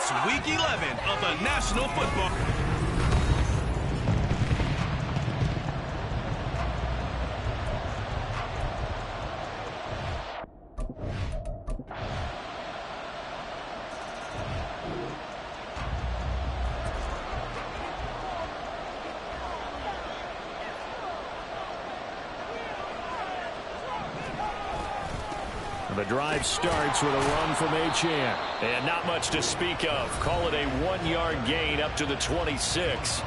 It's Week 11 of the National Football. The drive starts with a run from Achane. And not much to speak of. Call it a 1-yard gain up to the 26.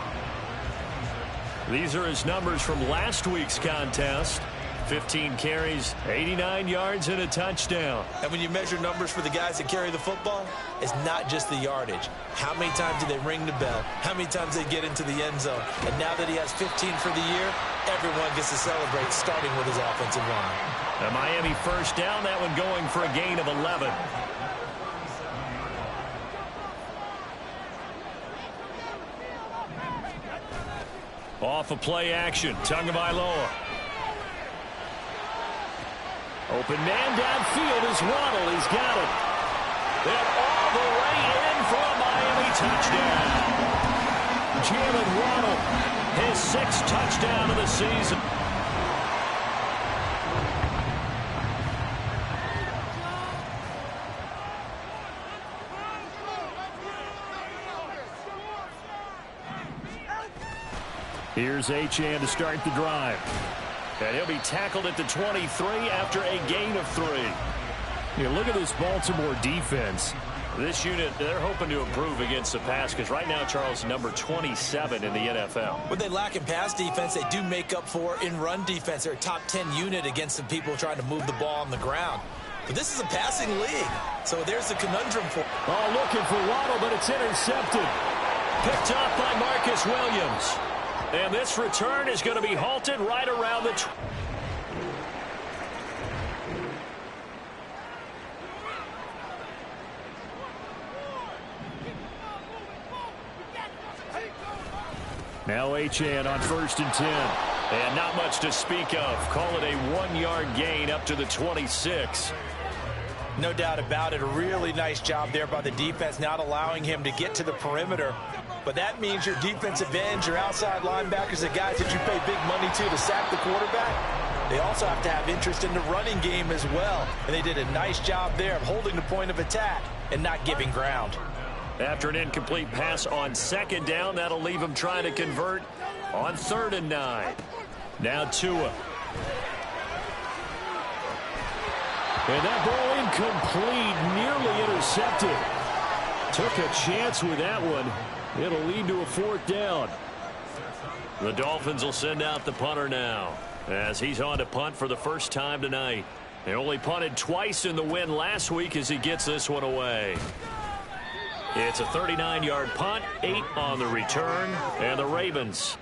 These are his numbers from last week's contest. 15 carries, 89 yards, and a touchdown. And when you measure numbers for the guys that carry the football, it's not just the yardage. How many times do they ring the bell? How many times they get into the end zone? And now that he has 15 for the year, everyone gets to celebrate, starting with his offensive line. A Miami first down, that one going for a gain of 11. Off of play action, Tagovailoa. Open man downfield is Waddle. He's got it. And all the way in for a Miami touchdown. Jalen Waddle, his 6th touchdown of the season. Here's Achane to start the drive. And he'll be tackled at the 23 after a gain of 3. Look at this Baltimore defense. This unit, they're hoping to improve against the pass because right now, Charles, number 27 in the NFL. What they lack in pass defense, they do make up for in run defense. They're a top 10 unit against some people trying to move the ball on the ground. But this is a passing league, so there's the conundrum for. Oh, looking for Waddle, but it's intercepted. Picked up by Marcus Williams. And this return is going to be halted right around the... Now Achane on 1st and 10. And not much to speak of. Call it a 1-yard gain up to the 26. No doubt about it. A really nice job there by the defense, not allowing him to get to the perimeter. But that means your defensive ends, your outside linebackers, the guys that you pay big money to sack the quarterback, they also have to have interest in the running game as well. And they did a nice job there of holding the point of attack and not giving ground. After an incomplete pass on 2nd down, that'll leave him trying to convert on 3rd and 9. Now Tua. And that ball incomplete, nearly intercepted. Took a chance with that one. It'll lead to a 4th down. The Dolphins will send out the punter now as he's on to punt for the first time tonight. They only punted twice in the win last week as he gets this one away. It's a 39-yard punt, 8 on the return, and the Ravens.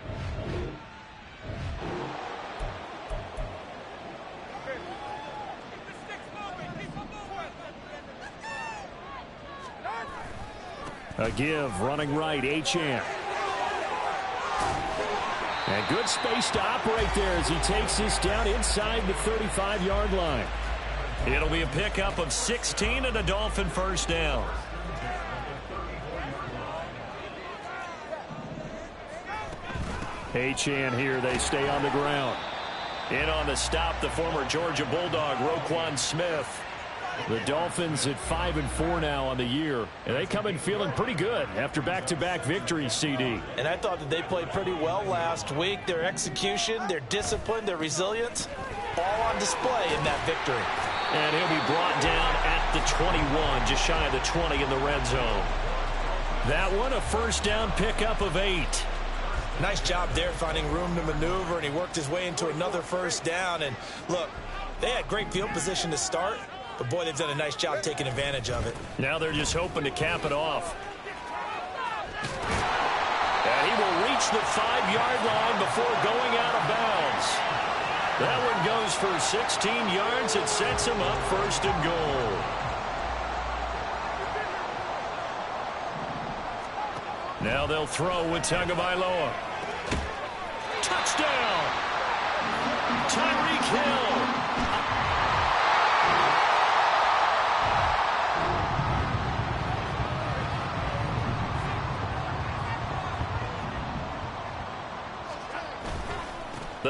A give, running right, Achane. And good space to operate there as he takes this down inside the 35-yard line. It'll be a pickup of 16 and a Dolphin first down. Achane here, they stay on the ground. In on the stop, the former Georgia Bulldog, Roquan Smith. The Dolphins at 5-4 now on the year, and they come in feeling pretty good after back-to-back victories, CD. And I thought that they played pretty well last week. Their execution, their discipline, their resilience, all on display in that victory. And he'll be brought down at the 21, just shy of the 20 in the red zone. That one, a first down pickup of 8. Nice job there finding room to maneuver, and he worked his way into another first down. And look, they had great field position to start, but boy, they've done a nice job taking advantage of it. Now they're just hoping to cap it off. And he will reach the 5-yard line before going out of bounds. That one goes for 16 yards. It sets him up 1st and goal. Now they'll throw with Tagovailoa. Touchdown! Tyreek Hill.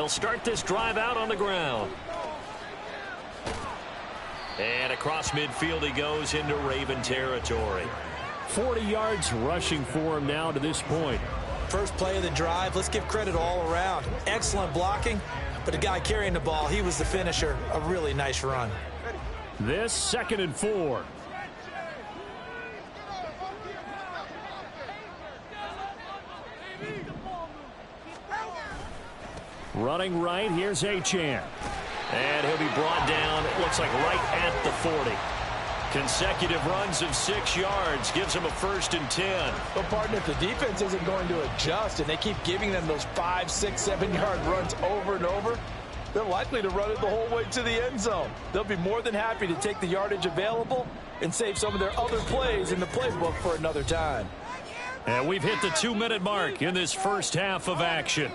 They'll start this drive out on the ground. And across midfield he goes into Raven territory. 40 yards rushing for him now to this point. First play of the drive, let's give credit all around. Excellent blocking, but the guy carrying the ball, he was the finisher. A really nice run. This 2nd and 4. Running right, here's Achane. And he'll be brought down, it looks like right at the 40. Consecutive runs of 6 yards gives him a 1st and 10. But, partner, if the defense isn't going to adjust and they keep giving them those 5, 6, 7-yard runs over and over, they're likely to run it the whole way to the end zone. They'll be more than happy to take the yardage available and save some of their other plays in the playbook for another time. And we've hit the 2-minute mark in this first half of action.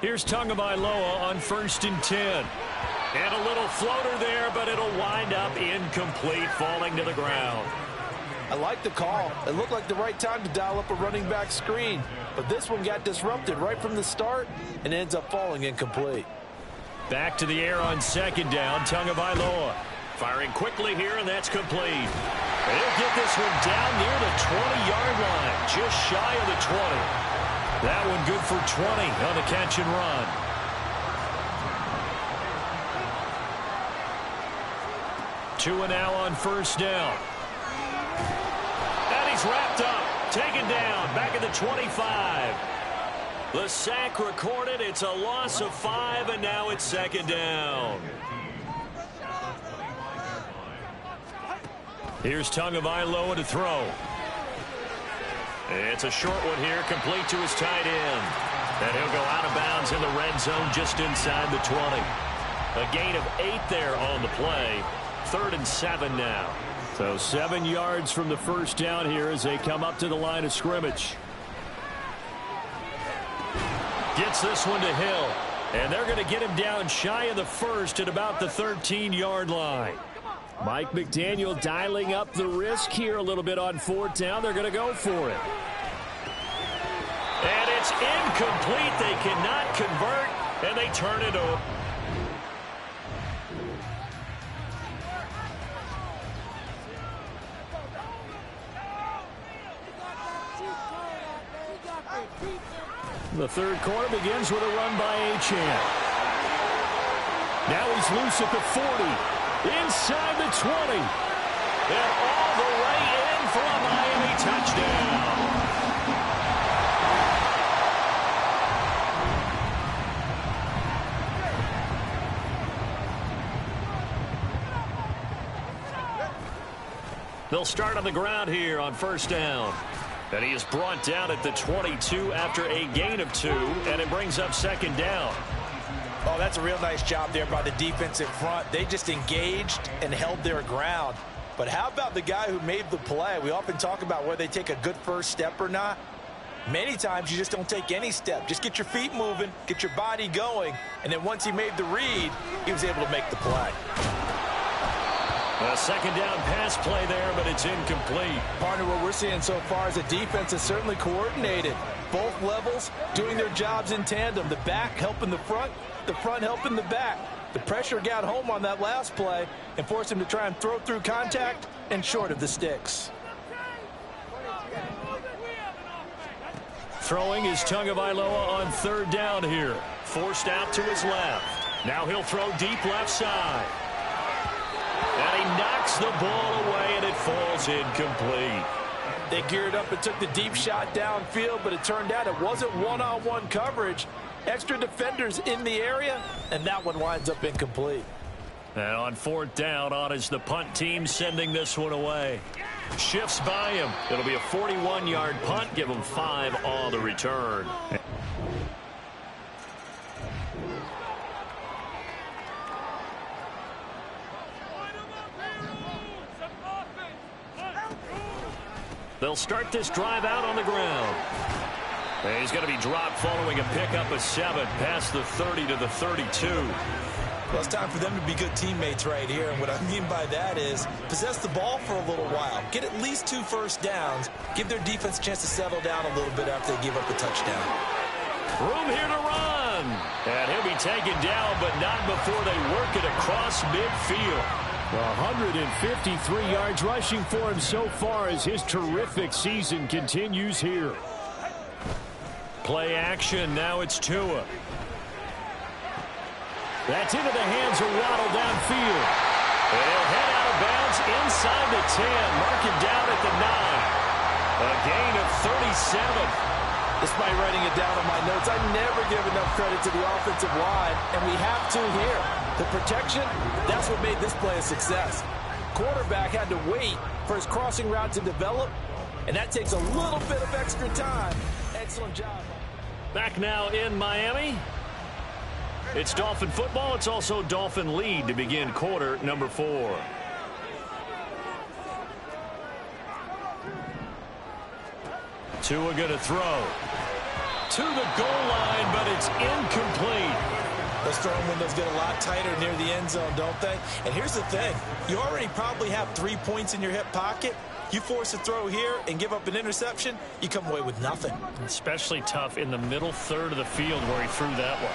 Here's Tagovailoa on 1st and 10. And a little floater there, but it'll wind up incomplete, falling to the ground. I like the call. It looked like the right time to dial up a running back screen. But this one got disrupted right from the start and ends up falling incomplete. Back to the air on 2nd down, Tagovailoa. Firing quickly here, and that's complete. They'll get this one down near the 20-yard line, just shy of the 20. That one good for 20 on the catch and run. Two and now on 1st down. And he's wrapped up, taken down, back at the 25. The sack recorded, it's a loss of 5, and now it's 2nd down. Here's Tagovailoa to throw. It's a short one here, complete to his tight end. And he'll go out of bounds in the red zone just inside the 20. A gain of 8 there on the play. 3rd and 7 now. So 7 yards from the 1st down here as they come up to the line of scrimmage. Gets this one to Hill. And they're going to get him down shy of the 1st at about the 13-yard line. Mike McDaniel dialing up the risk here a little bit on 4th down. They're going to go for it. And it's incomplete. They cannot convert, and they turn it over. The 3rd quarter begins with a run by Achane. Now he's loose at the 40. Inside the 20. And all the way in for a Miami touchdown. They'll start on the ground here on 1st down. And he is brought down at the 22 after a gain of 2. And it brings up 2nd down. Oh, that's a real nice job there by the defense in front. They just engaged and held their ground. But how about the guy who made the play? We often talk about whether they take a good first step or not. Many times you just don't take any step. Just get your feet moving, get your body going, and then once he made the read, he was able to make the play. A 2nd down pass play there, but it's incomplete. Partner, what we're seeing so far is the defense is certainly coordinated. Both levels doing their jobs in tandem. The back helping the front helping the back. The pressure got home on that last play and forced him to try and throw through contact and short of the sticks. Throwing is Tagovailoa on 3rd down here. Forced out to his left. Now he'll throw deep left side. And he knocks the ball away, and it falls incomplete. They geared up and took the deep shot downfield, but it turned out it wasn't one-on-one coverage. Extra defenders in the area, and that one winds up incomplete. And on 4th down, on is the punt team sending this one away. Shifts by him. It'll be a 41-yard punt. Give him 5 on the return. They'll start this drive out on the ground. And he's going to be dropped following a pickup of 7 past the 30 to the 32. Well, it's time for them to be good teammates right here. And what I mean by that is possess the ball for a little while. Get at least 2 first downs. Give their defense a chance to settle down a little bit after they give up a touchdown. Room here to run. And he'll be taken down, but not before they work it across midfield. 153 yards rushing for him so far as his terrific season continues here. Play action. Now it's Tua. That's into the hands of Waddle downfield. And he'll head out of bounds inside the 10. Mark him down at the 9. A gain of 37. Despite writing it down on my notes, I never give enough credit to the offensive line, and we have to here. The protection, that's what made this play a success. Quarterback had to wait for his crossing route to develop, and that takes a little bit of extra time. Excellent job. Back now in Miami. It's Dolphin football. It's also Dolphin lead to begin quarter number 4. Tua going to throw to the goal line, but it's incomplete. Those throwing windows get a lot tighter near the end zone, don't they? And here's the thing. You already probably have 3 points in your hip pocket. You force a throw here and give up an interception, you come away with nothing. Especially tough in the middle third of the field where he threw that one.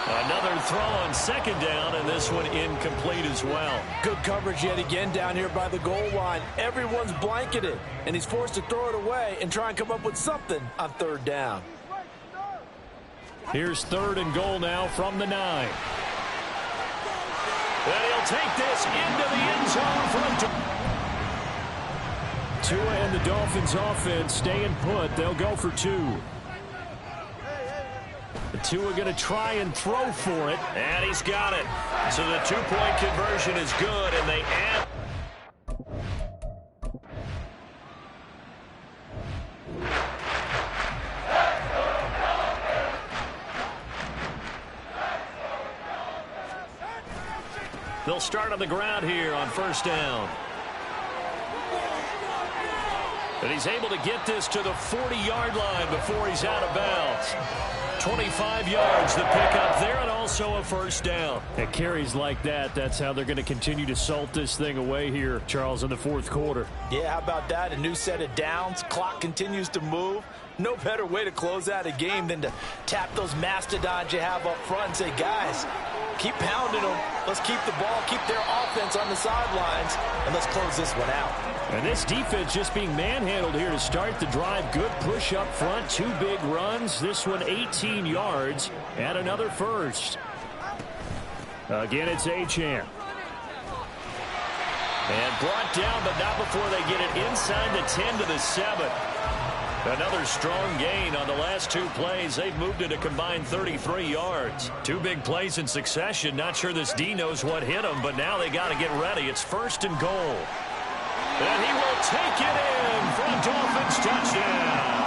Another throw on second down, and this one incomplete as well. Good coverage yet again down here by the goal line. Everyone's blanketed, and he's forced to throw it away and try and come up with something on third down. Here's 3rd and goal now from the 9. And he'll take this into the end zone for a Tua and the Dolphins offense staying put. They'll go for 2. Tua going to try and throw for it, and he's got it. So the 2-point conversion is good, and they add. They'll start on the ground here on first down. And he's able to get this to the 40-yard line before he's out of bounds. 25 yards the pickup there, and also a first down. At carries like that, that's how they're going to continue to salt this thing away here, Charles, in the 4th quarter. Yeah, how about that? A new set of downs. Clock continues to move. No better way to close out a game than to tap those mastodons you have up front and say, guys, keep pounding them. Let's keep the ball, keep their offense on the sidelines, and let's close this one out. And this defense just being manhandled here to start the drive. Good push up front, 2 big runs. This one 18 yards and another first. Again, it's Achane. And brought down, but not before they get it inside the 10 to the 7. Another strong gain on the last 2 plays. They've moved it a combined 33 yards. 2 big plays in succession. Not sure this D knows what hit him, but now they got to get ready. It's 1st and goal. And he will take it in for a Dolphins touchdown.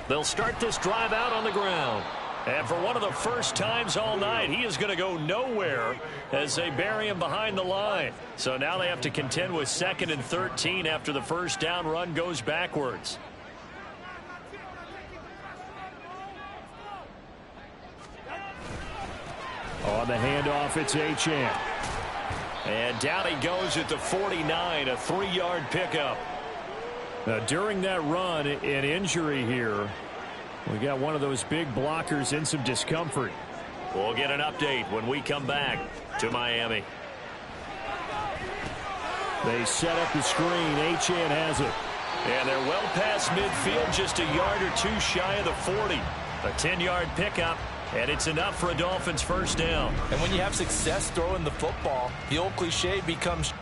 They'll start this drive out on the ground. And for one of the first times all night, he is going to go nowhere as they bury him behind the line. So now they have to contend with 2nd and 13 after the first down run goes backwards. On the handoff, it's Achane. And down he goes at the 49, a 3-yard pickup. Now, during that run, an injury here. We got one of those big blockers in some discomfort. We'll get an update when we come back to Miami. They set up the screen. Achane has it. And they're well past midfield, just a yard or 2 shy of the 40. A 10-yard pickup, and it's enough for a Dolphins first down. And when you have success throwing the football, the old cliche becomes...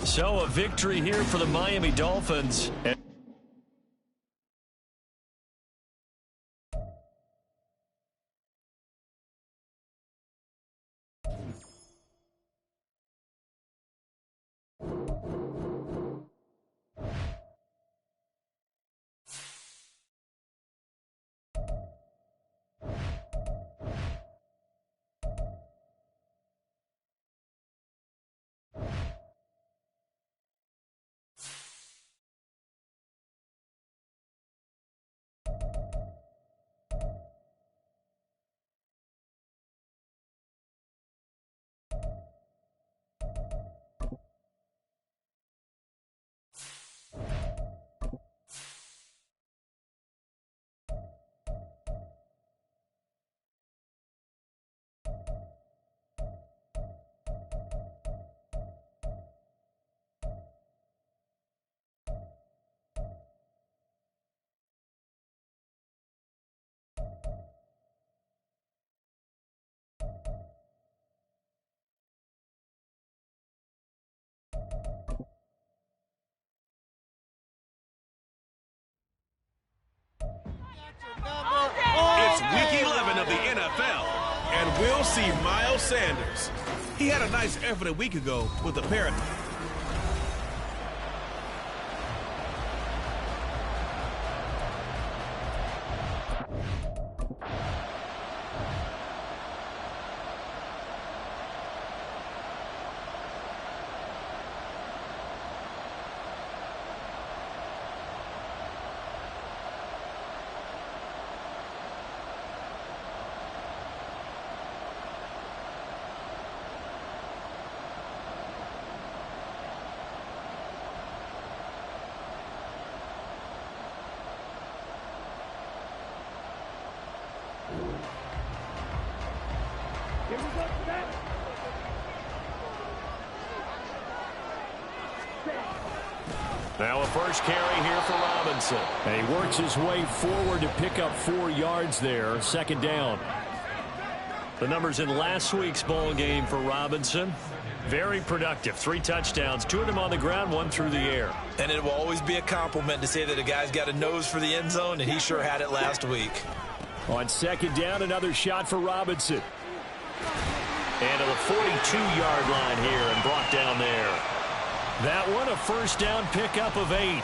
So a victory here for the Miami Dolphins. we'll see Miles Sanders. He had a nice effort a week ago with the Paradigm. Now a first carry here for Robinson. And he works his way forward to pick up 4 yards there. Second down. The numbers in last week's ball game for Robinson. Very productive. 3 touchdowns. 2 of them on the ground, 1 through the air. And it will always be a compliment to say that a guy's got a nose for the end zone, and he sure had it last week. On second down, another shot for Robinson. And to the 42-yard line here and brought down there. That one, a first down pickup of 8.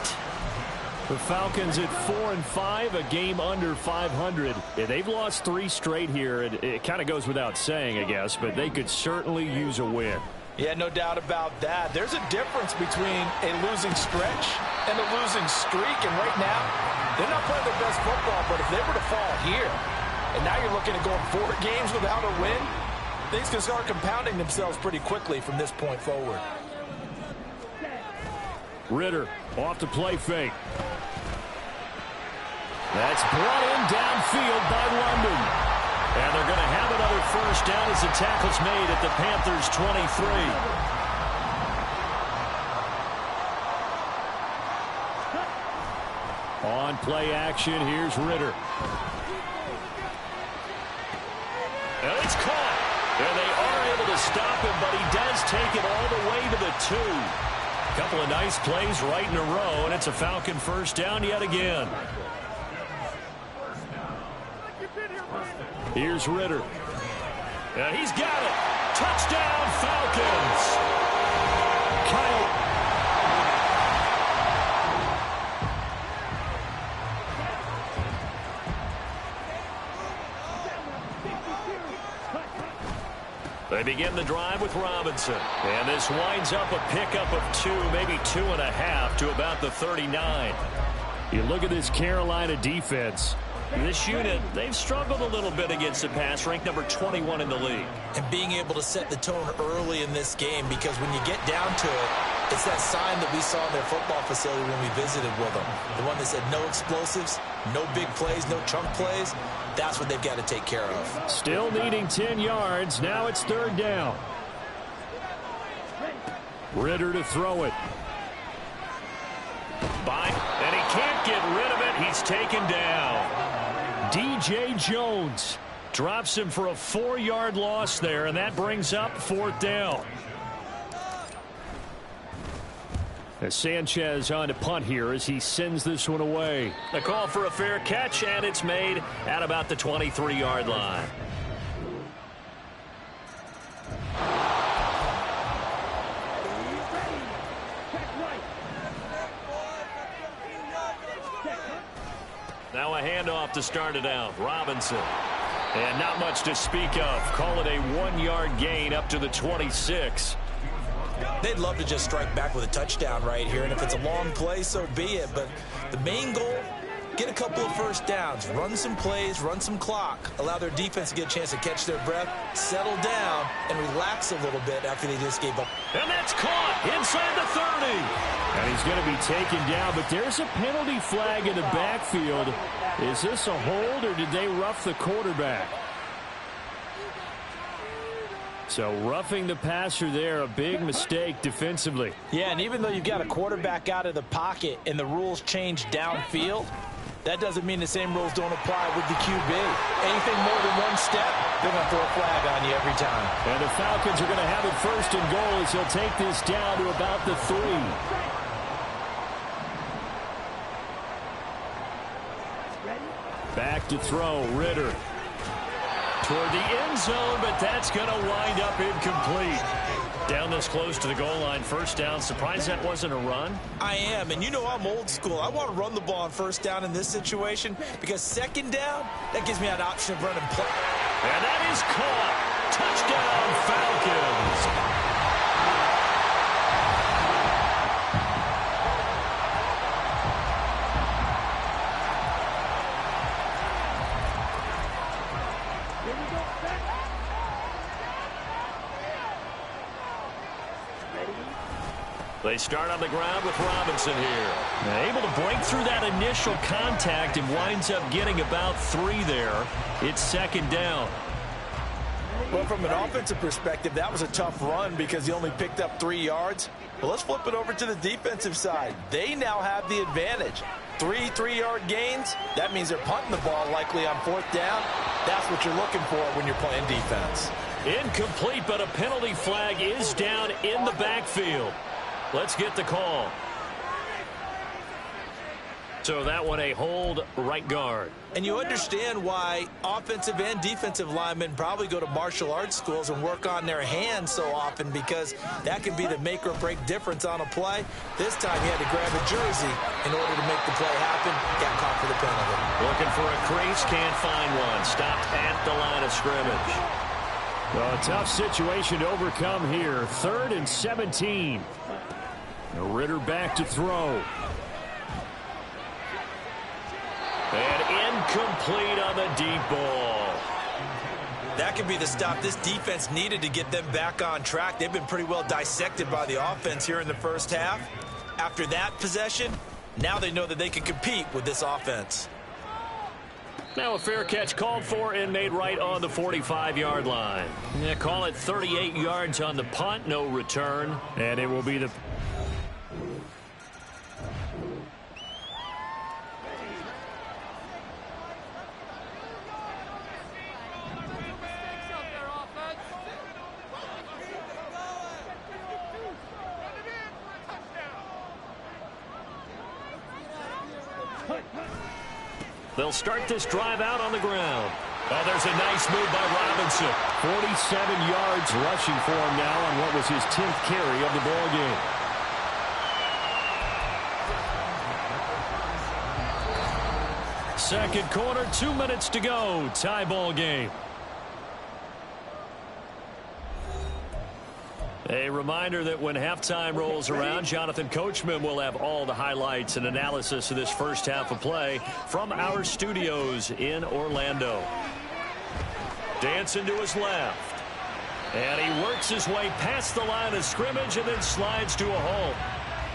The Falcons at 4-5, a game under 500. Yeah, they've lost 3 straight here. It kind of goes without saying, I guess, but they could certainly use a win. Yeah, no doubt about that. There's a difference between a losing stretch and a losing streak, and right now, they're not playing their best football, but if they were to fall here, and now you're looking at going 4 games without a win, things can start compounding themselves pretty quickly from this point forward. Ritter off the play fake. That's brought in downfield by London. And they're going to have another first down as the tackle's made at the Panthers' 23. On play action, here's Ritter. And it's caught. And they are able to stop him, but he does take it all the way to the 2. Couple of nice plays right in a row, and it's a Falcon first down yet again. Here's Ritter. And he's got it. Touchdown, Falcons. Kyle. They begin the drive with Robinson. And this winds up a pickup of 2, maybe 2.5 to about the 39. You look at this Carolina defense. This unit, they've struggled a little bit against the pass, ranked number 21 in the league. And being able to set the tone early in this game, because when you get down to it, it's that sign that we saw in their football facility when we visited with them. The one that said no explosives, no big plays, no chunk plays. That's what they've got to take care of. Still needing 10 yards. Now it's third down. Ritter to throw it. And he can't get rid of it. He's taken down. DJ Jones drops him for a 4-yard loss there, and that brings up 4th down. As Sanchez on to punt here as he sends this one away. A call for a fair catch, and it's made at about the 23-yard line. Now a handoff to start it out. Robinson. And not much to speak of. Call it a 1-yard gain up to the 26. They'd love to just strike back with a touchdown right here, and if it's a long play, so be it. But the main goal, get a couple of first downs, run some plays, run some clock, allow their defense to get a chance to catch their breath, settle down, and relax a little bit after they just gave up. And that's caught inside the 30. And he's going to be taken down, but there's a penalty flag in the backfield. Is this a hold, or did they rough the quarterback? So roughing the passer there, a big mistake defensively. Yeah, and even though you've got a quarterback out of the pocket and the rules change downfield, that doesn't mean the same rules don't apply with the QB. Anything more than one step, they're going to throw a flag on you every time. And the Falcons are going to have it first and goal as he'll take this down to about the 3. Back to throw, Ritter. toward the end zone, but that's going to wind up incomplete. Down this close to the goal line, first down. Surprised that wasn't a run? I am, and you know I'm old school. I want to run the ball on first down in this situation because second down, that gives me an option of running play. And that is caught. Touchdown, Falcons. They start on the ground with Robinson here. Able to break through that initial contact and winds up getting about 3 there. It's second down. Well, from an offensive perspective, that was a tough run because he only picked up 3 yards. Well, let's flip it over to the defensive side. They now have the advantage. 3 3-yard gains. That means they're punting the ball likely on fourth down. That's what you're looking for when you're playing defense. Incomplete, but a penalty flag is down in the backfield. Let's get the call. So that one a hold right guard. And you understand why offensive and defensive linemen probably go to martial arts schools and work on their hands so often, because that can be the make or break difference on a play. This time he had to grab a jersey in order to make the play happen. Got caught for the penalty. Looking for a crease, can't find one. Stopped at the line of scrimmage. Well, a tough situation to overcome here. 3rd and 17. Ritter back to throw. And incomplete on the deep ball. That could be the stop this defense needed to get them back on track. They've been pretty well dissected by the offense here in the first half. After that possession, now they know that they can compete with this offense. Now a fair catch called for and made right on the 45-yard line. Yeah, call it 38 yards on the punt, no return. And it will be the... They'll start this drive out on the ground. Oh, there's a nice move by Robinson. 47 yards rushing for him now on what was his 10th carry of the ball game. Second quarter, 2 minutes to go. Tie ball game. A reminder that when halftime rolls around, Jonathan Coachman will have all the highlights and analysis of this first half of play from our studios in Orlando. Dancing to his left. And he works his way past the line of scrimmage and then slides to a halt.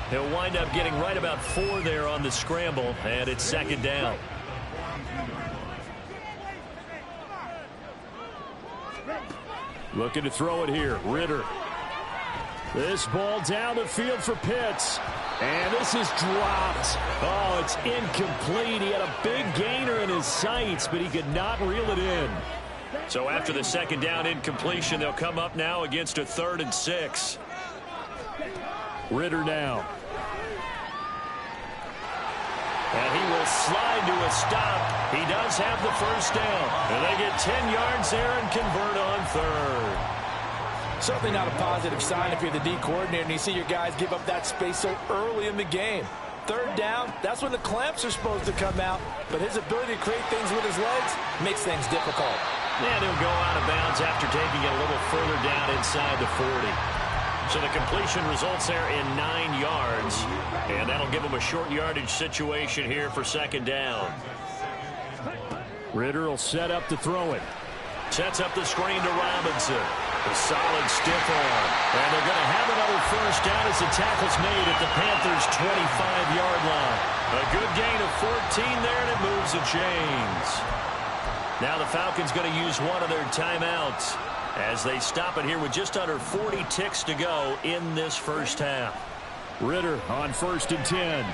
He'll wind up getting right about 4 there on the scramble, and it's second down. Looking to throw it here, Ritter. This ball down the field for Pitts. And this is dropped. Oh, it's incomplete. He had a big gainer in his sights, but he could not reel it in. So after the second down incompletion, they'll come up now against a 3rd and 6. Ritter now. And he will slide to a stop. He does have the first down. And they get 10 yards there and convert on 3rd. Certainly not a positive sign if you're the D coordinator and you see your guys give up that space so early in the game. 3rd down, that's when the clamps are supposed to come out. But his ability to create things with his legs makes things difficult. And he'll go out of bounds after taking it a little further down inside the 40. So the completion results there in 9 yards. And that'll give him a short yardage situation here for second down. Ritter will set up to throw it. Sets up the screen to Robinson. A solid stiff arm. And they're going to have another first down as the tackle's made at the Panthers' 25-yard line. A good gain of 14 there, and it moves the chains. Now the Falcons going to use one of their timeouts as they stop it here with just under 40 ticks to go in this first half. Ritter on 1st and 10.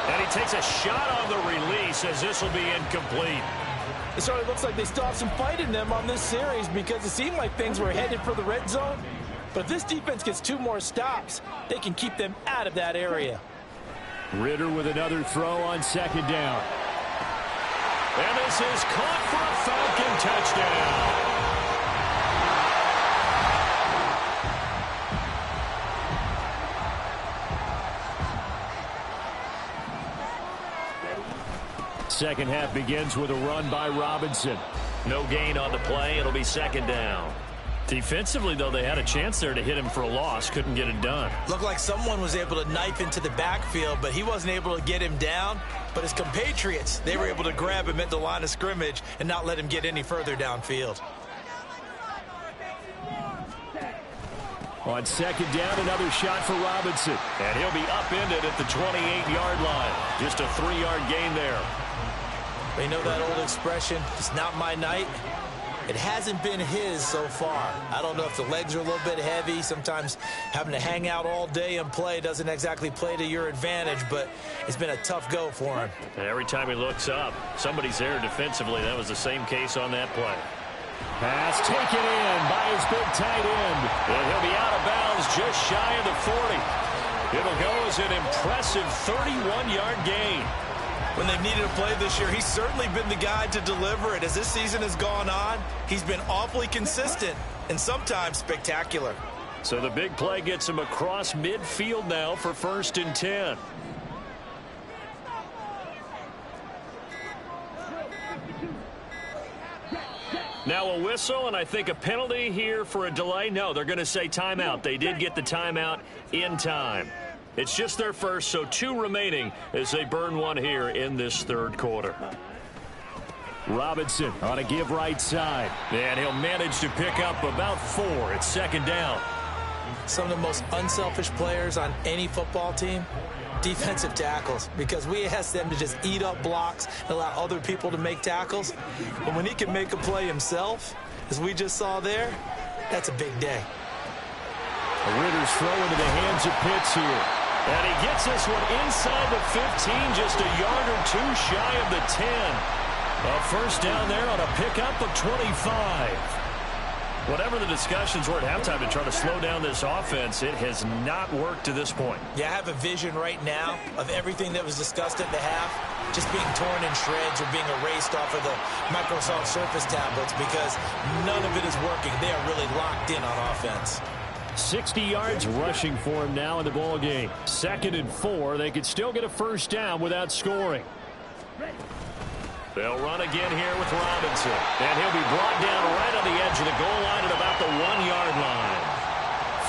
And he takes a shot on the release as this will be incomplete. It certainly looks like they still have some fight in them on this series because it seemed like things were headed for the red zone. But if this defense gets 2 more stops, they can keep them out of that area. Ritter with another throw on second down. And this is caught for a Falcon touchdown. Second half begins with a run by Robinson. No gain on the play. It'll be second down. Defensively, though, they had a chance there to hit him for a loss. Couldn't get it done. Looked like someone was able to knife into the backfield, but he wasn't able to get him down. But his compatriots, they were able to grab him at the line of scrimmage and not let him get any further downfield. On second down, another shot for Robinson. And he'll be upended at the 28-yard line. Just a 3-yard gain there. You know that old expression, it's not my night? It hasn't been his so far. I don't know if the legs are a little bit heavy. Sometimes having to hang out all day and play doesn't exactly play to your advantage, but it's been a tough go for him. And every time he looks up, somebody's there defensively. That was the same case on that play. Pass taken in by his big tight end. And he'll be out of bounds just shy of the 40. It'll go as an impressive 31-yard gain. When they've needed a play this year, he's certainly been the guy to deliver it. As this season has gone on, he's been awfully consistent and sometimes spectacular. So the big play gets him across midfield now for 1st and 10. Now a whistle, and I think a penalty here for a delay. No, they're going to say timeout. They did get the timeout in time. It's just their first, so 2 remaining as they burn one here in this third quarter. Robinson on a give right side. And he'll manage to pick up about 4. It's second down. Some of the most unselfish players on any football team, defensive tackles, because we ask them to just eat up blocks and allow other people to make tackles. But when he can make a play himself, as we just saw there, that's a big day. Ritter's throw into the hands of Pitts here. And he gets this one inside the 15, just a yard or 2 shy of the 10. A first down there on a pickup of 25. Whatever the discussions were at halftime to try to slow down this offense, it has not worked to this point. Yeah, I have a vision right now of everything that was discussed at the half just being torn in shreds or being erased off of the Microsoft Surface tablets because none of it is working. They are really locked in on offense. 60 yards rushing for him now in the ball game. 2nd and 4. They could still get a first down without scoring. They'll run again here with Robinson. And he'll be brought down right on the edge of the goal line at about the 1-yard line.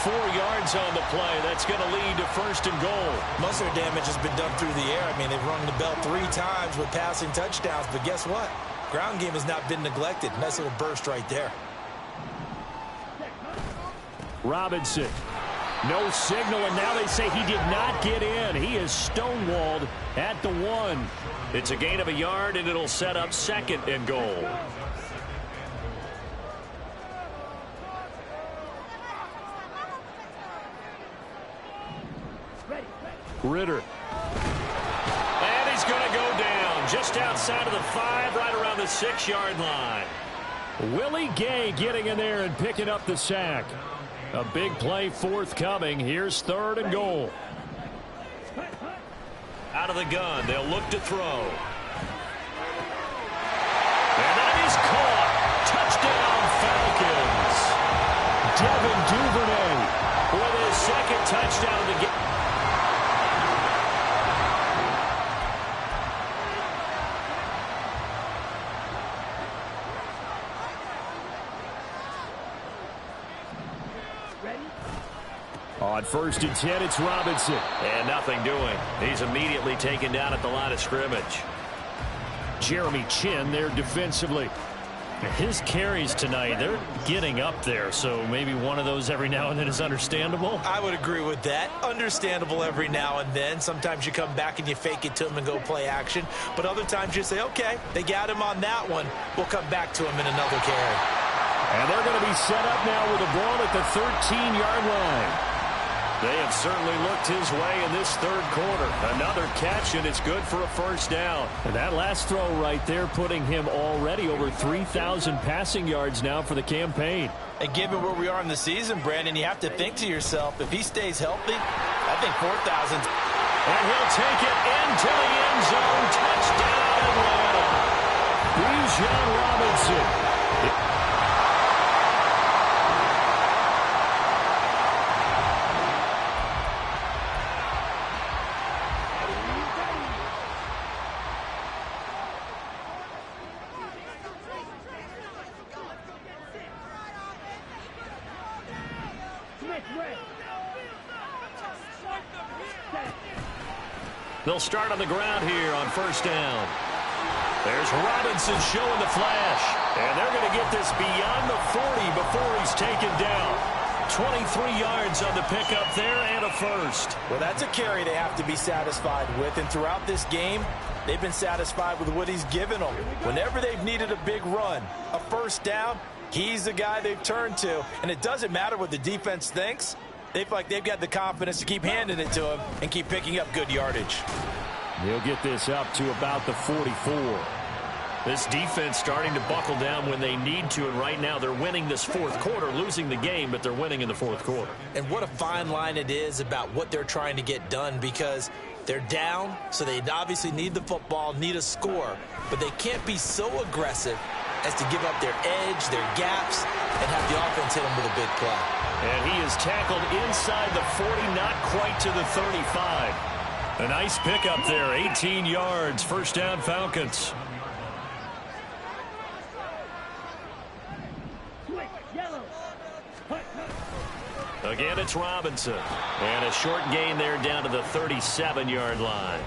4 yards on the play. That's going to lead to 1st and goal. Most of their damage has been done through the air. I mean, they've rung the bell 3 times with passing touchdowns. But guess what? Ground game has not been neglected. Nice little burst right there. Robinson. No signal, and now they say he did not get in. He is stonewalled at the 1. It's a gain of a yard, and it'll set up 2nd and goal. Ritter. And he's going to go down just outside of the 5, right around the 6-yard line. Willie Gay getting in there and picking up the sack. A big play forthcoming. Here's 3rd and goal. Out of the gun. They'll look to throw. And that is caught. Touchdown, Falcons. Devin Duvernay with his 2nd touchdown of the game. On 1st and 10, it's Robinson. And nothing doing. He's immediately taken down at the line of scrimmage. Jeremy Chin there defensively. His carries tonight, they're getting up there, so maybe one of those every now and then is understandable. I would agree with that. Understandable every now and then. Sometimes you come back and you fake it to him and go play action. But other times you say, okay, they got him on that one. We'll come back to him in another carry. And they're going to be set up now with the ball at the 13-yard line. They have certainly looked his way in this third quarter. Another catch, and it's good for a first down. And that last throw right there putting him already over 3,000 passing yards now for the campaign. And given where we are in the season, Brandon, you have to think to yourself, if he stays healthy, I think 4,000. And he'll take it into the end zone. Touchdown, Atlanta. Bijan Robinson. They'll start on the ground here on first down. There's Robinson showing the flash. And they're going to get this beyond the 40 before he's taken down. 23 yards on the pickup there and a first. Well, that's a carry they have to be satisfied with. And throughout this game, they've been satisfied with what he's given them. Whenever they've needed a big run, a first down, he's the guy they've turned to. And it doesn't matter what the defense thinks. They feel like they've got the confidence to keep handing it to him and keep picking up good yardage. He'll get this up to about the 44. This defense starting to buckle down when they need to, and right now they're winning this fourth quarter, losing the game, but they're winning in the fourth quarter. And what a fine line it is about what they're trying to get done, because they're down, so they obviously need the football, need a score, but they can't be so aggressive as to give up their edge, their gaps, and have the offense hit them with a big play. And he is tackled inside the 40, not quite to the 35. A nice pickup there, 18 yards, first down Falcons. Again, it's Robinson. And a short gain there down to the 37-yard line.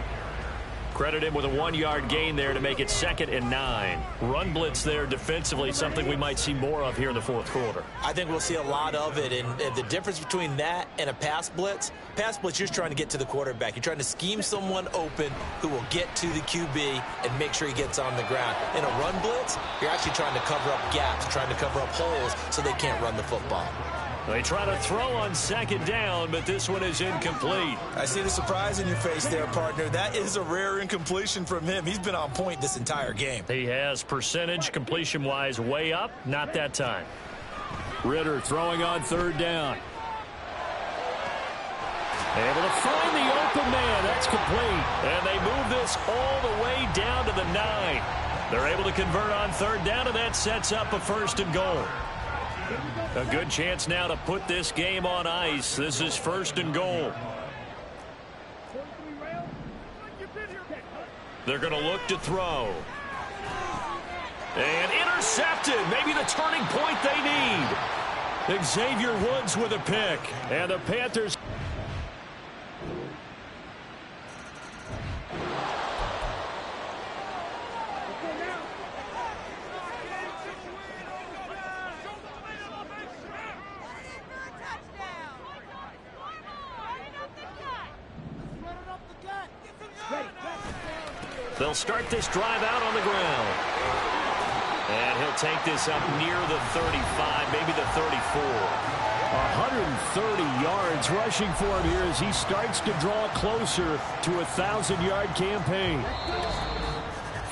Credit him with a 1-yard gain there to make it 2nd and 9. Run blitz there defensively, something we might see more of here in the fourth quarter. I think we'll see a lot of it, and the difference between that and a pass blitz, you're just trying to get to the quarterback. You're trying to scheme someone open who will get to the QB and make sure he gets on the ground. In a run blitz, you're actually trying to cover up gaps, trying to cover up holes so they can't run the football. They try to throw on 2nd down, but this one is incomplete. I see the surprise in your face there, partner. That is a rare incompletion from him. He's been on point this entire game. He has percentage completion-wise way up, not that time. Ritter throwing on 3rd down. Able to find the open man. That's complete. And they move this all the way down to the 9. They're able to convert on 3rd down, and that sets up a 1st and goal. A good chance now to put this game on ice. This is 1st and goal. They're going to look to throw. And intercepted. Maybe the turning point they need. Xavier Woods with a pick. And the Panthers. They'll start this drive out on the ground. And he'll take this up near the 35, maybe the 34. 130 yards rushing for him here as he starts to draw closer to a 1,000-yard campaign.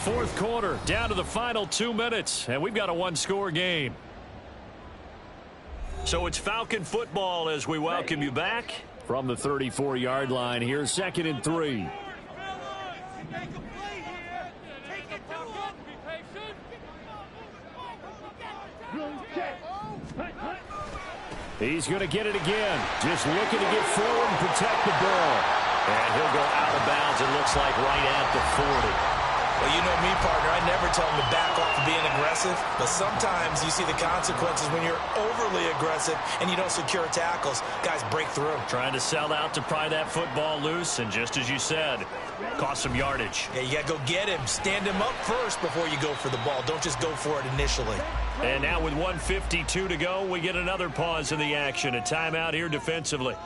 Fourth quarter, down to the final 2 minutes, and we've got a one-score game. So it's Falcon football as we welcome you back from the 34-yard line here, 2nd and 3. He's going to get it again. Just looking to get forward and protect the ball. And he'll go out of bounds, it looks like, right at the 40. Well, you know me, partner. I never tell him to back off of being aggressive. But sometimes you see the consequences when you're overly aggressive and you don't secure tackles. Guys break through. Trying to sell out to pry that football loose. And just as you said, cost some yardage. Yeah, you got to go get him. Stand him up first before you go for the ball. Don't just go for it initially. And now with 1:52 to go, we get another pause in the action. A timeout here defensively.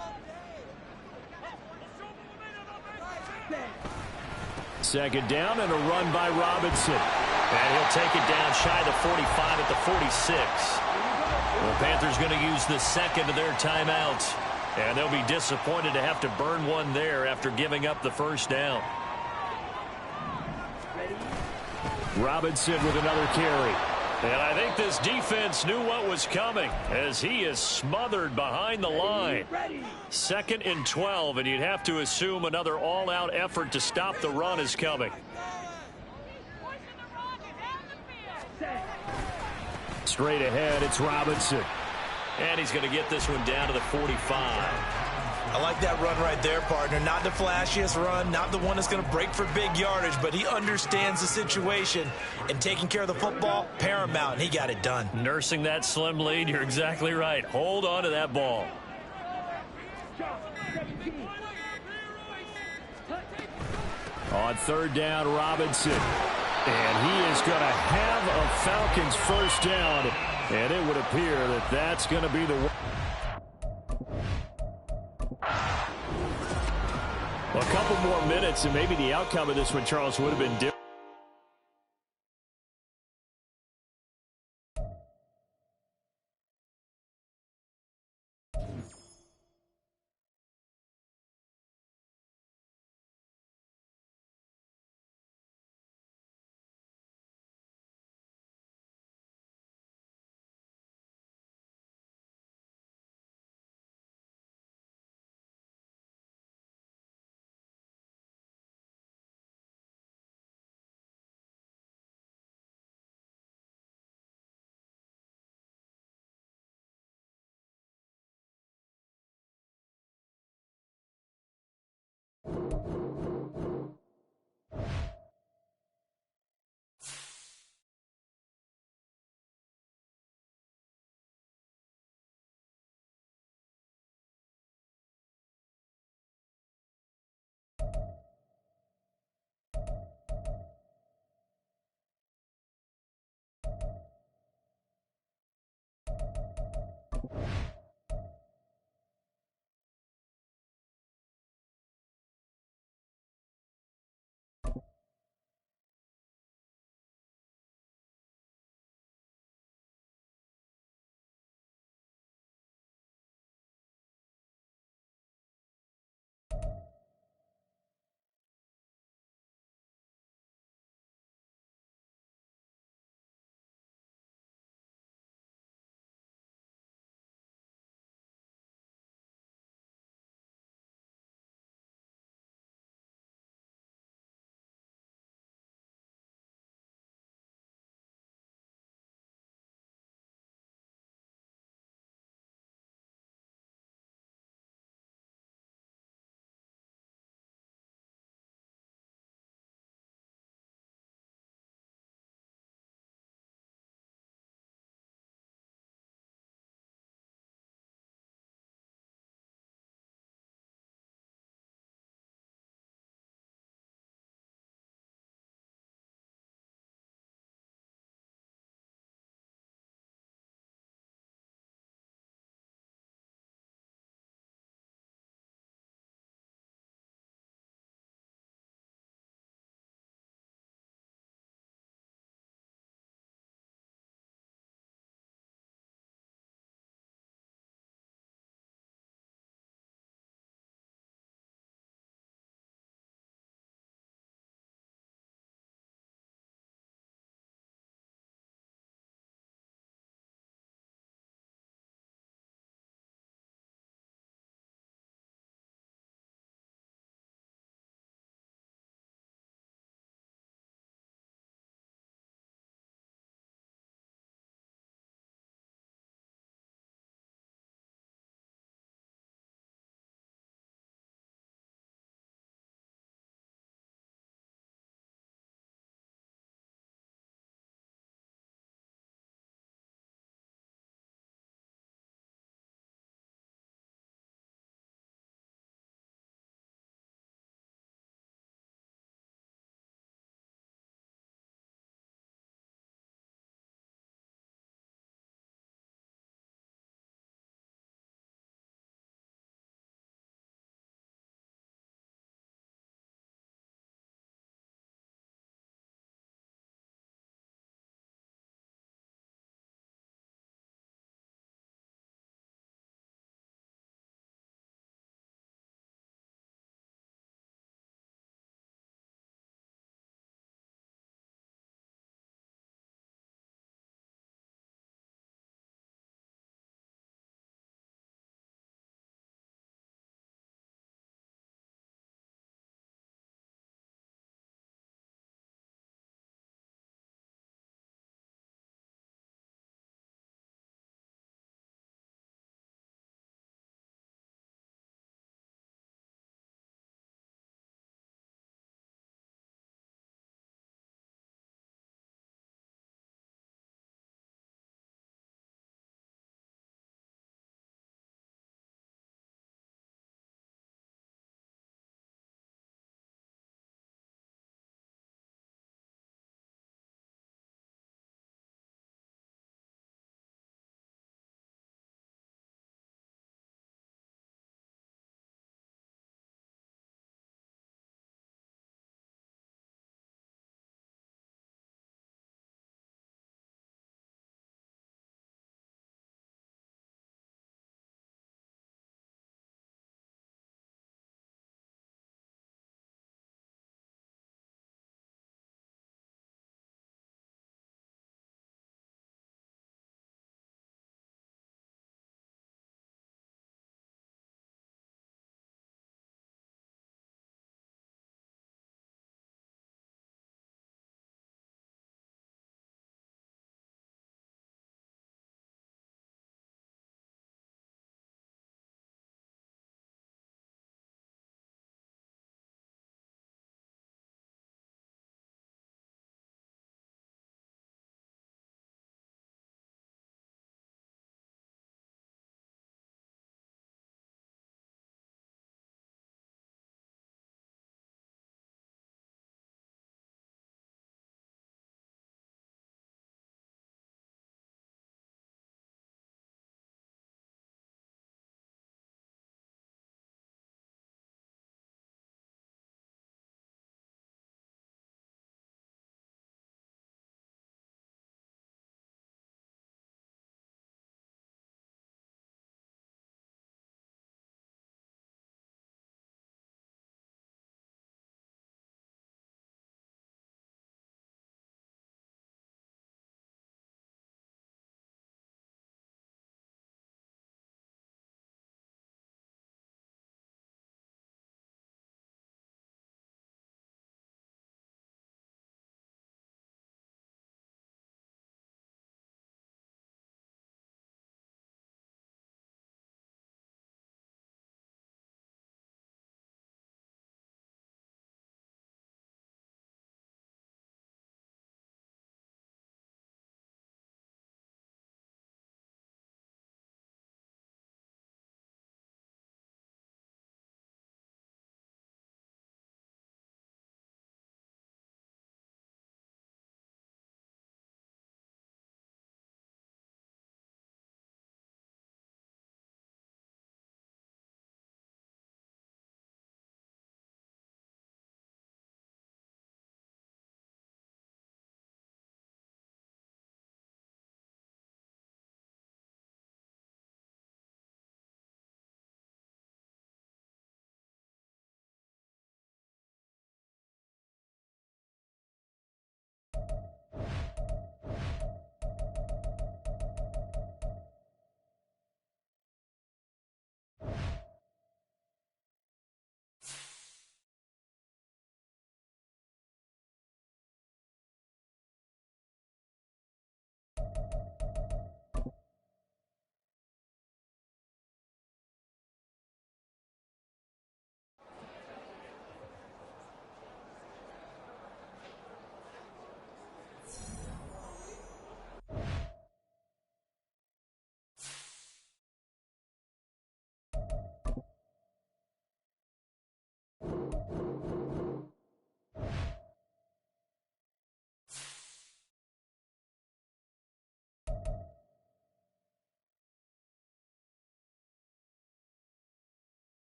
Second down and a run by Robinson. And he'll take it down shy of the 45 at the 46. The Panthers going to use the second of their timeouts. And they'll be disappointed to have to burn one there after giving up the first down. Robinson with another carry. And I think this defense knew what was coming as he is smothered behind the line. 2nd and 12, and you'd have to assume another all-out effort to stop the run is coming. straight ahead. It's Robinson. And he's going to get this one down to the 45. I like that run right there, partner. Not the flashiest run, not the one that's going to break for big yardage, but he understands the situation, and taking care of the football, paramount, and he got it done. Nursing that slim lead, you're exactly right. Hold on to that ball. On third down, Robinson. And he is going to have a Falcons first down. And it would appear that that's going to be the one. A couple more minutes, and maybe the outcome of this one, Charles, would have been different.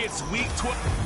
It's week 12.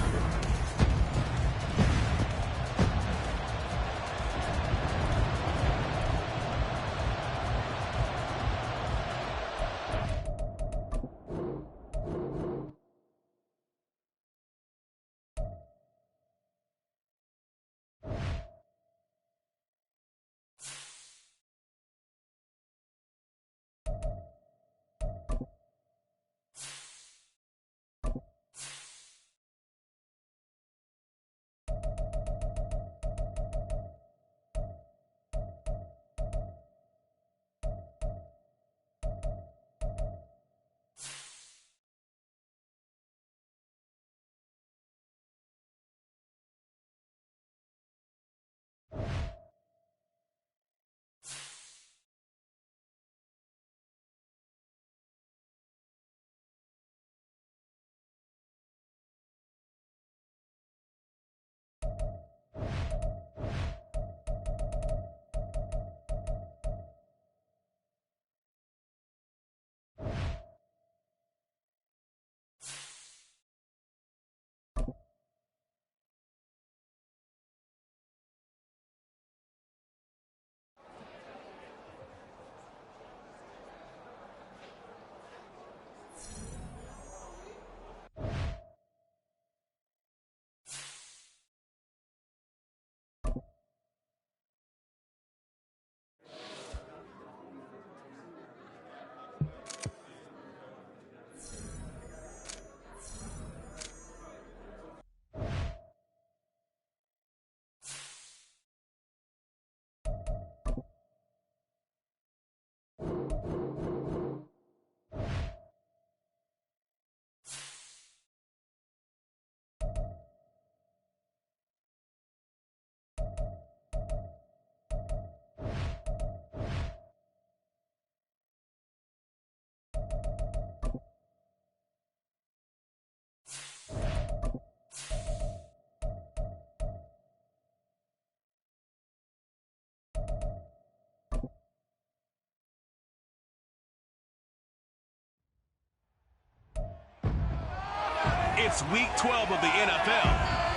It's week 12 of the NFL,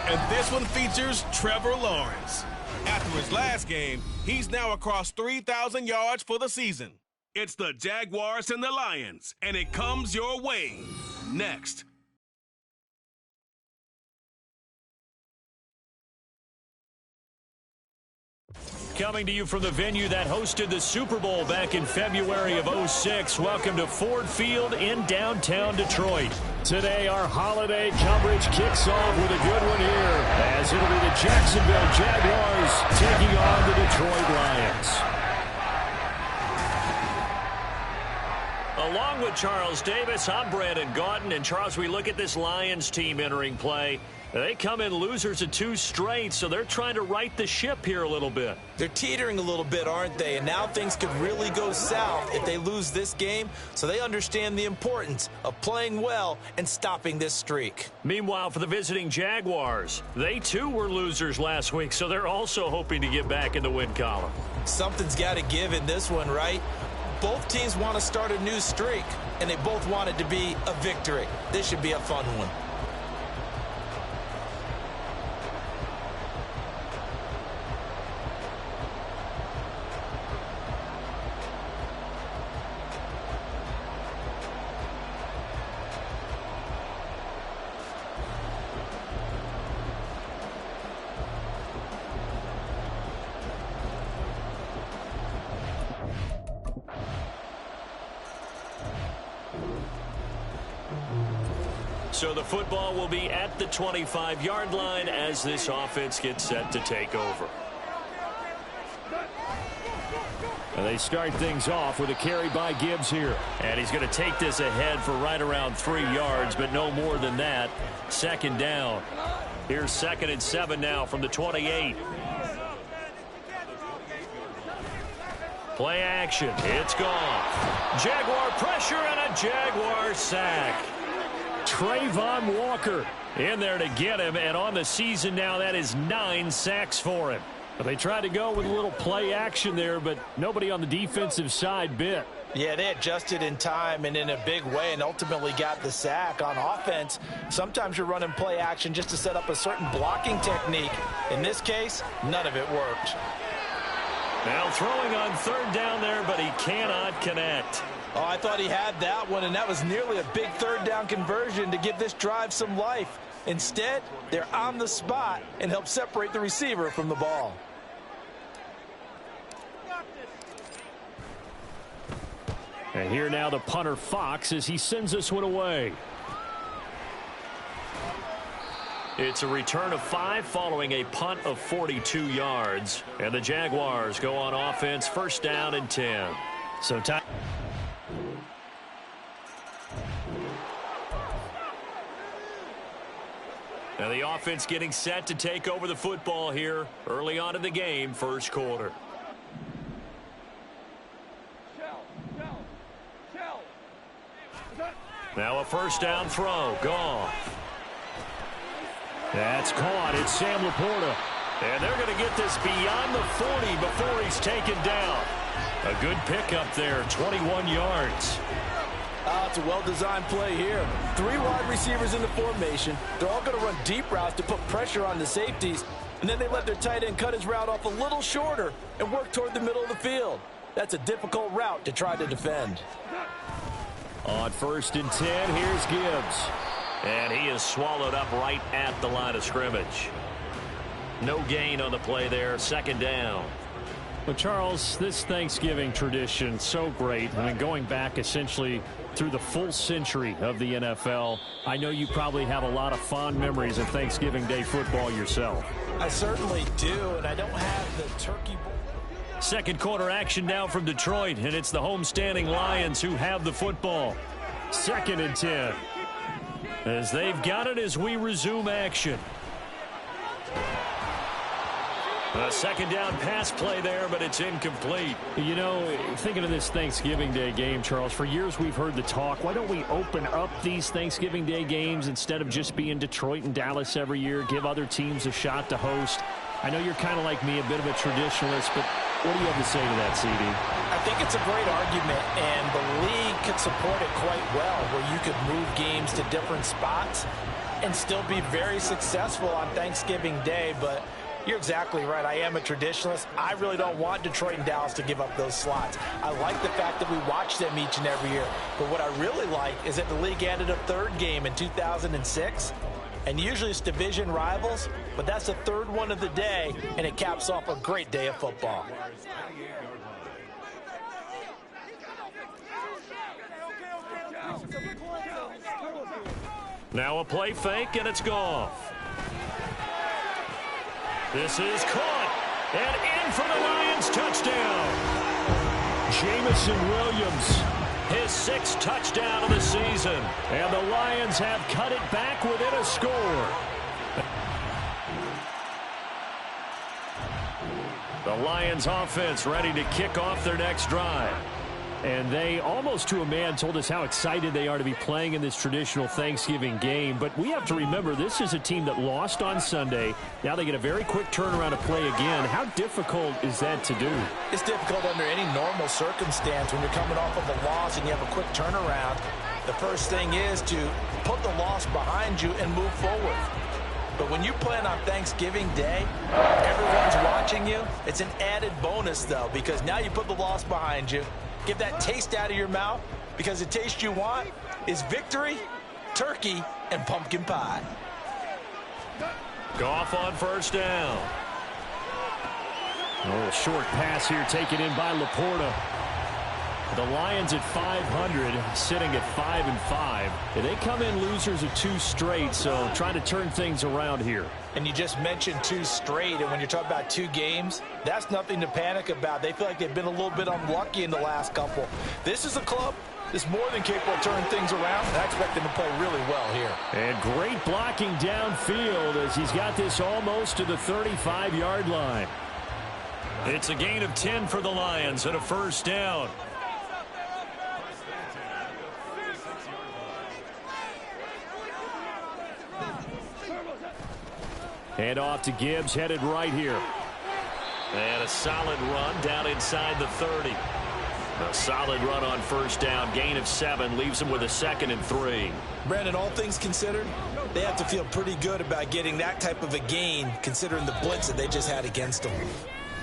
and this one features Trevor Lawrence. After his last game, he's now across 3,000 yards for the season. It's the Jaguars and the Lions, and it comes your way next. Coming to you from the venue that hosted the Super Bowl back in February of '06. Welcome to Ford Field in downtown Detroit. Today, our holiday coverage kicks off with a good one here, as it'll be the Jacksonville Jaguars taking on the Detroit Lions. Along with Charles Davis, I'm Brandon Gaudin. And Charles, we look at this Lions team entering play. They come in losers of 2 straight, so they're trying to right the ship here a little bit. They're teetering a little bit, aren't they? And now things could really go south if they lose this game, so they understand the importance of playing well and stopping this streak. Meanwhile, for the visiting Jaguars, they too were losers last week, so they're also hoping to get back in the win column. Something's got to give in this one, right? Both teams want to start a new streak, and they both want it to be a victory. This should be a fun one. So the football will be at the 25-yard line as this offense gets set to take over. And they start things off with a carry by Gibbs here. And he's going to take this ahead for right around 3 yards, but no more than that. Second down. Here's 2nd and 7 now from the 28. Play action. It's gone. Jaguar pressure and a Jaguar sack. Trayvon Walker in there to get him, and on the season now, that is 9 sacks for him. But they tried to go with a little play action there, but nobody on the defensive side bit. Yeah, they adjusted in time and in a big way and ultimately got the sack. On offense, sometimes you're running play action just to set up a certain blocking technique. In this case, none of it worked. Now throwing on third down there, but he cannot connect. Oh, I thought he had that one, and that was nearly a big third down conversion to give this drive some life. Instead, they're on the spot and help separate the receiver from the ball. And here now the punter Fox as he sends this one away. It's a return of 5 following a punt of 42 yards. And the Jaguars go on offense, first down and 10. So time. Now the offense getting set to take over the football here early on in the game, first quarter. Now a first down throw. Goff. That's caught. It's Sam Laporta. And they're going to get this beyond the 40 before he's taken down. A good pickup there, 21 yards. It's a well-designed play here. 3 wide receivers in the formation. They're all going to run deep routes to put pressure on the safeties. And then they let their tight end cut his route off a little shorter and work toward the middle of the field. That's a difficult route to try to defend. On first and 10, here's Gibbs. And he is swallowed up right at the line of scrimmage. No gain on the play there, second down. Well, Charles, this Thanksgiving tradition, so great. I mean, going back essentially through the full century of the NFL, I know you probably have a lot of fond memories of Thanksgiving Day football yourself. I certainly do, and I don't have the turkey bowl. Second quarter action now from Detroit, and it's the homestanding Lions who have the football. Second and 10. As they've got it as we resume action. A second down pass play there, but it's incomplete. You know, thinking of this Thanksgiving Day game, Charles, for years we've heard the talk, why don't we open up these Thanksgiving Day games instead of just being Detroit and Dallas every year, give other teams a shot to host? I know you're kind of like me, a bit of a traditionalist, but what do you have to say to that, CD? I think it's a great argument, and the league could support it quite well, where you could move games to different spots and still be very successful on Thanksgiving Day. But you're exactly right. I am a traditionalist. I really don't want Detroit and Dallas to give up those slots. I like the fact that we watch them each and every year. But what I really like is that the league added a third game in 2006. And usually it's division rivals, but that's the third one of the day, and it caps off a great day of football. Now a play fake, and it's Goff. This is caught, and in for the Lions touchdown. Jamison Williams, his 6th touchdown of the season. And the Lions have cut it back within a score. The Lions offense ready to kick off their next drive. And they, almost to a man, told us how excited they are to be playing in this traditional Thanksgiving game. But we have to remember, this is a team that lost on Sunday. Now they get a very quick turnaround to play again. How difficult is that to do? It's difficult under any normal circumstance when you're coming off of a loss and you have a quick turnaround. The first thing is to put the loss behind you and move forward. But when you play on Thanksgiving Day, everyone's watching you. It's an added bonus, though, because now you put the loss behind you. Get that taste out of your mouth, because the taste you want is victory, turkey, and pumpkin pie. Goff on first down. A little short pass here taken in by Laporta. The Lions at 500, sitting at 5-5. They come in losers of 2 straight, so trying to turn things around here. And you just mentioned 2 straight, and when you're talking about 2 games, that's nothing to panic about. They feel like they've been a little bit unlucky in the last couple. This is a club that's more than capable of turning things around, and I expect them to play really well here. And great blocking downfield as he's got this almost to the 35-yard line. It's a gain of 10 for the Lions and a first down. And off to Gibbs, headed right here. And a solid run down inside the 30. A solid run on first down. Gain of 7 leaves him with a 2nd and 3. Brandon, all things considered, they have to feel pretty good about getting that type of a gain considering the blitz that they just had against them.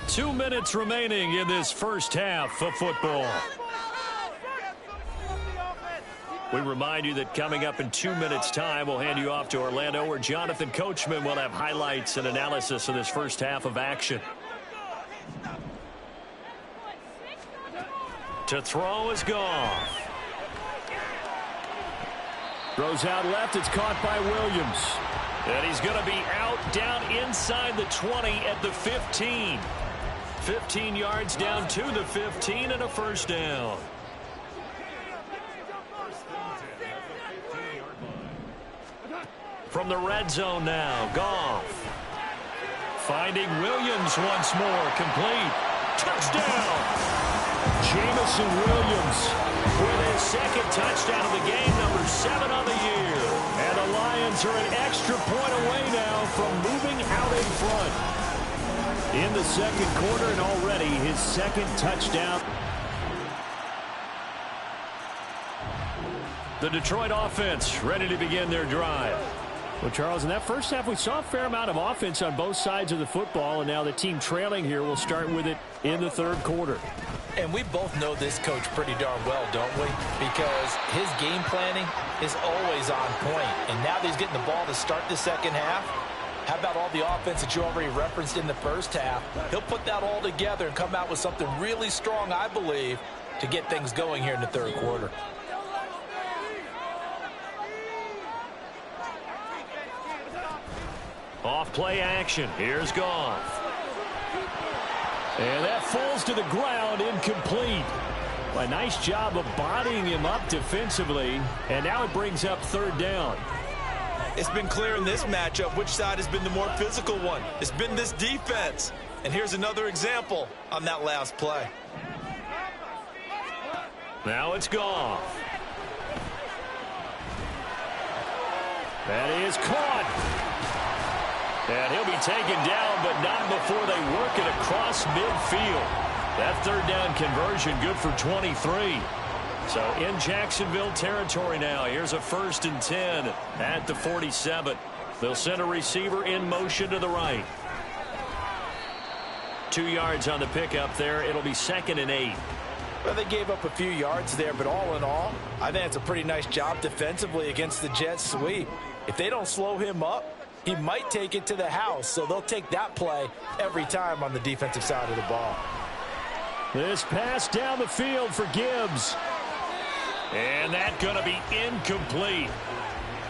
2 minutes remaining in this first half of football. We remind you that coming up in 2 minutes' time, we'll hand you off to Orlando, where Jonathan Coachman will have highlights and analysis of this first half of action. To throw is Goff. Throws out left. It's caught by Williams. And he's going to be out down inside the 20 at the 15. 15 yards down to the 15 and a first down. From the red zone now, Goff. Finding Williams once more, complete. Touchdown! Jamison Williams with his 2nd touchdown of the game, number 7 on the year. And the Lions are an extra point away now from moving out in front. In the 2nd quarter, and already his 2nd touchdown. The Detroit offense ready to begin their drive. Well, Charles, in that first half, we saw a fair amount of offense on both sides of the football, and now the team trailing here will start with it in the 3rd quarter. And we both know this coach pretty darn well, don't we? Because his game planning is always on point. And now that he's getting the ball to start the 2nd half, how about all the offense that you already referenced in the first half? He'll put that all together and come out with something really strong, I believe, to get things going here in the 3rd quarter. Off play action. Here's Goff. And that falls to the ground, incomplete. A nice job of bodying him up defensively. And now it brings up 3rd down. It's been clear in this matchup which side has been the more physical one. It's been this defense. And here's another example on that last play. Now it's Goff. That is caught. And he'll be taken down, but not before they work it across midfield. That 3rd down conversion good for 23. So in Jacksonville territory now. Here's a 1st and 10 at the 47. They'll send a receiver in motion to the right. 2 yards on the pickup there. It'll be 2nd and 8. Well, they gave up a few yards there, but all in all, I think it's a pretty nice job defensively against the Jets sweep. If they don't slow him up, he might take it to the house, so they'll take that play every time on the defensive side of the ball. This pass down the field for Gibbs. And that's going to be incomplete.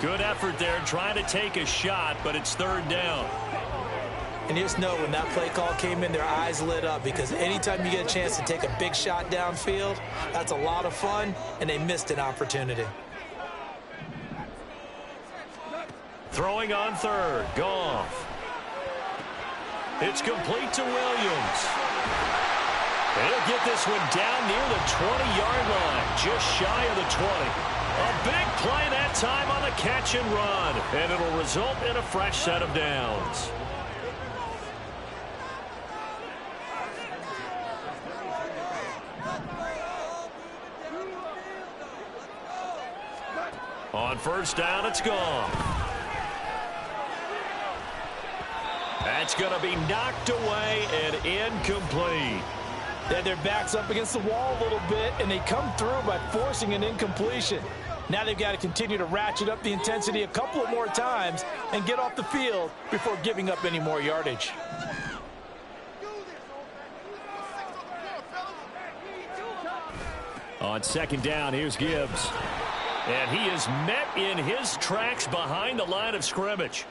Good effort there trying to take a shot, but it's 3rd down. And you just know when that play call came in, their eyes lit up, because anytime you get a chance to take a big shot downfield, that's a lot of fun, and they missed an opportunity. Throwing on 3rd, Goff. It's complete to Williams. He'll get this one down near the 20-yard line, just shy of the 20. A big play that time on the catch and run, and it'll result in a fresh set of downs. On 1st down, it's Goff. That's going to be knocked away and incomplete. They had their backs up against the wall a little bit, and they come through by forcing an incompletion. Now they've got to continue to ratchet up the intensity a couple of more times and get off the field before giving up any more yardage. On 2nd down, here's Gibbs. And he is met in his tracks behind the line of scrimmage.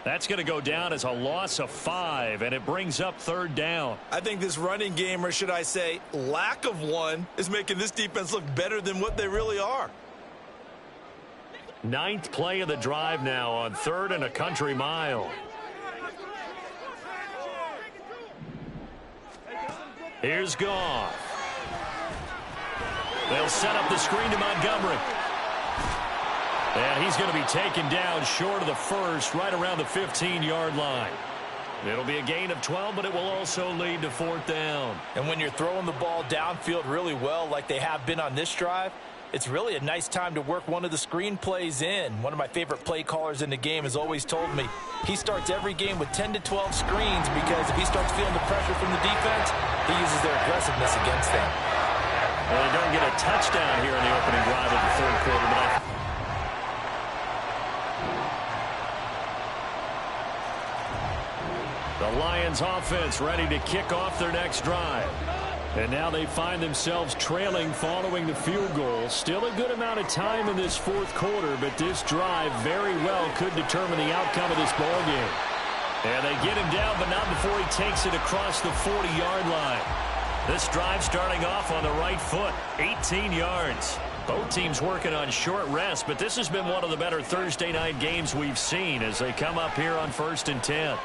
That's going to go down as a loss of 5, and it brings up 3rd down. I think this running game, or should I say lack of one, is making this defense look better than what they really are. 9th play of the drive now on 3rd and a country mile. Here's Goff. They'll set up the screen to Montgomery. And he's going to be taken down short of the 1st, right around the 15-yard line. It'll be a gain of 12, but it will also lead to 4th down. And when you're throwing the ball downfield really well like they have been on this drive, it's really a nice time to work one of the screen plays in. One of my favorite play callers in the game has always told me he starts every game with 10 to 12 screens because if he starts feeling the pressure from the defense, he uses their aggressiveness against them. Well, they don't get a touchdown here in the opening drive of the 3rd quarter, but the Lions offense ready to kick off their next drive. And now they find themselves trailing following the field goal. Still a good amount of time in this 4th quarter, but this drive very well could determine the outcome of this ball game. And they get him down, but not before he takes it across the 40-yard line. This drive starting off on the right foot, 18 yards. Both teams working on short rest, but this has been one of the better Thursday night games we've seen as they come up here on 1st and 10.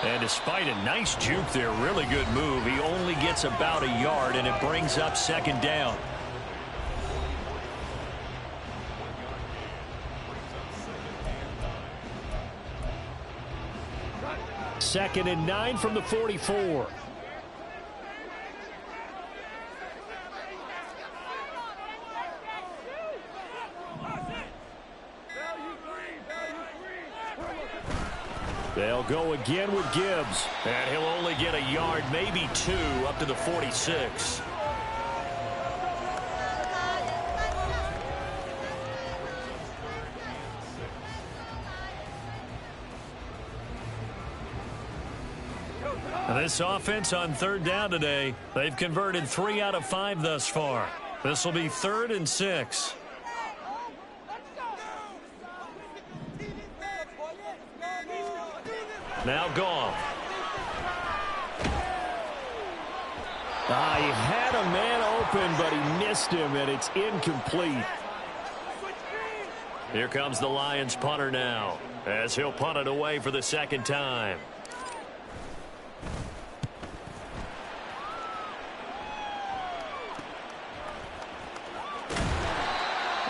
And despite a nice juke there, really good move, he only gets about a yard, and it brings up 2nd down. Second and 9 from the 44. They'll go again with Gibbs. And he'll only get a yard, maybe 2, up to the 46. This offense on 3rd down today, they've converted 3 out of 5 thus far. This will be 3rd and 6. Now Goff. He had a man open, but he missed him, and it's incomplete. Here comes the Lions punter now, as he'll punt it away for the 2nd time.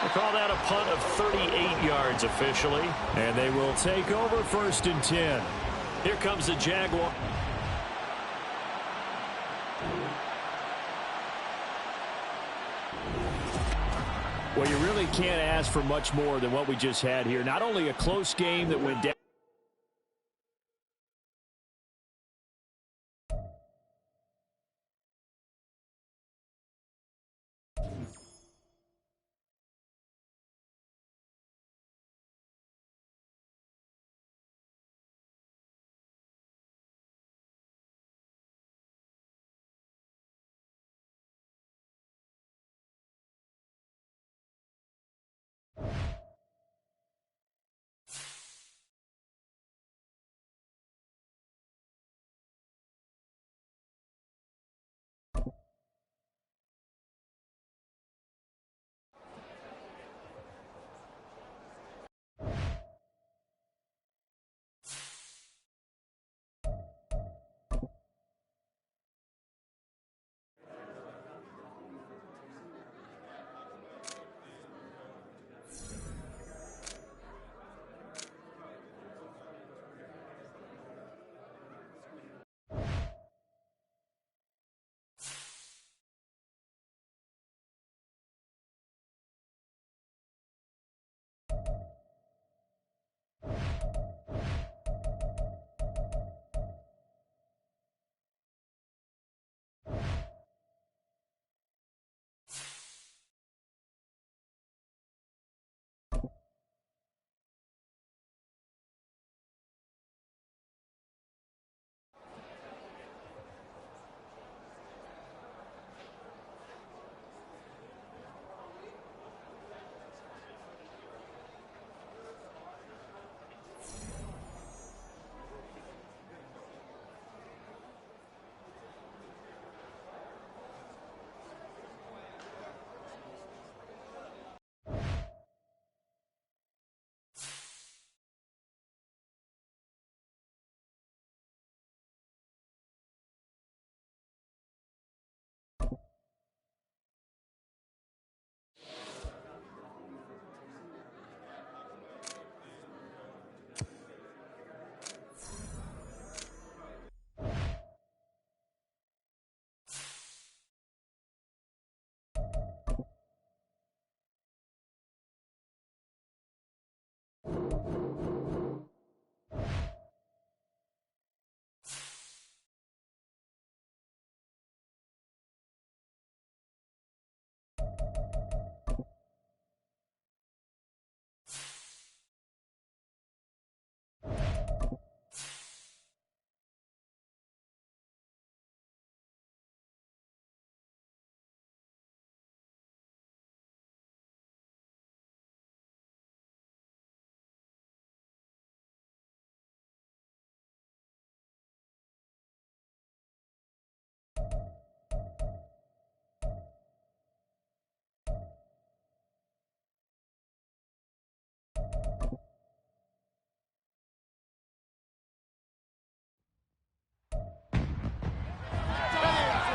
We'll call that a punt of 38 yards officially. And they will take over 1st and 10. Here comes the Jaguar. Well, you really can't ask for much more than what we just had here. Not only a close game that went down.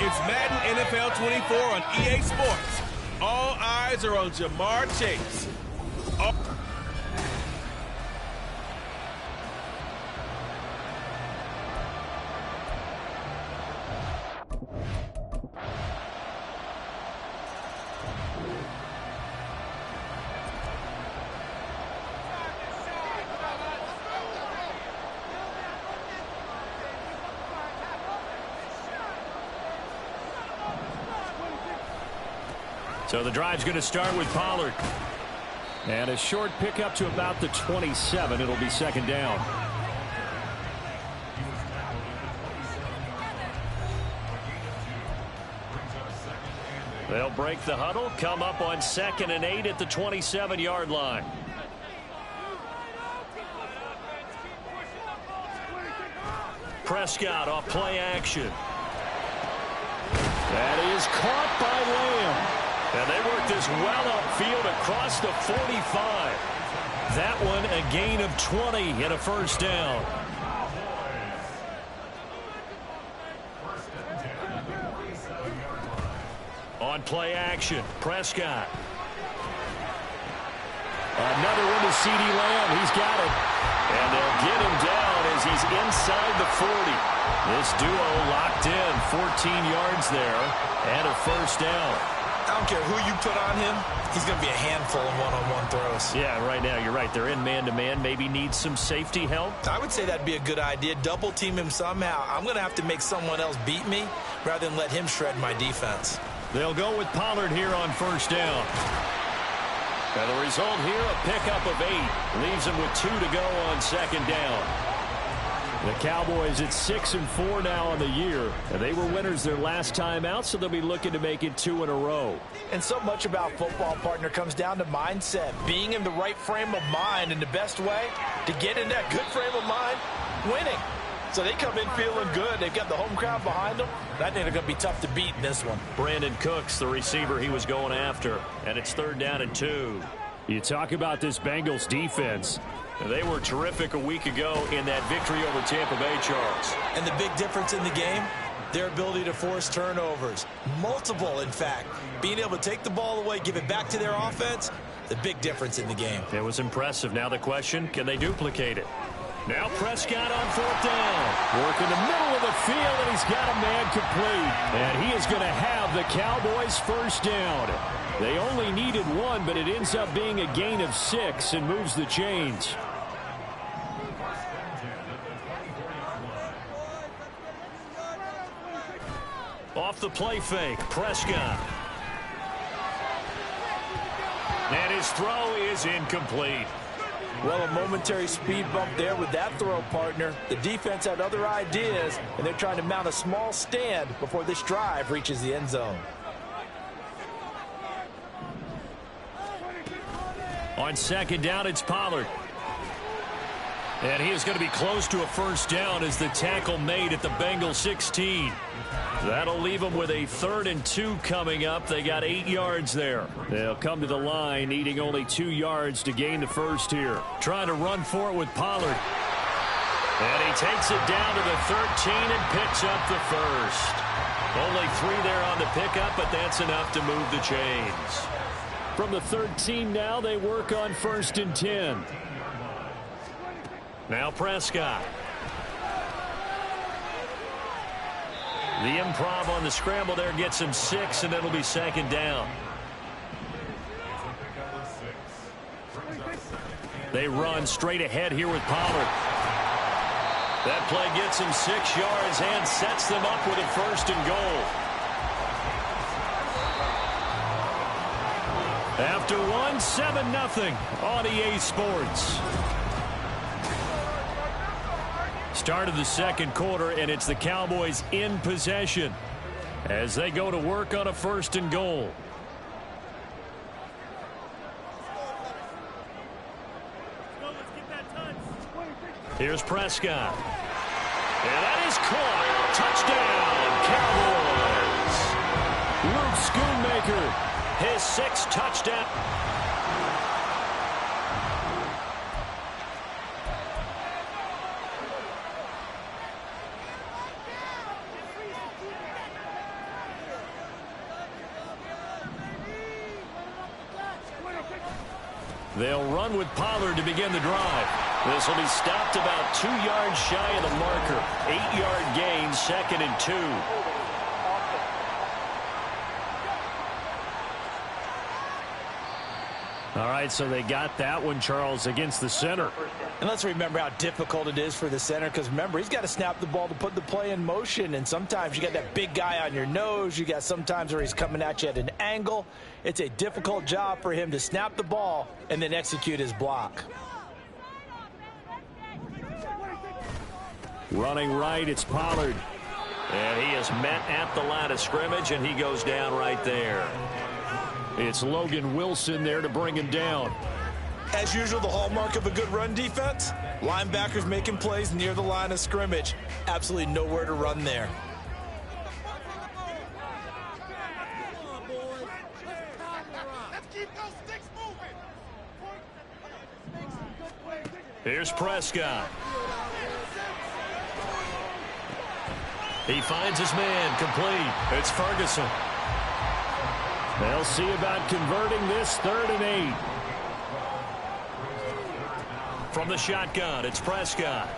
It's Madden NFL 24 on EA Sports. All eyes are on Jamar Chase. So the drive's going to start with Pollard. And a short pickup to about the 27. It'll be second down. They'll break the huddle, come up on 2nd and 8 at the 27-yard line. Prescott off play action. That is caught by Lamb. And they work this well upfield across the 45. That one a gain of 20 and a first down. On play action, Prescott. Another one to C.D. Lamb. He's got it. And they'll get him down as he's inside the 40. This duo locked in, 14 yards there, and a first down. I don't care who you put on him. He's going to be a handful in one-on-one throws. Yeah, right now, you're right. They're in man-to-man. Maybe needs some safety help. I would say that'd be a good idea. Double team him somehow. I'm going to have to make someone else beat me rather than let him shred my defense. They'll go with Pollard here on first down. And the result here, a pickup of 8. Leaves them with 2 to go on second down. The Cowboys at 6-4 now on the year. And they were winners their last time out, so they'll be looking to make it 2 in a row. And so much about football, partner, comes down to mindset. Being in the right frame of mind, and the best way to get in that good frame of mind, winning. So they come in feeling good. They've got the home crowd behind them. I think they're going to be tough to beat in this one. Brandon Cooks, the receiver he was going after. And it's 3rd down and 2. You talk about this Bengals defense. They were terrific a week ago in that victory over Tampa Bay, Charles. And the big difference in the game, their ability to force turnovers. Multiple, in fact. Being able to take the ball away, give it back to their offense, the big difference in the game. It was impressive. Now the question, can they duplicate it? Now Prescott on 4th down. Work in the middle of the field, and he's got a man complete. And he is going to have the Cowboys' first down. They only needed 1, but it ends up being a gain of 6 and moves the chains. Off the play fake, Prescott. And his throw is incomplete. Well, a momentary speed bump there with that throw, partner. The defense had other ideas, and they're trying to mount a small stand before this drive reaches the end zone. On second down, it's Pollard. And he is going to be close to a first down as the tackle made at the Bengals 16. That'll leave them with a 3rd and 2 coming up. They got 8 yards there. They'll come to the line needing only 2 yards to gain the first here. Trying to run for it with Pollard. And he takes it down to the 13 and picks up the first. Only 3 there on the pickup, but that's enough to move the chains. From the 13 now, they work on 1st and 10. Now Prescott. The improv on the scramble there gets him 6, and it'll be second down. They run straight ahead here with Pollard. That play gets him 6 yards and sets them up with a 1st and goal. After 1, 7-0 on EA Sports. Start of the second quarter, and it's the Cowboys in possession as they go to work on a 1st and goal. Here's Prescott. And that is caught. Touchdown, Cowboys. Luke Schoonmaker, his 6th touchdown. They'll run with Pollard to begin the drive. This will be stopped about 2 yards shy of the marker. 8-yard gain, 2nd and 2. All right, so they got that one, Charles, against the center. And let's remember how difficult it is for the center, because remember, he's got to snap the ball to put the play in motion, and sometimes you got that big guy on your nose. You got sometimes where he's coming at you at an angle. It's a difficult job for him to snap the ball and then execute his block. Running right, it's Pollard. And he is met at the line of scrimmage, and he goes down right there. It's Logan Wilson there to bring him down. As usual, the hallmark of a good run defense, linebackers making plays near the line of scrimmage. Absolutely nowhere to run there. Here's Prescott. He finds his man complete. It's Ferguson. They'll see about converting this 3rd and 8. From the shotgun, it's Prescott.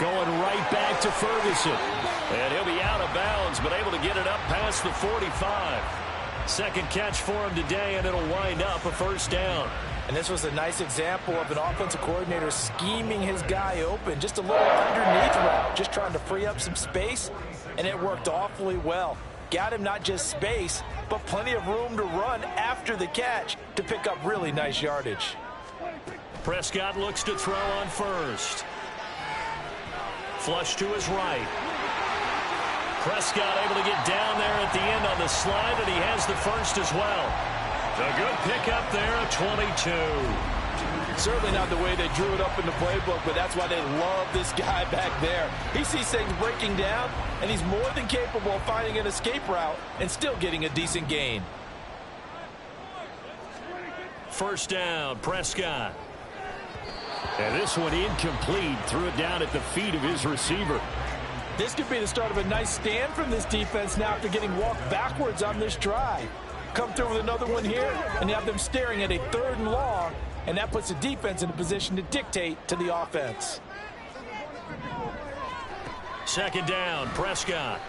Going right back to Ferguson. And he'll be out of bounds, but able to get it up past the 45. 2nd catch for him today, and it'll wind up a 1st down. And this was a nice example of an offensive coordinator scheming his guy open. Just a little underneath route, just trying to free up some space, and it worked awfully well. Got him not just space, but plenty of room to run after the catch to pick up really nice yardage. Prescott looks to throw on 1st. Flush to his right. Prescott able to get down there at the end on the slide, and he has the 1st as well. A good pickup there at 22. Certainly not the way they drew it up in the playbook, but that's why they love this guy back there. He sees things breaking down, and he's more than capable of finding an escape route and still getting a decent gain. 1st down, Prescott. And this one incomplete. Threw it down at the feet of his receiver. This could be the start of a nice stand from this defense now after getting walked backwards on this drive. Come through with another one here, and you have them staring at a 3rd and long, and that puts the defense in a position to dictate to the offense. 2nd down, Prescott.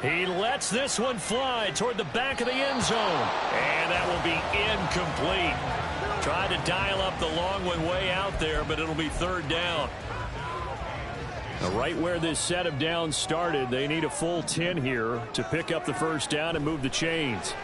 He lets this one fly toward the back of the end zone, and that will be incomplete. Tried to dial up the long one way out there, but it'll be 3rd down. Now, right where this set of downs started, they need a full 10 here to pick up the 1st down and move the chains.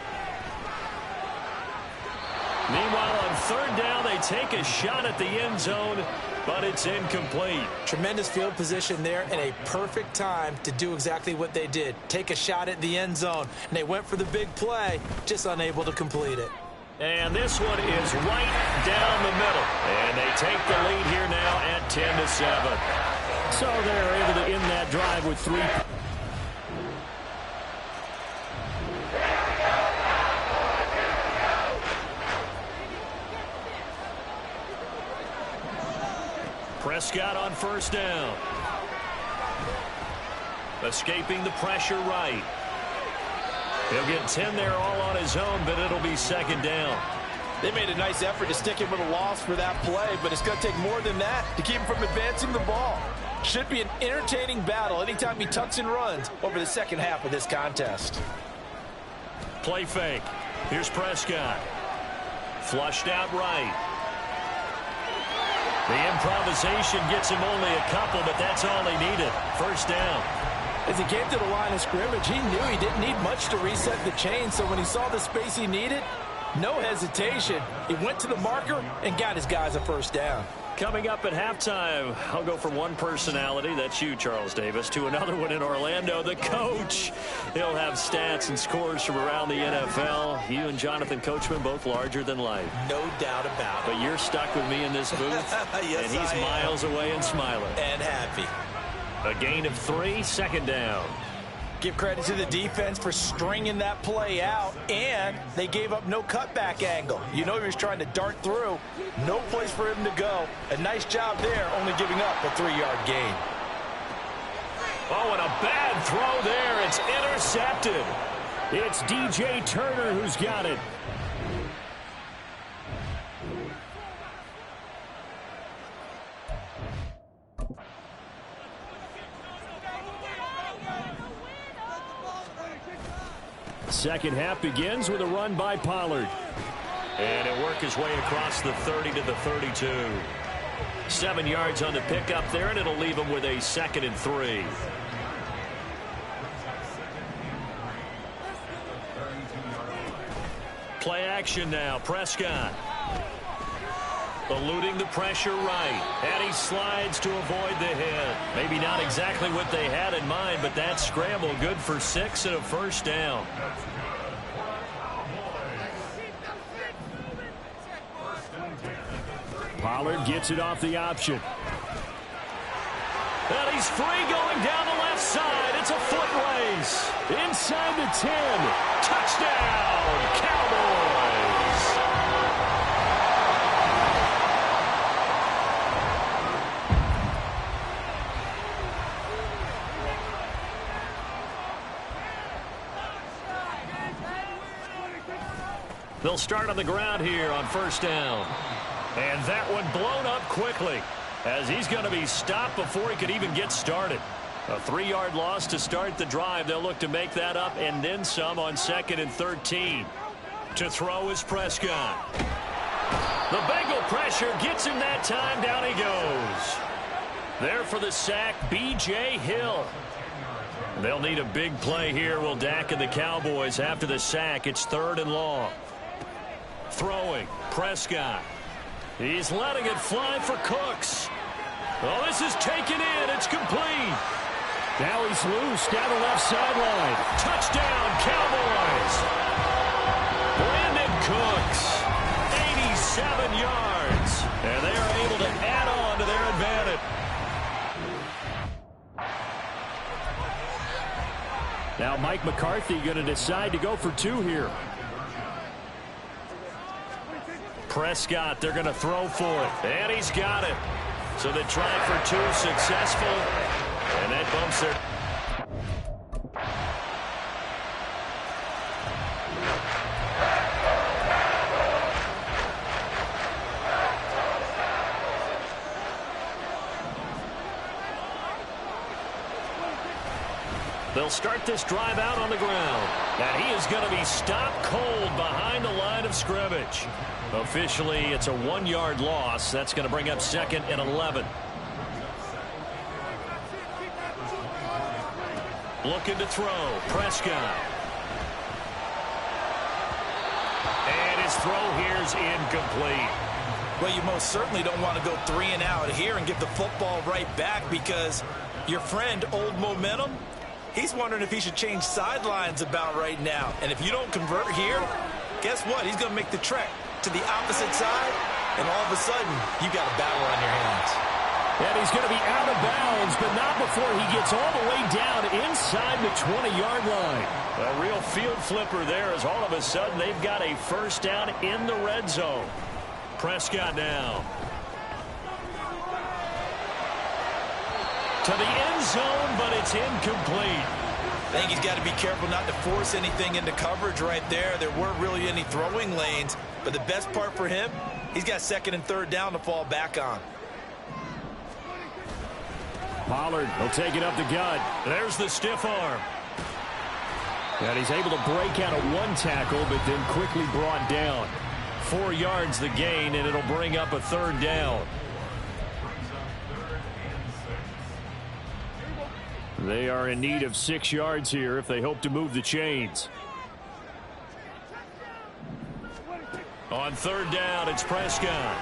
Meanwhile, on 3rd down, they take a shot at the end zone, but it's incomplete. Tremendous field position there and a perfect time to do exactly what they did. Take a shot at the end zone, and they went for the big play, just unable to complete it. And this one is right down the middle. And they take the lead here now at 10-7. So they're able to end that drive with 3. Prescott on 1st down. Escaping the pressure right. He'll get 10 there all on his own, but it'll be 2nd down. They made a nice effort to stick him with a loss for that play, but it's going to take more than that to keep him from advancing the ball. Should be an entertaining battle anytime he tucks and runs over the 2nd half of this contest. Play fake. Here's Prescott. Flushed out right. The improvisation gets him only a couple, but that's all he needed. 1st down. As he came to the line of scrimmage, he knew he didn't need much to reset the chain, so when he saw the space he needed, no hesitation. He went to the marker and got his guys a 1st down. Coming up at halftime, I'll go from one personality, that's you, Charles Davis, to another one in Orlando, the coach. He'll have stats and scores from around the NFL. You and Jonathan Coachman both larger than life. No doubt about it. But you're stuck with me in this booth, yes, and he's miles away and smiling. And happy. A gain of 3, second down. Give credit to the defense for stringing that play out, and they gave up no cutback angle. You know he was trying to dart through. No place for him to go. A nice job there, only giving up a 3-yard gain. Oh, and a bad throw there. It's intercepted. It's DJ Turner who's got it. Second half begins with a run by Pollard. And he'll work his way across the 30 to the 32. 7 yards on the pickup there, and it'll leave him with a 2nd and 3. Play action now. Prescott. Eluding the pressure right. And he slides to avoid the hit. Maybe not exactly what they had in mind, but that scramble good for 6 and a first down. Pollard gets it off the option. And he's free going down the left side. It's a foot race. Inside the 10. Touchdown, Cowboys. They'll start on the ground here on first down. And that one blown up quickly as he's going to be stopped before he could even get started. A 3-yard loss to start the drive. They'll look to make that up and then some on 2nd and 13. To throw is Prescott. The Bengal pressure gets him that time. Down he goes. There for the sack, B.J. Hill. They'll need a big play here, will Dak and the Cowboys. After the sack, it's 3rd and long. Throwing, Prescott. He's letting it fly for Cooks. Oh, this is taken in. It's complete. Now he's loose down the left sideline. Touchdown, Cowboys. Brandon Cooks, 87 yards. And they are able to add on to their advantage. Now Mike McCarthy going to decide to go for 2 here. Prescott, they're going to throw for it. And he's got it. So they try for 2, successful. And that bumps their... They'll start this drive out on the ground. And he is going to be stopped cold behind the line of scrimmage. Officially, it's a 1-yard loss. That's going to bring up 2nd and 11. Looking to throw. Prescott. And his throw here is incomplete. Well, you most certainly don't want to go 3 and out here and give the football right back, because your friend, Old Momentum, he's wondering if he should change sidelines about right now. And if you don't convert here, guess what? He's going to make the trek to the opposite side, and all of a sudden, you got a battle on your hands. And he's going to be out of bounds, but not before he gets all the way down inside the 20-yard line. A real field flipper there, as all of a sudden they've got a first down in the red zone. Prescott now. To the end zone, but it's incomplete. I think he's got to be careful not to force anything into coverage right there. There weren't really any throwing lanes, but the best part for him, he's got 2nd and 3rd down to fall back on. Pollard will take it up the gut. There's the stiff arm. And he's able to break out of 1 tackle, but then quickly brought down. 4 yards the gain, and it'll bring up a 3rd down. They are in need of 6 yards here if they hope to move the chains. On 3rd down, it's Prescott.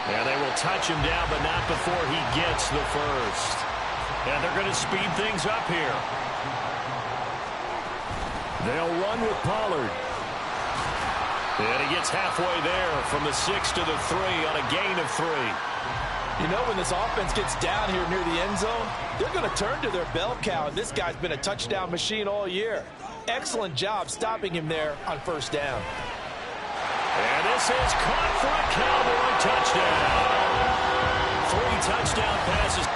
And they will touch him down, but not before he gets the first. And they're going to speed things up here. They'll run with Pollard. And he gets halfway there from the 6 to the 3 on a gain of 3. You know, when this offense gets down here near the end zone, they're going to turn to their bell cow, and this guy's been a touchdown machine all year. Excellent job stopping him there on first down. And this is caught for a Cowboy touchdown. 3 touchdown passes.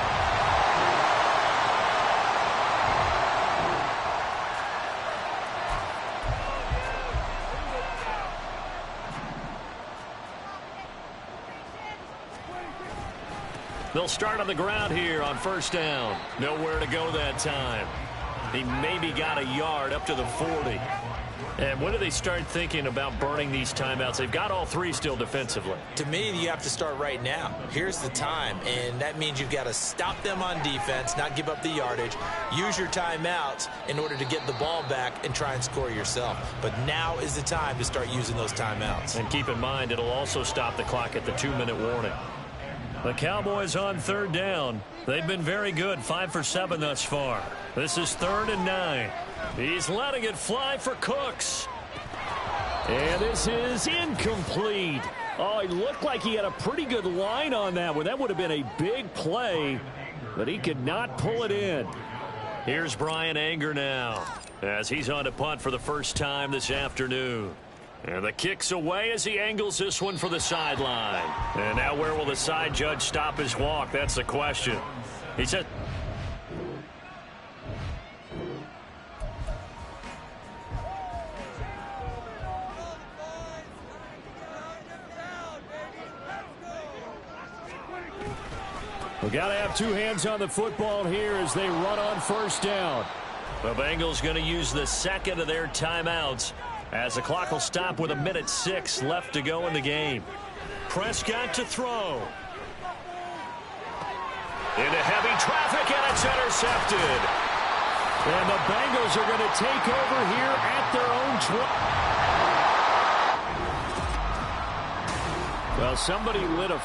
They'll start on the ground here on first down. Nowhere to go that time. He maybe got a yard up to the 40. And when do they start thinking about burning these timeouts? They've got all 3 still defensively. To me, you have to start right now. Here's the time, and that means you've got to stop them on defense, not give up the yardage. Use your timeouts in order to get the ball back and try and score yourself. But now is the time to start using those timeouts. And keep in mind, it'll also stop the clock at the 2-minute warning. The Cowboys on third down. They've been very good, 5 for 7 thus far. This is 3rd and 9. He's letting it fly for Cooks. And this is incomplete. Oh, it looked like he had a pretty good line on that one. That would have been a big play, but he could not pull it in. Here's Brian Anger now as he's on to punt for the first time this afternoon. And the kick's away as he angles this one for the sideline. And now where will the side judge stop his walk? That's the question. He said... We've got to have 2 hands on the football here as they run on first down. The Bengals going to use the second of their timeouts as the clock will stop with 1:06 left to go in the game. Prescott to throw. Into heavy traffic, and it's intercepted. And the Bengals are going to take over here at their own 20. Well, somebody lit a...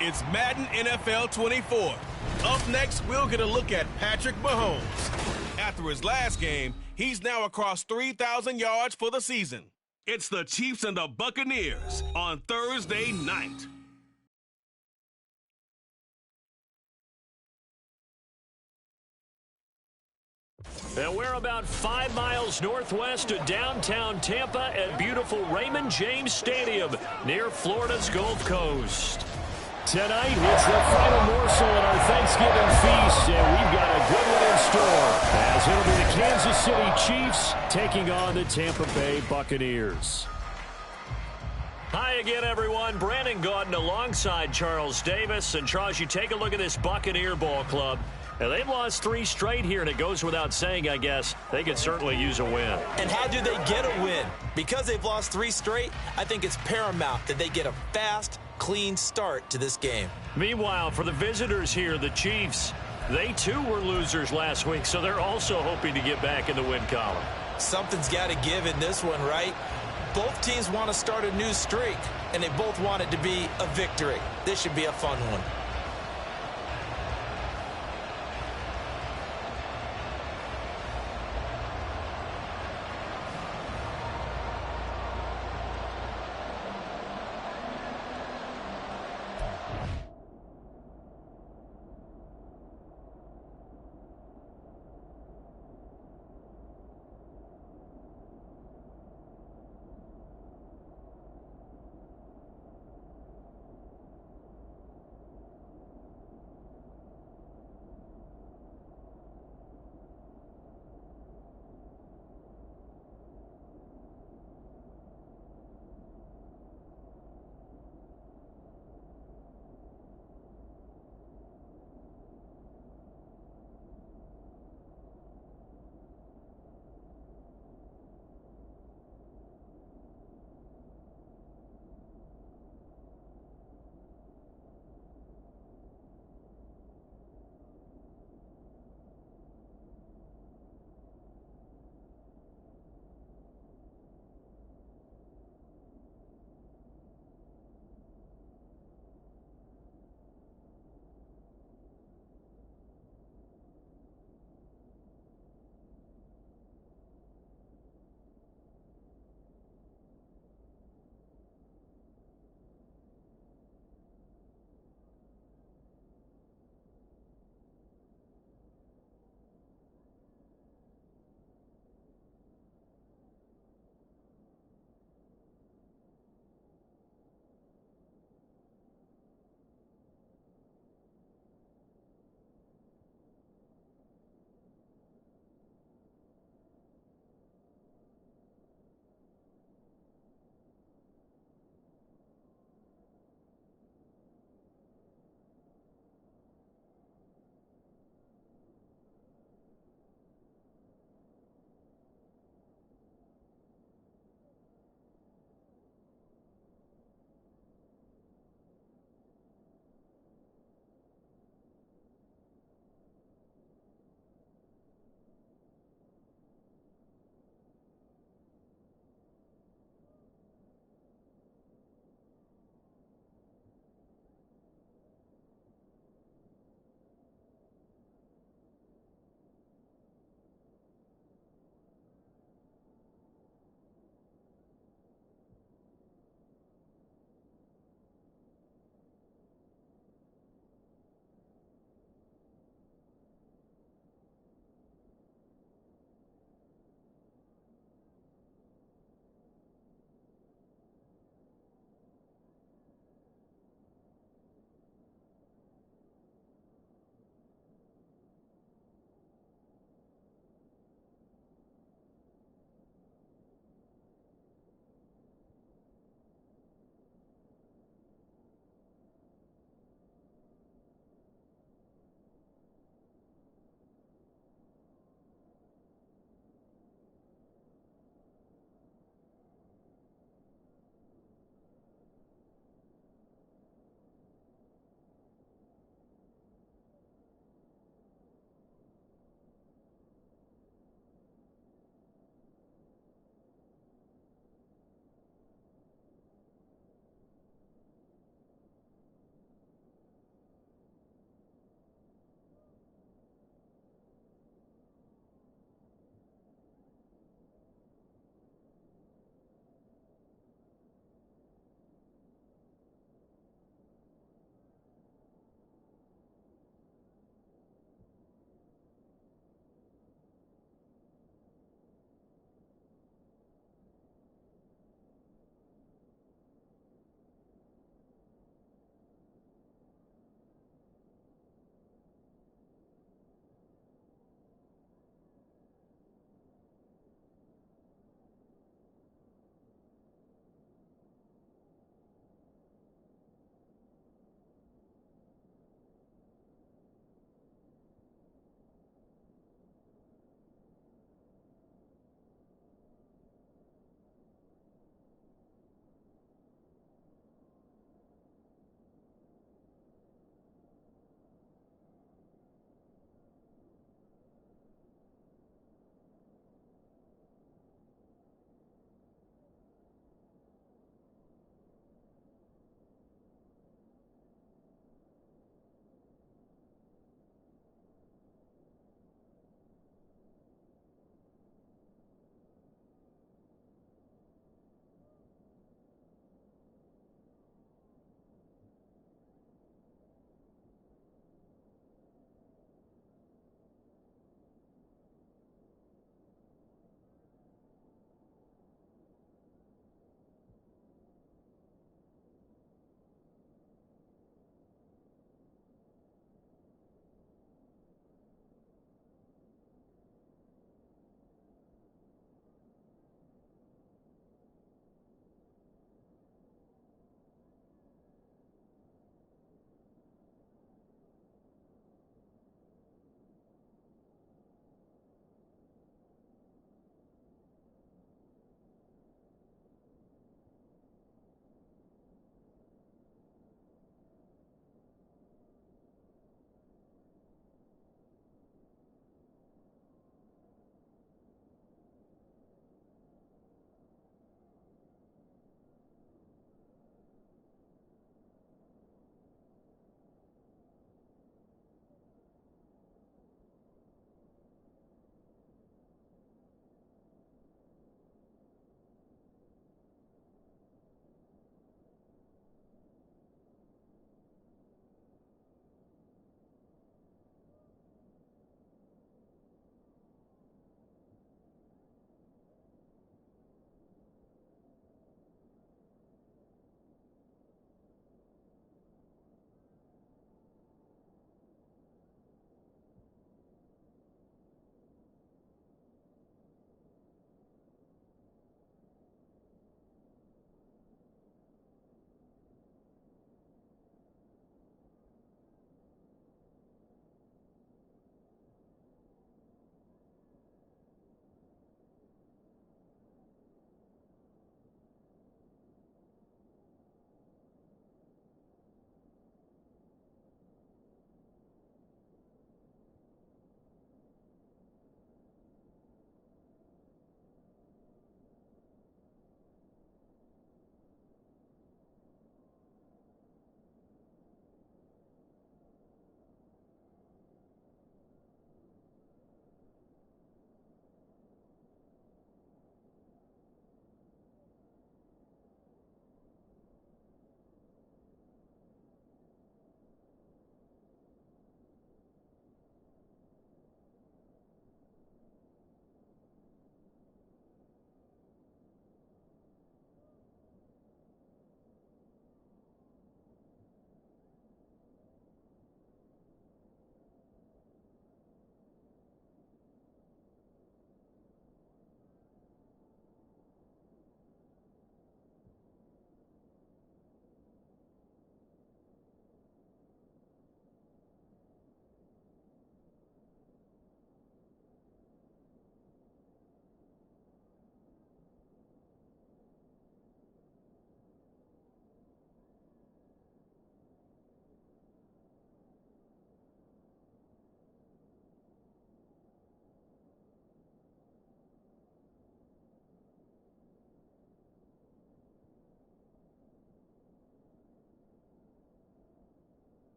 It's Madden NFL 24. Up next, we'll get a look at Patrick Mahomes. After his last game, he's now across 3,000 yards for the season. It's the Chiefs and the Buccaneers on Thursday night. And we're about 5 miles northwest of downtown Tampa at beautiful Raymond James Stadium near Florida's Gulf Coast. Tonight, it's the final morsel in our Thanksgiving feast, and we've got a good one in store, as it'll be the Kansas City Chiefs taking on the Tampa Bay Buccaneers. Hi again, everyone. Brandon Gaudin alongside Charles Davis. And, Charles, you take a look at this Buccaneer ball club. And they've lost 3 straight here, and it goes without saying, I guess, they could certainly use a win. And how do they get a win? Because they've lost 3 straight, I think it's paramount that they get a fast, clean start to this game. Meanwhile, for the visitors here, the Chiefs, they too were losers last week, so they're also hoping to get back in the win column. Something's got to give in this one, right? Both teams want to start a new streak, and they both want it to be a victory. This should be a fun one.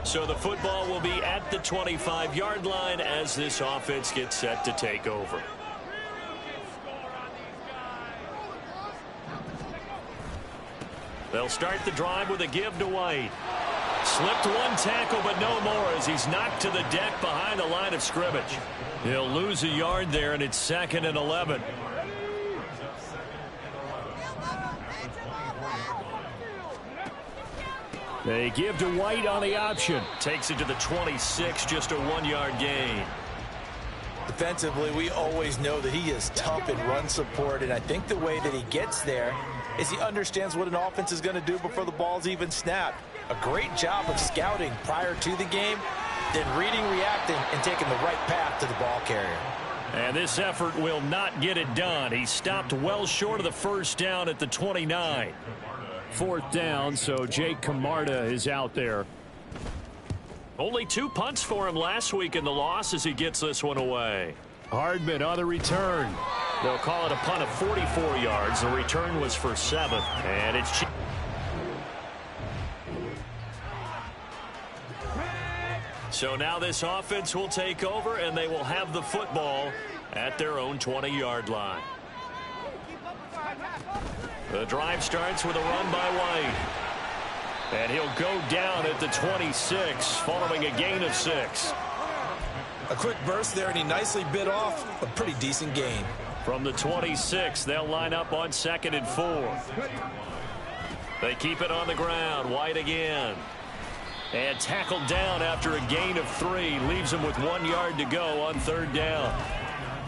So the football will be at the 25-yard line as this offense gets set to take over. They'll start the drive with a give to White. Slipped one tackle, but no more as he's knocked to the deck behind the line of scrimmage. He'll lose a yard there, and it's 2nd and 11. They give to White on the option. Takes it to the 26, just a 1-yard gain. Defensively, we always know that he is tough in run support, and I think the way that he gets there is he understands what an offense is going to do before the ball's even snapped. A great job of scouting prior to the game, then reading, reacting, and taking the right path to the ball carrier. And this effort will not get it done. He stopped well short of the first down at the 29. 4th down, so Jake Camarda is out there. Only 2 punts for him last week in the loss as he gets this one away. Hardman on the return. They'll call it a punt of 44 yards. The return was for 7. And it's... So now this offense will take over, and they will have the football at their own 20-yard line. The drive starts with a run by White. And he'll go down at the 26 following a gain of 6. A quick burst there, and he nicely bit off a pretty decent gain. From the 26, they'll line up on 2nd and 4. They keep it on the ground. White again. And tackled down after a gain of 3. Leaves him with 1 yard to go on 3rd down.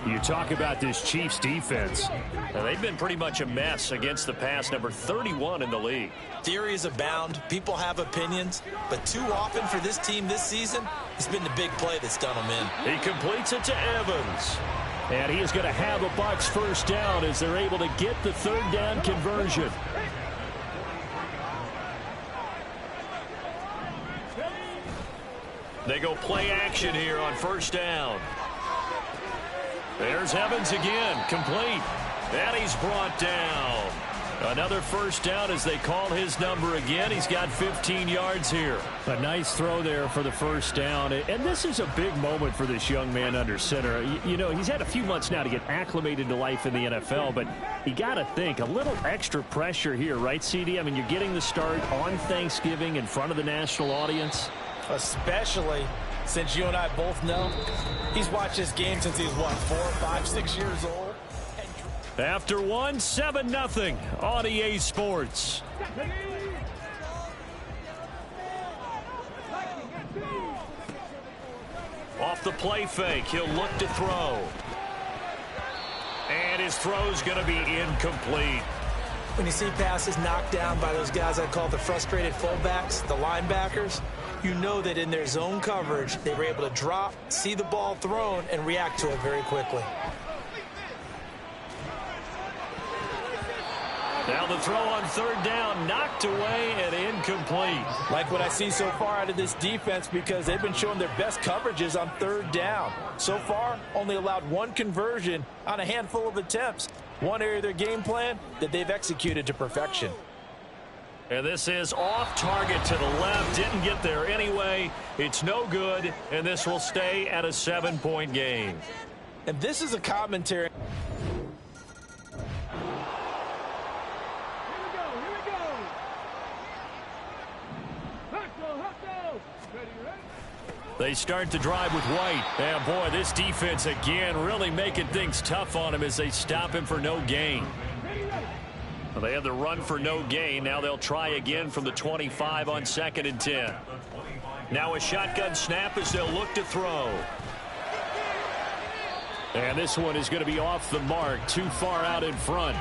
You talk about this Chiefs defense. Now, they've been pretty much a mess against the pass, number 31 in the league. Theories abound. People have opinions. But too often for this team this season, it's been the big play that's done them in. He completes it to Evans. And he is going to have a Bucs 1st down as they're able to get the 3rd down conversion. They go play action here on 1st down. There's Evans again, complete. And he's brought down. Another 1st down as they call his number again. He's got 15 yards here. A nice throw there for the 1st down. And this is a big moment for this young man under center. You know, he's had a few months now to get acclimated to life in the NFL, but you got to think, a little extra pressure here, right, CD? I mean, you're getting the start on Thanksgiving in front of the national audience. Especially since you and I both know he's watched this game since he was, what, 4, 5, 6 years old? After 1, 7-0 on EA Sports. Off the play fake, he'll look to throw. And his throw's going to be incomplete. When you see passes knocked down by those guys I call the frustrated fullbacks, the linebackers, you know that in their zone coverage, they were able to drop, see the ball thrown, and react to it very quickly. Now the throw on 3rd down, knocked away and incomplete. Like what I see so far out of this defense because they've been showing their best coverages on 3rd down. So far, only allowed 1 conversion on a handful of attempts. One area of their game plan that they've executed to perfection. And this is off target to the left. Didn't get there anyway. It's no good, and this will stay at a 7-point game. And this is a commentary. They start the drive with White. And boy, this defense again really making things tough on him as they stop him for no gain. Well, they have the run for no gain. Now they'll try again from the 25 on 2nd and 10. Now a shotgun snap as they'll look to throw. And this one is going to be off the mark, too far out in front.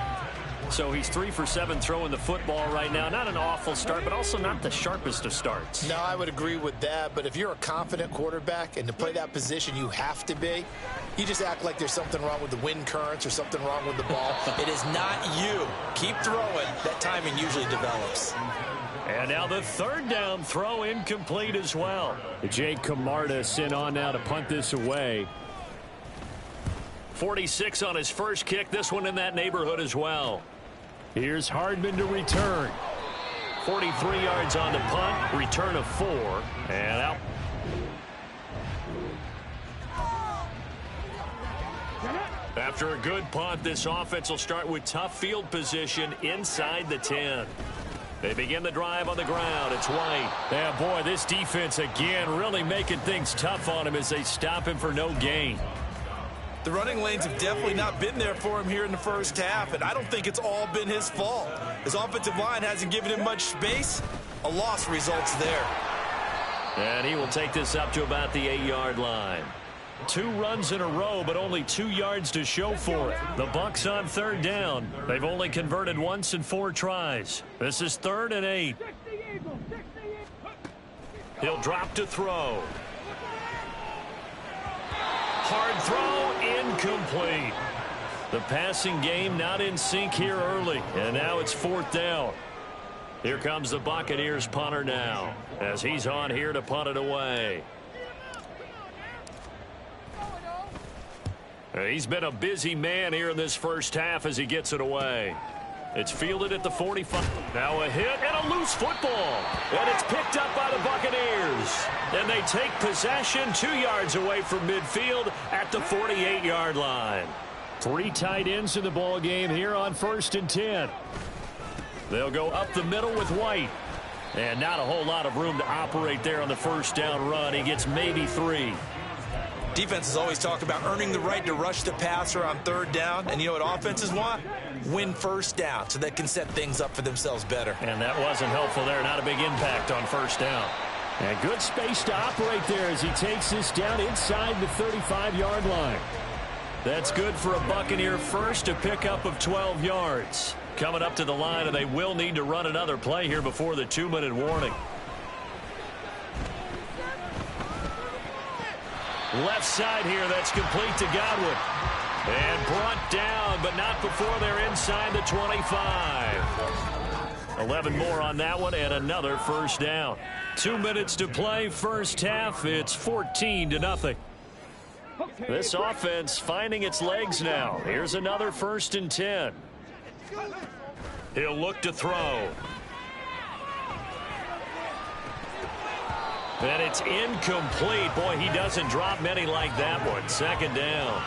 So he's 3 for 7 throwing the football right now. Not an awful start, but also not the sharpest of starts. No, I would agree with that. But if you're a confident quarterback and to play that position you have to be, you just act like there's something wrong with the wind currents or something wrong with the ball. It is not you. Keep throwing. That timing usually develops. And now the 3rd down throw incomplete as well. Jake Camarda sent on now to punt this away. 46 on his first kick. This one in that neighborhood as well. Here's Hardman to return. 43 yards on the punt, return of 4, and out. After a good punt, this offense will start with tough field position inside the 10. They begin the drive on the ground. It's White. Yeah, boy, this defense again really making things tough on him as they stop him for no gain. The running lanes have definitely not been there for him here in the first half, and I don't think it's all been his fault. His offensive line hasn't given him much space. A loss results there. And he will take this up to about the 8-yard line. 2 runs in a row, but only 2 yards to show for it. The Bucs on 3rd down. They've only converted once in 4 tries. This is 3rd and 8. He'll drop to throw. Hard throw, incomplete. The passing game not in sync here early, and now it's 4th down. Here comes the Buccaneers punter now, as he's on here to punt it away. He's been a busy man here in this first half as he gets it away. It's fielded at the 45. Now a hit and a loose football. And it's picked up by the Buccaneers. And they take possession 2 yards away from midfield at the 48-yard line. 3 tight ends in the ball game here on 1st and 10. They'll go up the middle with White. And not a whole lot of room to operate there on the first down run. He gets maybe 3. Defenses always talk about earning the right to rush the passer on 3rd down. And you know what offenses want? Win 1st down so they can set things up for themselves better. And that wasn't helpful there. Not a big impact on 1st down. And good space to operate there as he takes this down inside the 35-yard line. That's good for a Buccaneer first, a pickup of 12 yards. Coming up to the line, and they will need to run another play here before the 2-minute warning. Left side here, that's complete to Godwin. And brought down, but not before they're inside the 25. 11 more on that one, and another 1st down. 2 minutes to play, first half. It's 14-0. This offense finding its legs now. Here's another 1st and 10. He'll look to throw. And it's incomplete. Boy, he doesn't drop many like that one. 2nd down.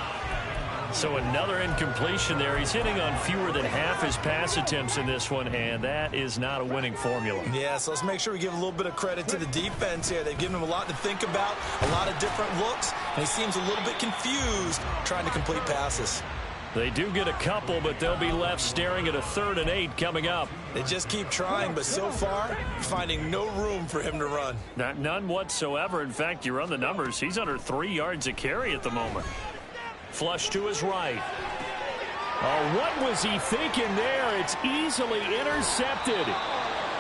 So another incompletion there. He's hitting on fewer than half his pass attempts in this one, and that is not a winning formula. Yeah, so let's make sure we give a little bit of credit to the defense here. They've given him a lot to think about, a lot of different looks, and he seems a little bit confused trying to complete passes. They do get a couple, but they'll be left staring at a 3rd and 8 coming up. They just keep trying, but so far, finding no room for him to run. None whatsoever. In fact, you run the numbers. He's under 3 yards a carry at the moment. Flush to his right. Oh, what was he thinking there? It's easily intercepted.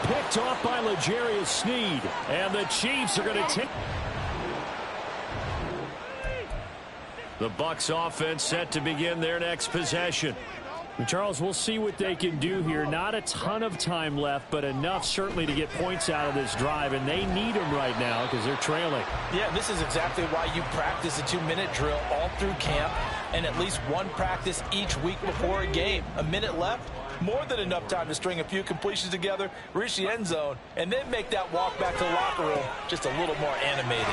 Picked off by L'Jarius Sneed. And the Chiefs are going to take... The Bucs offense set to begin their next possession. Charles, we'll see what they can do here. Not a ton of time left, but enough certainly to get points out of this drive, and they need them right now because they're trailing. Yeah, this is exactly why you practice a 2-minute drill all through camp and at least one practice each week before a game. A minute left, more than enough time to string a few completions together, reach the end zone, and then make that walk back to the locker room just a little more animated.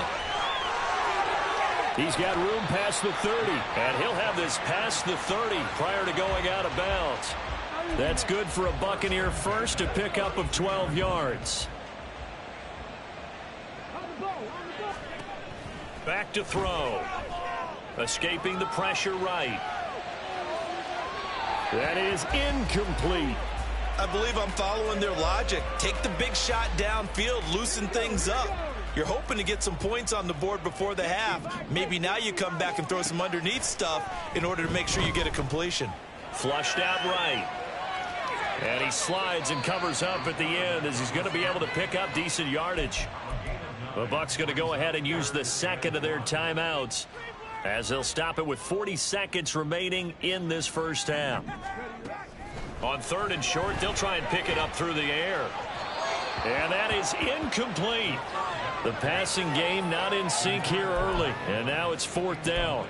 He's got room past the 30. And he'll have this past the 30 prior to going out of bounds. That's good for a Buccaneer first, a pickup of 12 yards. Back to throw. Escaping the pressure right. That is incomplete. I believe I'm following their logic. Take the big shot downfield, loosen things up. You're hoping to get some points on the board before the half. Maybe now you come back and throw some underneath stuff in order to make sure you get a completion. Flushed out right. And he slides and covers up at the end as he's going to be able to pick up decent yardage. The Bucs going to go ahead and use the second of their timeouts as they'll stop it with 40 seconds remaining in this first half. On 3rd and short, they'll try and pick it up through the air. And that is incomplete. The passing game not in sync here early. And now it's 4th down.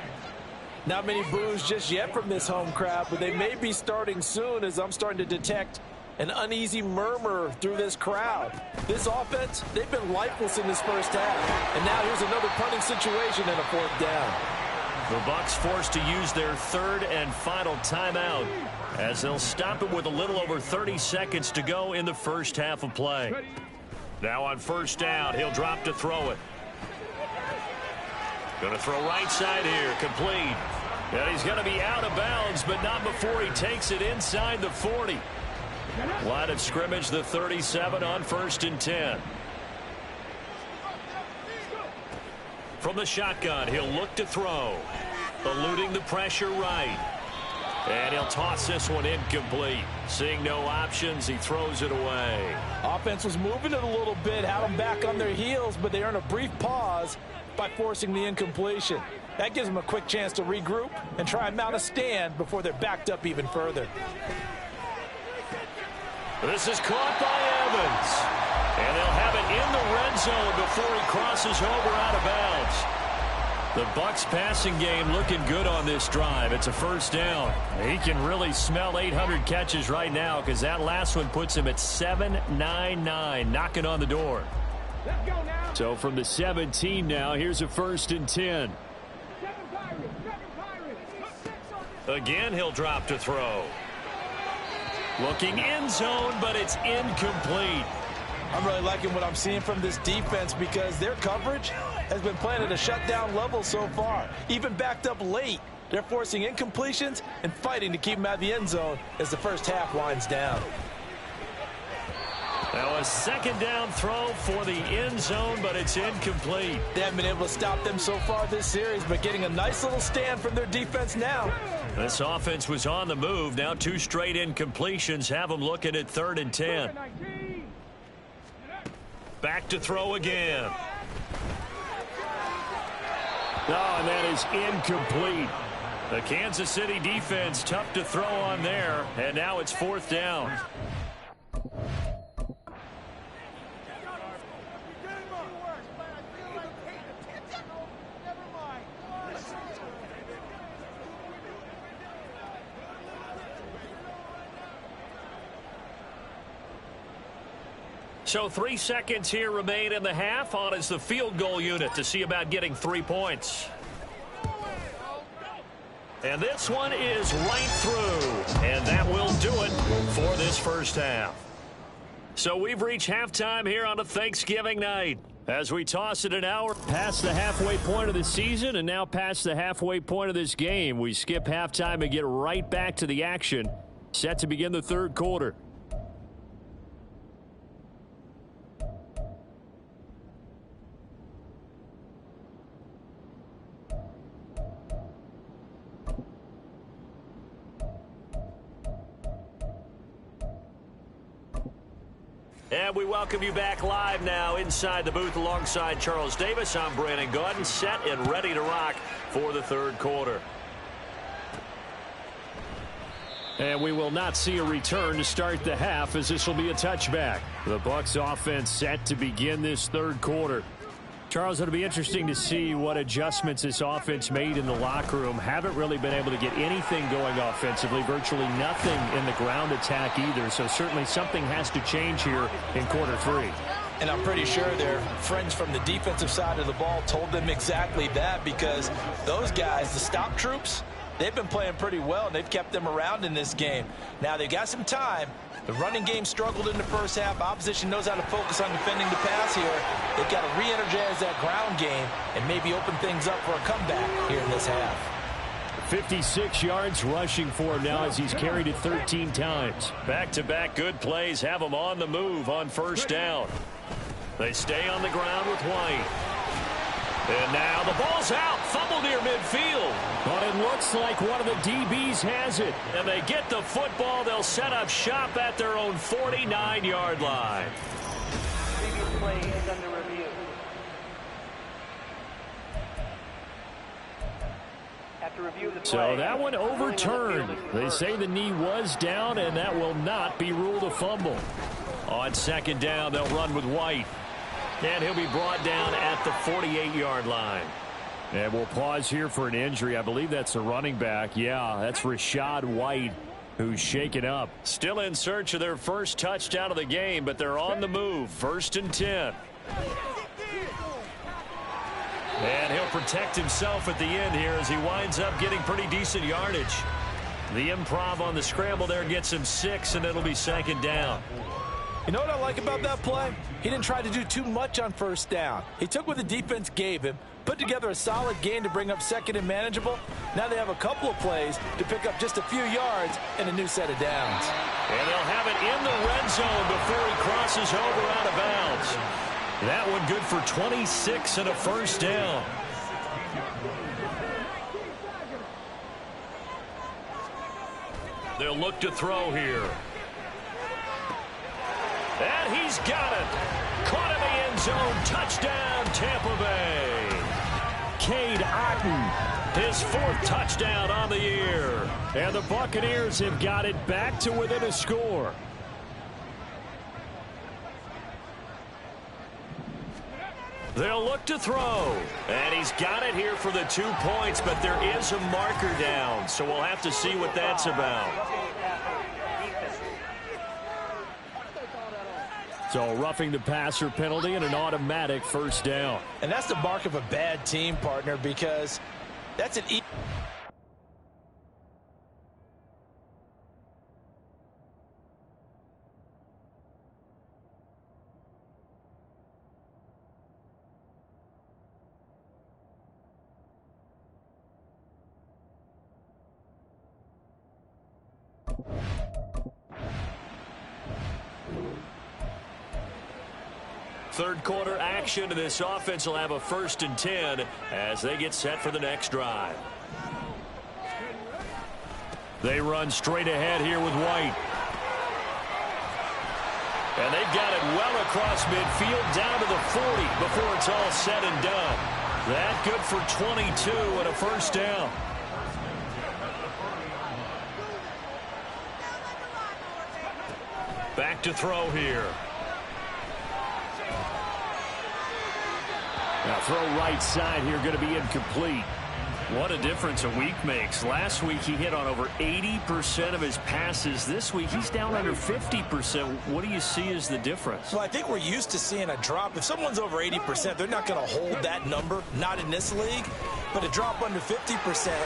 Not many boos just yet from this home crowd, but they may be starting soon as I'm starting to detect an uneasy murmur through this crowd. This offense, they've been lifeless in this first half. And now here's another punting situation and a fourth down. The Bucs forced to use their third and final timeout as they'll stop it with a little over 30 seconds to go in the first half of play. Now on first down, he'll drop to throw it. Going to throw right side here, complete. And he's going to be out of bounds, but not before he takes it inside the 40. Line of scrimmage, the 37 on 1st and 10. From the shotgun, he'll look to throw. Eluding the pressure right. And he'll toss this one incomplete. Seeing no options, he throws it away. Offense was moving it a little bit, had them back on their heels, but they earn a brief pause by forcing the incompletion. That gives them a quick chance to regroup and try and mount a stand before they're backed up even further. This is caught by Evans. And they'll have it in the red zone before he crosses over out of bounds. The Bucs passing game looking good on this drive. It's a first down. He can really smell 800 catches right now because that last one puts him at 799, knocking on the door. So from the 17 now, here's a 1st and 10. Again, he'll drop to throw. Looking end zone, but it's incomplete. I'm really liking what I'm seeing from this defense because their coverage has been playing at a shutdown level so far. Even backed up late, they're forcing incompletions and fighting to keep them out of the end zone as the first half winds down. Now a second down throw for the end zone, but it's incomplete. They haven't been able to stop them so far this series, but getting a nice little stand from their defense now. This offense was on the move. Now 2 straight incompletions have them looking at 3rd and 10. Back to throw again. Oh, and that is incomplete. The Kansas City defense tough to throw on there, and now it's 4th down. So 3 seconds here remain in the half. On is the field goal unit to see about getting 3 points. And this one is right through. And that will do it for this first half. So we've reached halftime here on a Thanksgiving night. As we toss it an hour past the halfway point of the season and now past the halfway point of this game, we skip halftime and get right back to the action. Set to begin the 3rd quarter. And we welcome you back live now inside the booth alongside Charles Davis. I'm Brandon Gaudin, set and ready to rock for the 3rd quarter. And we will not see a return to start the half as this will be a touchback. The Bucs offense set to begin this 3rd quarter. Charles, it'll be interesting to see what adjustments this offense made in the locker room. Haven't really been able to get anything going offensively, virtually nothing in the ground attack either. So certainly something has to change here in quarter 3. And I'm pretty sure their friends from the defensive side of the ball told them exactly that because those guys, the stop troops, they've been playing pretty well, and they've kept them around in this game. Now, they've got some time. The running game struggled in the first half. Opposition knows how to focus on defending the pass here. They've got to re-energize that ground game and maybe open things up for a comeback here in this half. 56 yards rushing for him now as he's carried it 13 times. Back-to-back good plays have them on the move on first down. They stay on the ground with White. And now the ball's out. Fumble near midfield. But it looks like one of the DBs has it. And they get the football. They'll set up shop at their own 49-yard line. Previous play is under review. After review of the play, so that one overturned. They say the knee was down, and that will not be ruled a fumble. On second down, they'll run with White. And he'll be brought down at the 48-yard line. And we'll pause here for an injury. I believe that's a running back. Yeah, that's Rashad White. who's shaken up. Still in search of their first touchdown of the game, but they're on the move. 1st and 10. And he'll protect himself at the end here as he winds up getting pretty decent yardage. The improv on the scramble there gets him 6, and it'll be 2nd down. You know what I like about that play? He didn't try to do too much on 1st down. He took what the defense gave him, put together a solid gain to bring up 2nd and manageable. Now they have a couple of plays to pick up just a few yards and a new set of downs. And they'll have it in the red zone before he crosses over out of bounds. That one good for 26 and a 1st down. They'll look to throw here. And he's got it. Caught in the end zone. Touchdown, Tampa Bay. Cade Otton, his 4th touchdown on the year. And the Buccaneers have got it back to within a score. They'll look to throw. And he's got it here for the 2 points, but there is a marker down, so we'll have to see what that's about. So roughing the passer penalty and an automatic 1st down. And that's the mark of a bad team, partner, because that's an Third quarter action, and this offense will have a 1st and 10 as they get set for the next drive. They run straight ahead here with White. And they've got it well across midfield down to the 40 before it's all said and done. That good for 22 and a 1st down. Back to throw here. Now throw right side here, going to be incomplete. What a difference a week makes. Last week he hit on over 80% of his passes. This week he's down under 50%. What do you see as the difference? Well, I think we're used to seeing a drop. If someone's over 80%, they're not going to hold that number, not in this league. But a drop under 50%,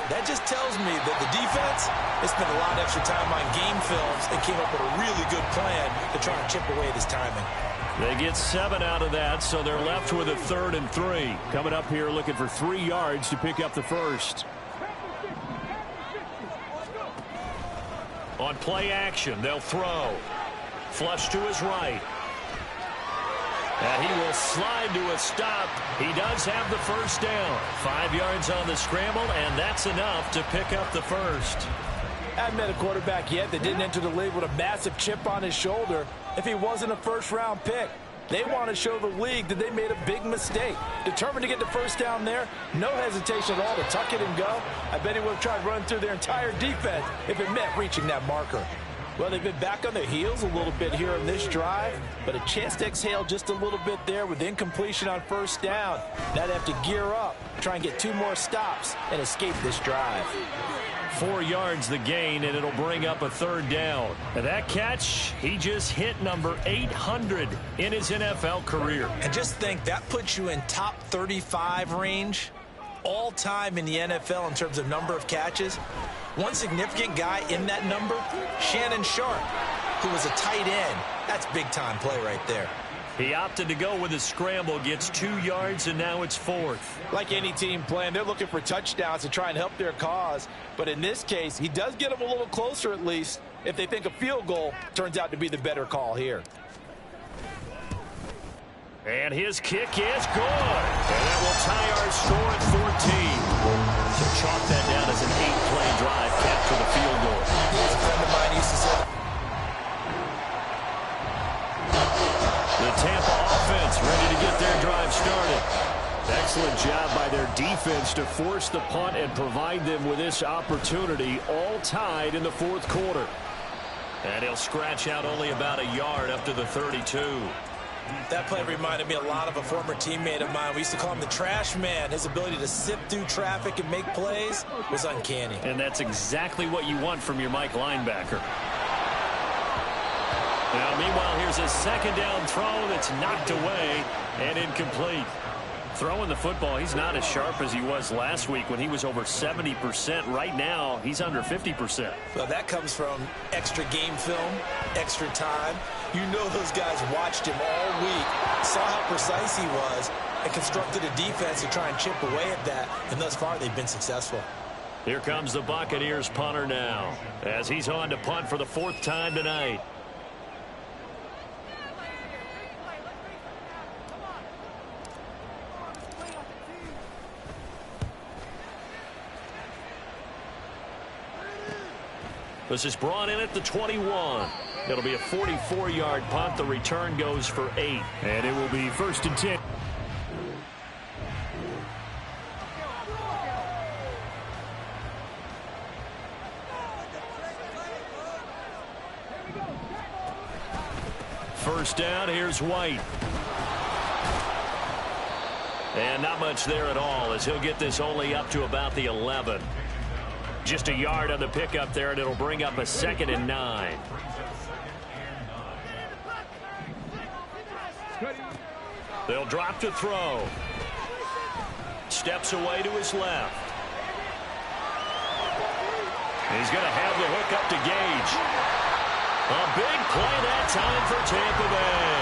that just tells me that the defense has spent a lot of extra time on game films and came up with a really good plan to try and chip away at his timing. They get 7 out of that, so they're left with a 3rd and 3. Coming up here looking for 3 yards to pick up the 1st. On play action, they'll throw. Flush to his right. And he will slide to a stop. He does have the 1st down. 5 yards on the scramble, and that's enough to pick up the 1st. I haven't met a quarterback yet that didn't enter the league with a massive chip on his shoulder if he wasn't a 1st-round pick. They want to show the league that they made a big mistake. Determined to get the 1st down there, no hesitation at all to tuck it and go. I bet he would have tried running through their entire defense if it meant reaching that marker. Well, they've been back on their heels a little bit here in this drive, but a chance to exhale just a little bit there with incompletion on 1st down. Now they have to gear up, try and get 2 more stops, and escape this drive. 4 yards the gain, and it'll bring up a 3rd down. And that catch, he just hit number 800 in his NFL career. And just think, that puts you in top 35 range all time in the NFL in terms of number of catches. One significant guy in that number, Shannon Sharp, who was a tight end. That's big-time play right there. He opted to go with a scramble, gets 2 yards, and now it's 4th. Like any team playing, they're looking for touchdowns to try and help their cause. But in this case, he does get them a little closer at least if they think a field goal turns out to be the better call here. And his kick is good. And that will tie our score at 14. So chalk that down as an 8-play drive capped for the field goal. As a friend of mine used to say, the Tampa offense ready to get their drive started. Excellent job by their defense to force the punt and provide them with this opportunity, all tied in the 4th quarter. And he'll scratch out only about a yard up to the 32. That play reminded me a lot of a former teammate of mine. We used to call him the trash man. His ability to sift through traffic and make plays was uncanny. And that's exactly what you want from your Mike linebacker. Now, meanwhile, here's a second down throw that's knocked away and incomplete. Throwing the football, he's not as sharp as he was last week when he was over 70%. Right now, he's under 50%. Well, that comes from extra game film, extra time. You know those guys watched him all week, saw how precise he was, and constructed a defense to try and chip away at that. And thus far, they've been successful. Here comes the Buccaneers punter now as he's on to punt for the 4th time tonight. This is brought in at the 21. It'll be a 44-yard punt. The return goes for 8. And it will be 1st and 10. First down, here's White. And not much there at all as he'll get this only up to about the 11. Just a yard on the pickup there, and it'll bring up a 2nd and 9. They'll drop to throw. Steps away to his left. He's going to have the hook up to Gage. A big play that time for Tampa Bay.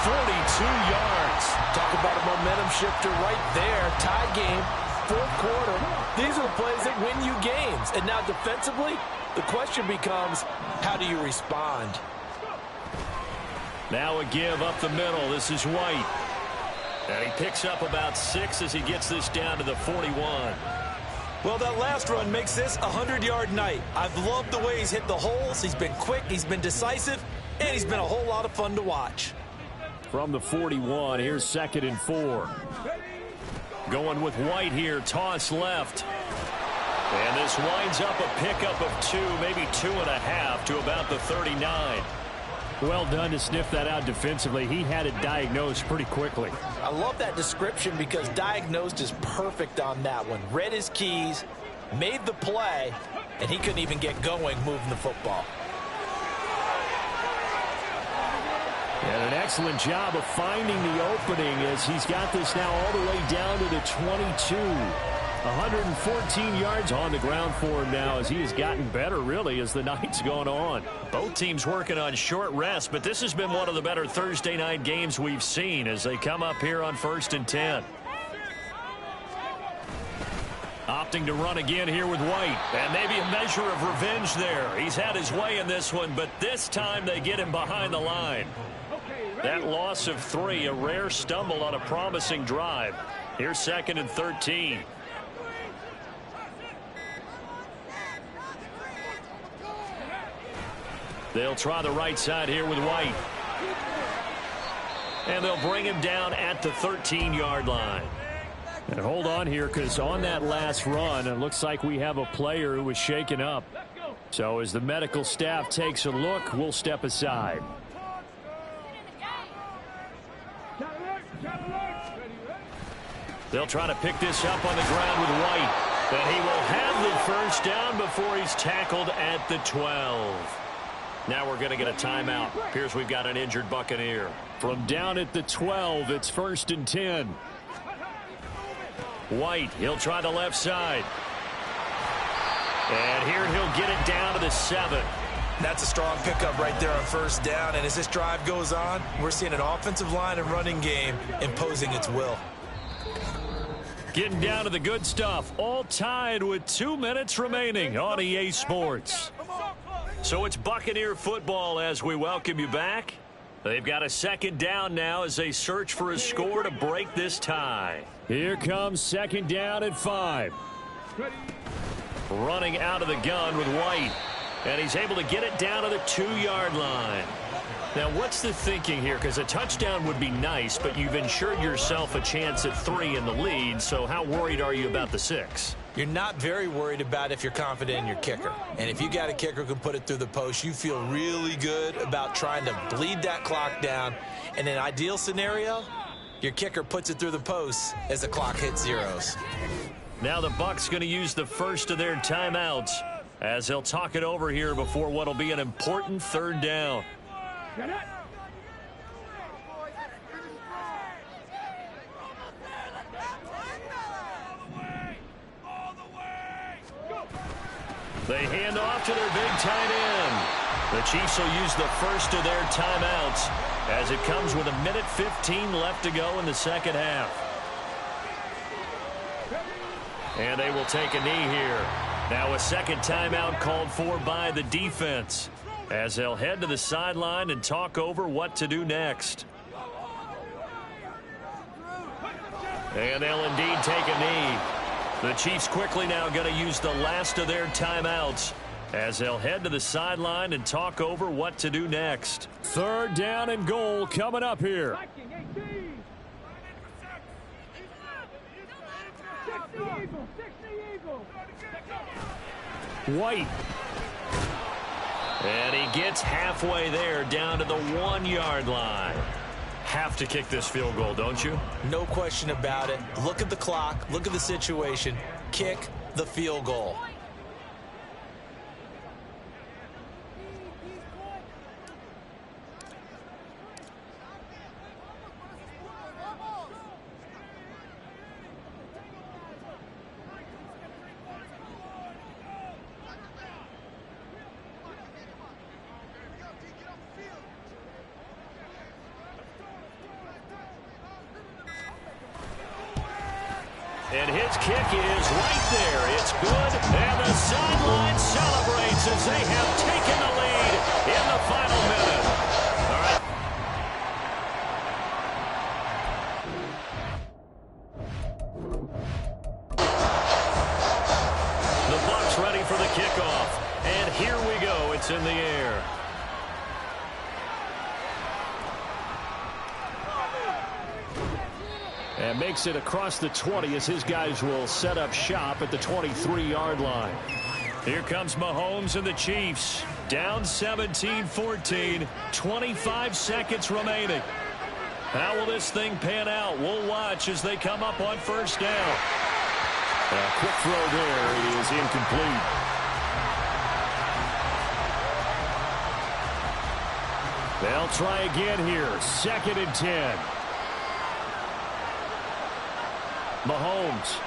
42 yards. Talk about a momentum shifter right there. Tie game, 4th quarter. These are the plays that win you games. And now defensively, the question becomes, how do you respond? Now a give up the middle. This is White. And he picks up about 6 as he gets this down to the 41. Well, that last run makes this a 100-yard night. I've loved the way he's hit the holes. He's been quick, he's been decisive, and he's been a whole lot of fun to watch. From the 41, here's 2nd and 4. Going with White here, toss left. And this winds up a pickup of 2, maybe 2.5 to about the 39. Well done to sniff that out defensively. He had it diagnosed pretty quickly. I love that description because diagnosed is perfect on that one. Read his keys, made the play, and he couldn't even get going moving the football. And an excellent job of finding the opening as he's got this now all the way down to the 22. 114 yards on the ground for him now as he has gotten better, really, as the night's gone on. Both teams working on short rest, but this has been one of the better Thursday night games we've seen as they come up here on 1st and 10. Opting to run again here with White. And maybe a measure of revenge there. He's had his way in this one, but this time they get him behind the line. That loss of 3, a rare stumble on a promising drive. Here's 2nd and 13. They'll try the right side here with White. And they'll bring him down at the 13-yard line. And hold on here because on that last run, it looks like we have a player who was shaken up. So as the medical staff takes a look, we'll step aside. They'll try to pick this up on the ground with White. But he will have the first down before he's tackled at the 12. Now we're going to get a timeout. Appears we've got an injured Buccaneer. From down at the 12, it's 1st and 10. White, he'll try the left side. And here he'll get it down to the 7. That's a strong pickup right there on 1st down. And as this drive goes on, we're seeing an offensive line and running game imposing its will. Getting down to the good stuff. All tied with 2 minutes remaining on EA Sports. So it's Buccaneer football as we welcome you back. They've got a 2nd down now as they search for a score to break this tie. Here comes 2nd down at 5. Running out of the gun with White. And he's able to get it down to the 2-yard line. Now, what's the thinking here? Because a touchdown would be nice, but you've ensured yourself a chance at 3 in the lead, so how worried are you about the 6? You're not very worried about if you're confident in your kicker. And if you got a kicker who can put it through the post, you feel really good about trying to bleed that clock down. In an ideal scenario, your kicker puts it through the post as the clock hits zeros. Now the Bucs going to use the first of their timeouts as they'll talk it over here before what will be an important third down. They hand off to their big tight end. The Chiefs will use the first of their timeouts as it comes with 1:15 left to go in the second half. And they will take a knee here. Now a second timeout called for by the defense as they'll head to the sideline and talk over what to do next. And they'll indeed take a knee. The Chiefs quickly now going to use the last of their timeouts as they'll head to the sideline and talk over what to do next. Third down and goal coming up here. White. And he gets halfway there down to the 1-yard line. Have to kick this field goal, don't you? No question about it. Look at the clock. Look at the situation. Kick the field goal. And his kick is right there. It's good. And the sideline celebrates as they have taken the lead in the final minute. All right. The Bucs ready for the kickoff. And here we go. It's in the air. And makes it across the 20 as his guys will set up shop at the 23-yard line. Here comes Mahomes and the Chiefs. Down 17-14. 25 seconds remaining. How will this thing pan out? We'll watch as they come up on first down. A quick throw there. It is incomplete. They'll try again here. 2nd and 10. Mahomes.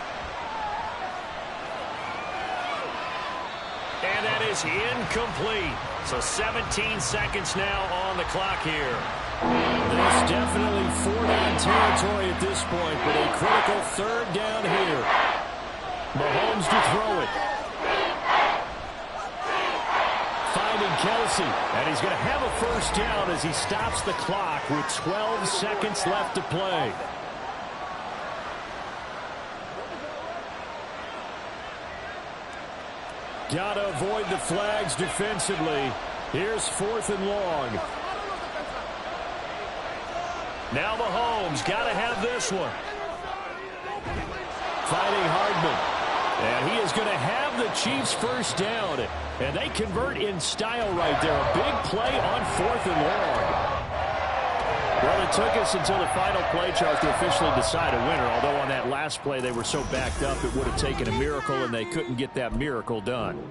And that is incomplete. So 17 seconds now on the clock here. There's definitely 4-down territory at this point, but a critical third down here. Mahomes to throw it. Finding Kelsey, and he's going to have a first down as he stops the clock with 12 seconds left to play. Got to avoid the flags defensively. Here's 4th and long. Now Mahomes got to have this one. Fighting Hardman. And he is going to have the Chiefs first down. And they convert in style right there. A big play on 4th and long. Well, it took us until the final play, Charles, to officially decide a winner. Although on that last play they were so backed up it would have taken a miracle, and they couldn't get that miracle done.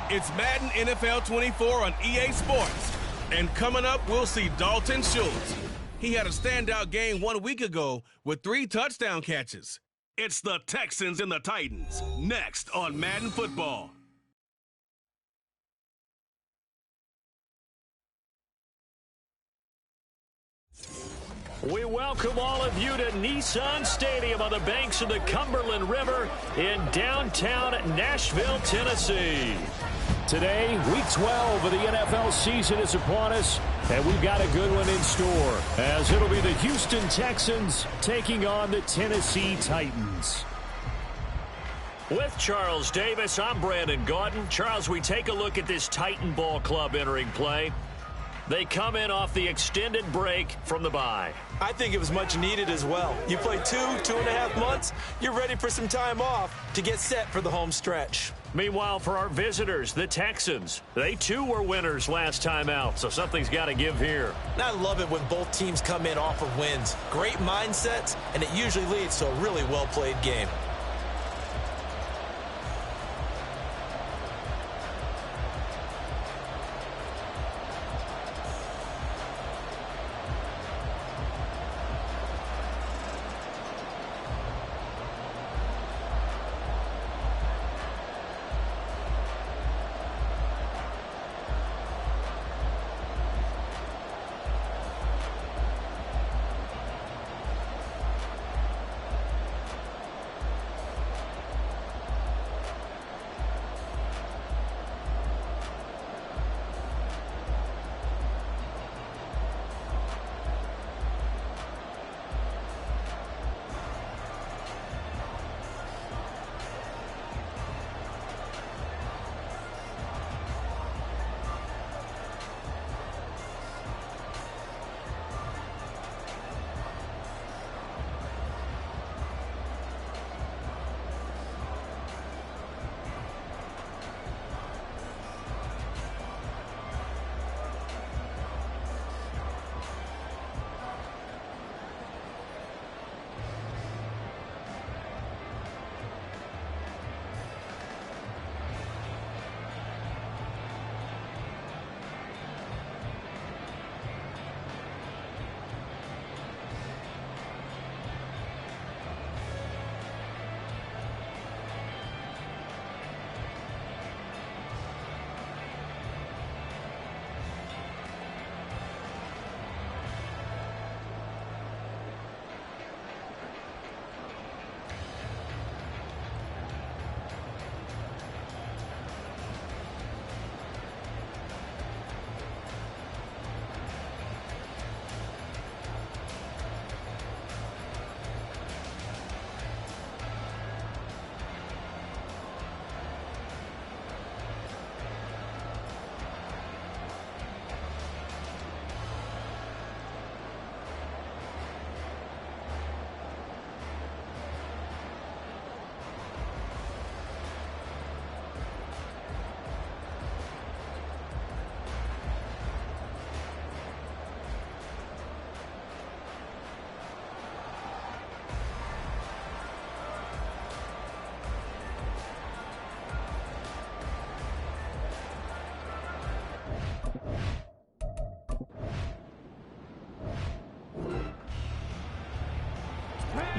It's Madden NFL 24 on EA Sports. And coming up, we'll see Dalton Schultz. He had a standout game 1 week ago with 3 touchdown catches. It's the Texans and the Titans, next on Madden Football. We welcome all of you to Nissan Stadium on the banks of the Cumberland River in downtown Nashville, Tennessee. Today, Week 12 of the NFL season is upon us, and we've got a good one in store, as it'll be the Houston Texans taking on the Tennessee Titans. With Charles Davis, I'm Brandon Gaudin. Charles, we take a look at this Titan ball club entering play. They come in off the extended break from the bye. I think it was much needed as well. You play 2.5 months, you're ready for some time off to get set for the home stretch. Meanwhile, for our visitors, the Texans, they too were winners last time out, so something's got to give here. And I love it when both teams come in off of wins. Great mindsets, and it usually leads to a really well-played game.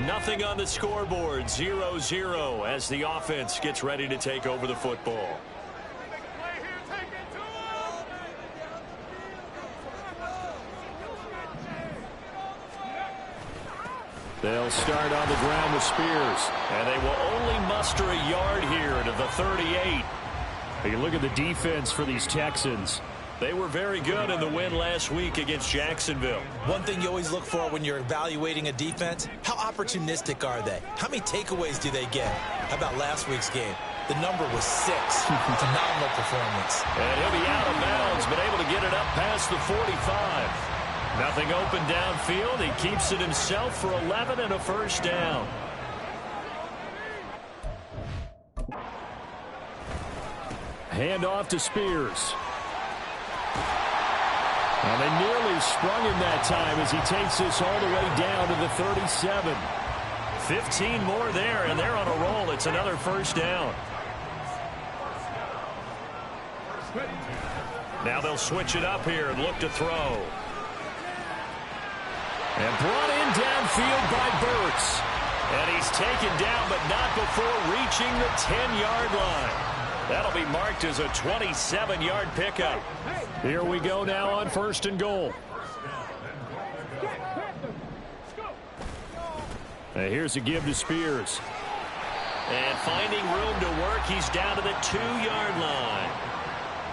Nothing on the scoreboard, 0-0 as the offense gets ready to take over the football. They'll start on the ground with Spears. And they will only muster a yard here to the 38. You look at the defense for these Texans. They were very good in the win last week against Jacksonville. One thing you always look for when you're evaluating a defense, how opportunistic are they? How many takeaways do they get? How about last week's game? The number was 6. Phenomenal performance. And he'll be out of bounds, but able to get it up past the 45. Nothing open downfield. He keeps it himself for 11 and a first down. Hand off to Spears. And they nearly sprung him that time as he takes this all the way down to the 37. 15 more there, and they're on a roll. It's another first down. Now they'll switch it up here and look to throw. And brought in downfield by Burks. And he's taken down, but not before reaching the 10-yard line. That'll be marked as a 27-yard pickup. Here we go now on 1st and goal. And here's a give to Spears. And finding room to work, he's down to the 2-yard line.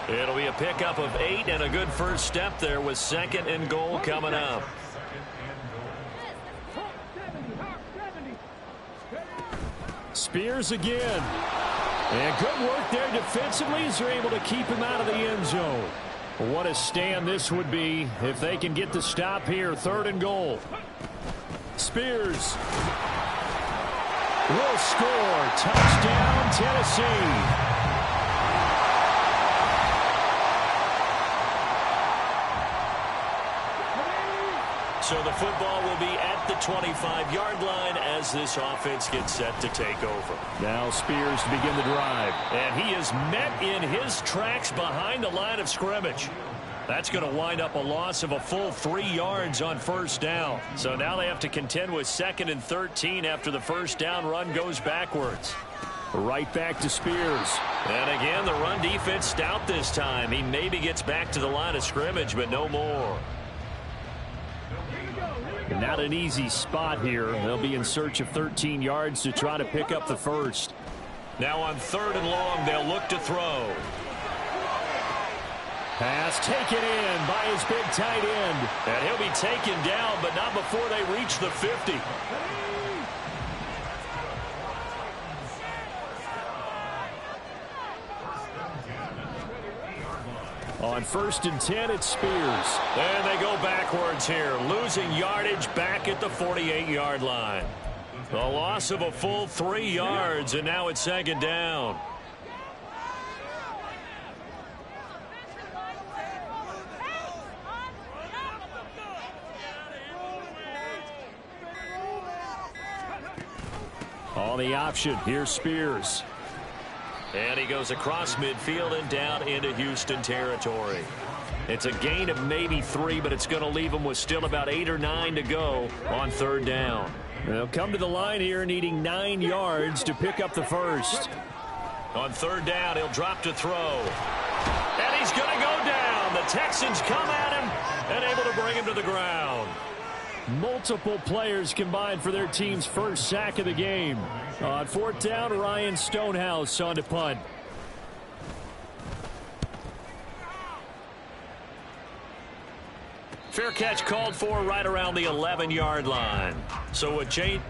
It'll be a pickup of 8 and a good first step there with 2nd and goal coming up. Spears again. And good work there defensively as they're able to keep him out of the end zone. What a stand this would be if they can get the stop here. 3rd and goal. Spears will score. Touchdown, Tennessee. So the football will be at the 25-yard line as this offense gets set to take over. Now Spears to begin the drive. And he is met in his tracks behind the line of scrimmage. That's going to wind up a loss of a full 3 yards on first down. So now they have to contend with 2nd and 13 after the first down run goes backwards. Right back to Spears. And again, the run defense stout this time. He maybe gets back to the line of scrimmage, but no more. Not an easy spot here. They'll be in search of 13 yards to try to pick up the first. Now on 3rd and long, they'll look to throw. Pass taken in by his big tight end. And he'll be taken down, but not before they reach the 50. On 1st and 10, it's Spears. And they go backwards here, losing yardage back at the 48-yard line. A loss of a full 3 yards, and now it's 2nd down. On the option, here's Spears. And he goes across midfield and down into Houston territory. It's a gain of maybe 3, but it's going to leave them with still about 8 or 9 to go on 3rd down. They'll come to the line here needing 9 yards to pick up the first. On 3rd down, he'll drop to throw. And he's going to go down. The Texans come at him and able to bring him to the ground. Multiple players combined for their team's first sack of the game. On 4th down, Ryan Stonehouse on to punt. Fair catch called for right around the 11-yard line. So a change.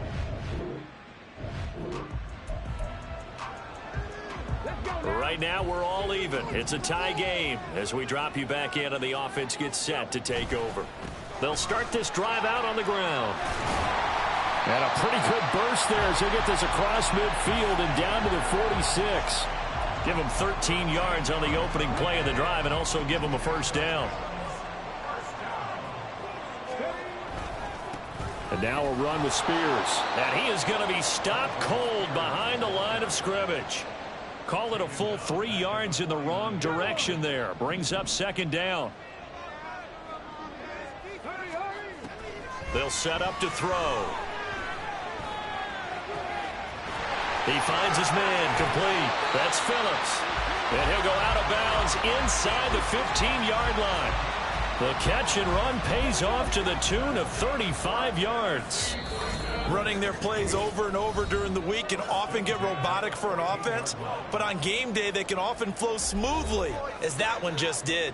Right now, we're all even. It's a tie game as we drop you back in and the offense gets set to take over. They'll start this drive out on the ground. And a pretty good burst there as they get this across midfield and down to the 46. Give them 13 yards on the opening play of the drive and also give them a first down. And now a run with Spears. And he is going to be stopped cold behind the line of scrimmage. Call it a full 3 yards in the wrong direction there. Brings up 2nd down. They'll set up to throw. He finds his man complete. That's Phillips. And he'll go out of bounds inside the 15-yard line. The catch and run pays off to the tune of 35 yards. Running their plays over and over during the week can often get robotic for an offense, but on game day they can often flow smoothly, as that one just did.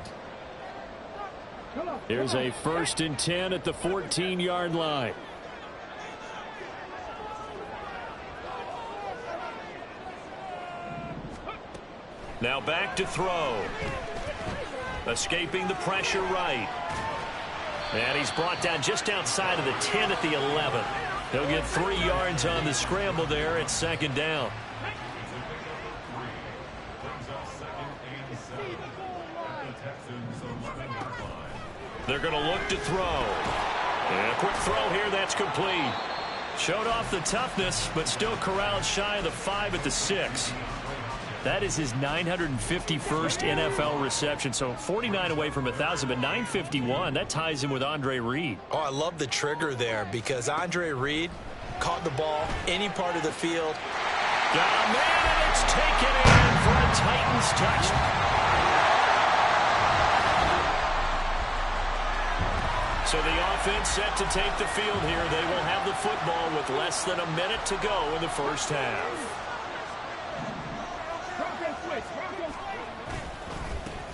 Here's a 1st and 10 at the 14-yard line. Now back to throw. Escaping the pressure right. And he's brought down just outside of the 10 at the 11. He'll get 3 yards on the scramble there at 2nd down. They're going to look to throw. And a quick throw here, that's complete. Showed off the toughness, but still corralled shy of the 5 at the 6. That is his 951st NFL reception. So 49 away from 1,000, but 951. That ties him with Andre Reed. Oh, I love the trigger there because Andre Reed caught the ball any part of the field. Got a man, and it's taken in for a Titans touch. So the offense set to take the field here. They will have the football with less than a minute to go in the first half.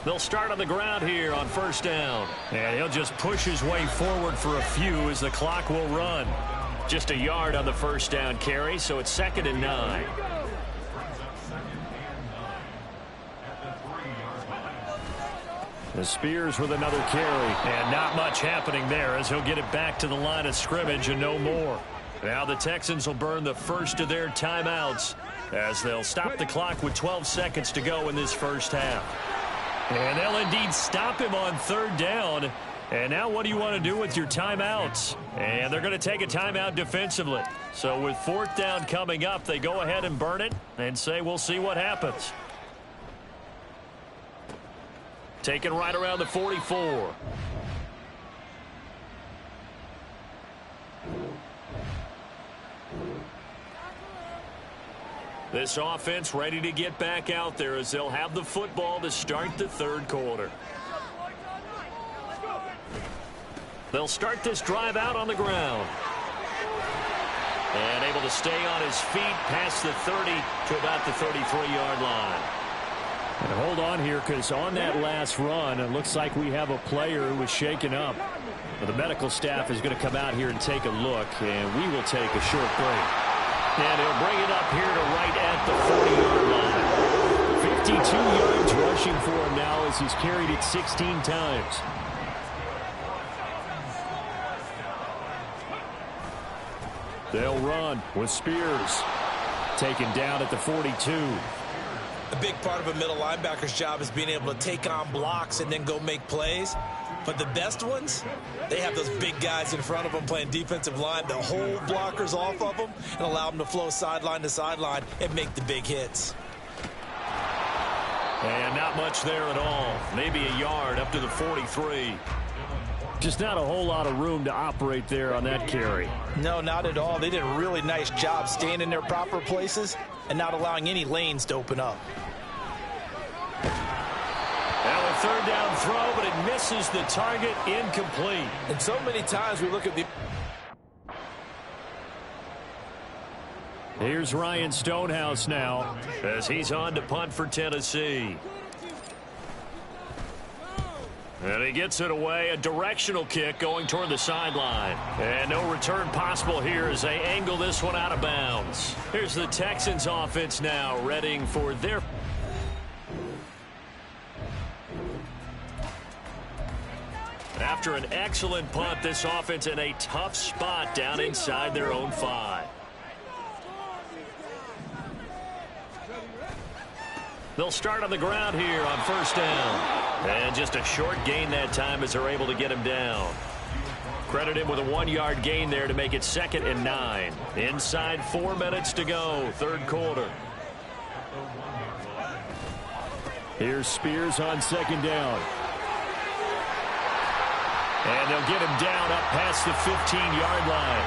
They'll start on the ground here on 1st down. And he'll just push his way forward for a few as the clock will run. Just a yard on the 1st down carry, so it's 2nd and 9. The Spears with another carry. And not much happening there as he'll get it back to the line of scrimmage and no more. Now the Texans will burn the first of their timeouts as they'll stop the clock with 12 seconds to go in this first half. And they'll indeed stop him on 3rd down. And now what do you want to do with your timeouts? And they're going to take a timeout defensively. So with 4th down coming up, they go ahead and burn it and say we'll see what happens. Taken right around the 44. This offense ready to get back out there as they'll have the football to start the 3rd quarter. They'll start this drive out on the ground. And able to stay on his feet past the 30 to about the 33-yard line. And hold on here because on that last run, it looks like we have a player who was shaken up. Well, the medical staff is going to come out here and take a look, and we will take a short break. And he'll bring it up here to right at the 40-yard line. 52 yards rushing for him now as he's carried it 16 times. They'll run with Spears. Taken down at the 42. A big part of a middle linebacker's job is being able to take on blocks and then go make plays. But the best ones, they have those big guys in front of them playing defensive line that hold blockers off of them and allow them to flow sideline to sideline and make the big hits. And not much there at all. Maybe a yard up to the 43. Just not a whole lot of room to operate there on that carry. No, not at all. They did a really nice job staying in their proper places and not allowing any lanes to open up. Now a 3rd down throw, but it misses the target, incomplete. And so many times we look at the... Here's Ryan Stonehouse now as he's on to punt for Tennessee. And he gets it away, a directional kick going toward the sideline. And no return possible here as they angle this one out of bounds. Here's the Texans offense now readying for their... After an excellent punt, this offense in a tough spot down inside their own 5. They'll start on the ground here on 1st down. And just a short gain that time as they're able to get him down. Credit him with a 1-yard gain there to make it 2nd and 9. Inside 4 minutes to go, 3rd quarter. Here's Spears on 2nd down. And they'll get him down up past the 15-yard line.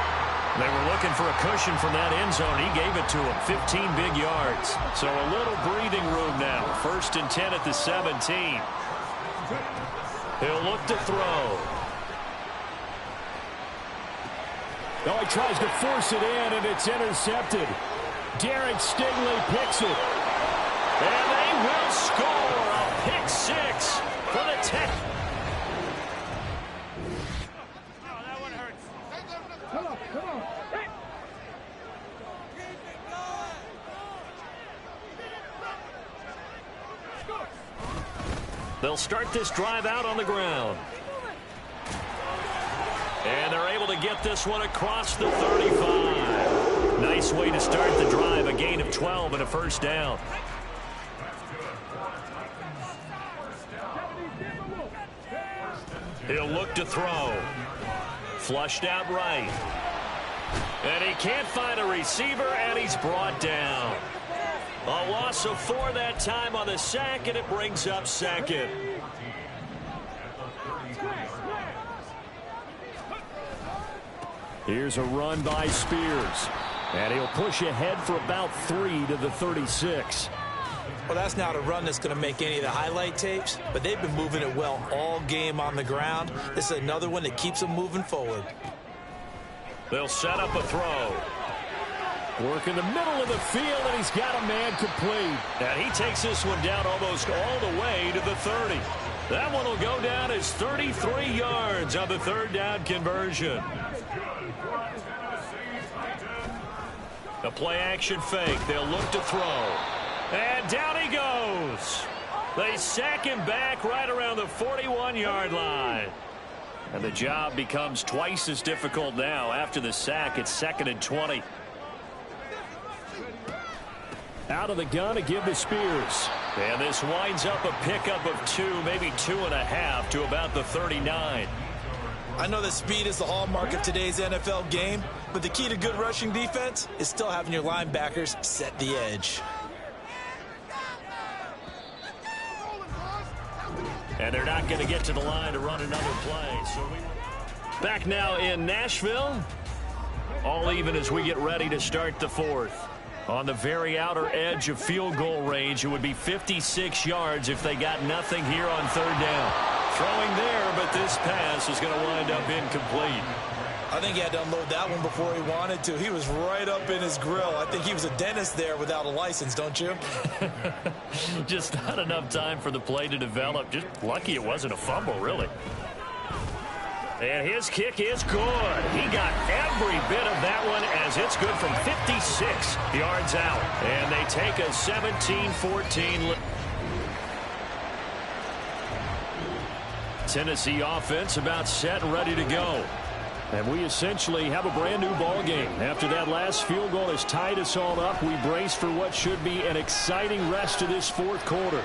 They were looking for a cushion from that end zone. He gave it to him. 15 big yards. So a little breathing room now. 1st and 10 at the 17. He'll look to throw. Oh, he tries to force it in, and it's intercepted. Derek Stingley picks it. And they will score a pick six for the Tech. Oh, that one hurts. Come on. They'll start this drive out on the ground. And they're able to get this one across the 35. Nice way to start the drive, a gain of 12 and a first down. He'll look to throw. Flushed out right. And he can't find a receiver, and he's brought down. A loss of 4 that time on the sack, and it brings up second. Here's a run by Spears. And he'll push ahead for about 3 to the 36. Well, that's not a run that's going to make any of the highlight tapes, but they've been moving it well all game on the ground. This is another one that keeps them moving forward. They'll set up a throw. Work in the middle of the field, and he's got a man complete. And he takes this one down almost all the way to the 30. That one will go down as 33 yards on the third down conversion. The play action fake. They'll look to throw. And down he goes. They sack him back right around the 41-yard line. And the job becomes twice as difficult now. After the sack, it's 2nd and 20. Out of the gun to give to Spears. And this winds up a pickup of 2, maybe 2.5 to about the 39. I know that speed is the hallmark of today's NFL game, but the key to good rushing defense is still having your linebackers set the edge. And they're not going to get to the line to run another play. So back now in Nashville. All even as we get ready to start the fourth. On the very outer edge of field goal range, it would be 56 yards if they got nothing here on third down. Throwing there, but this pass is going to wind up incomplete. I think he had to unload that one before he wanted to. He was right up in his grill. I think he was a dentist there without a license, don't you? Just not enough time for the play to develop. Just lucky it wasn't a fumble, really. And his kick is good. He got every bit of that one as it's good from 56 yards out. And they take a 17-14 lead. Tennessee offense about set and ready to go. And we essentially have a brand new ball game. After that last field goal has tied us all up, we brace for what should be an exciting rest of this fourth quarter.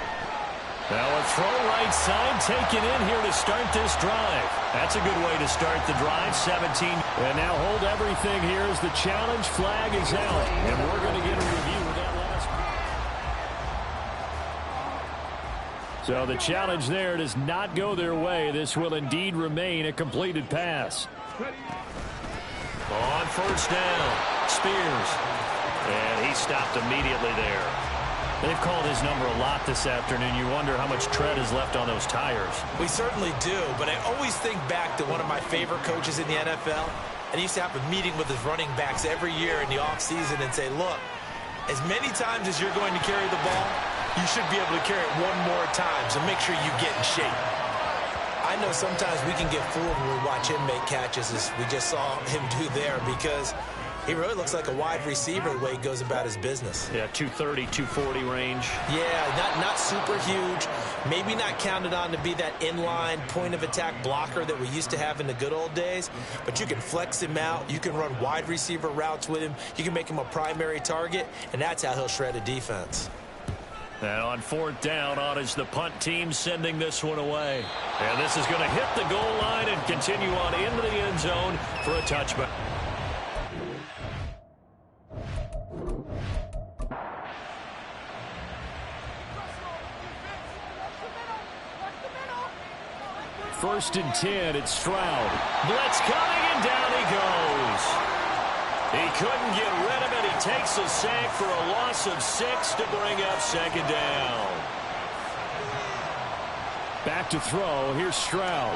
Now a throw right side taken in here to start this drive. That's a good way to start the drive. 17. And now hold everything here as the challenge flag is out. And we're going to get a review of that last. So the challenge there does not go their way. This will indeed remain a completed pass. On first down, Spears. And he stopped immediately there. They've called his number a lot this afternoon. You wonder how much tread is left on those tires. We certainly do, but I always think back to one of my favorite coaches in the NFL, and he used to have a meeting with his running backs every year in the offseason and say, look, as many times as you're going to carry the ball, you should be able to carry it one more time, so make sure you get in shape. I know sometimes we can get fooled when we watch him make catches, as we just saw him do there, because he really looks like a wide receiver the way he goes about his business. Yeah, 230, 240 range. Yeah, not super huge. Maybe not counted on to be that inline point-of-attack blocker that we used to have in the good old days. But you can flex him out. You can run wide receiver routes with him. You can make him a primary target, and that's how he'll shred a defense. And on fourth down, on is the punt team sending this one away. And this is going to hit the goal line and continue on into the end zone for a touchback. First and 10, it's Stroud. Blitz coming, and down he goes. He couldn't get rid of it. He takes a sack for a loss of 6 to bring up second down. Back to throw. Here's Stroud.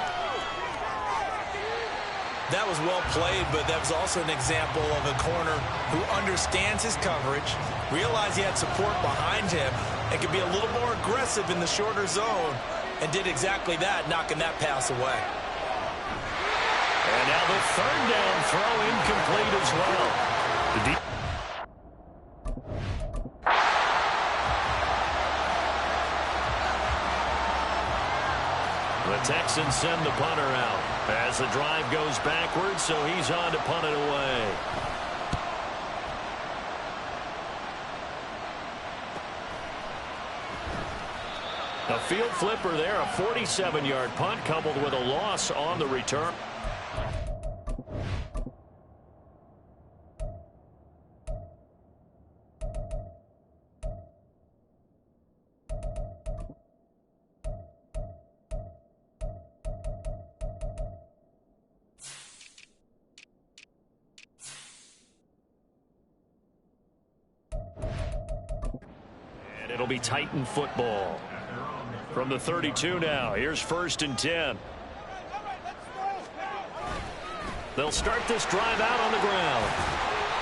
That was well played, but that was also an example of a corner who understands his coverage, realized he had support behind him, and could be a little more aggressive in the shorter zone, and did exactly that, knocking that pass away. And now the third down throw incomplete as well. The Texans send the punter out as the drive goes backwards, so he's on to punt it away. A field flipper there, a 47-yard punt coupled with a loss on the return. It'll be Titan football. From the 32 now, here's 1st and 10. They'll start this drive out on the ground.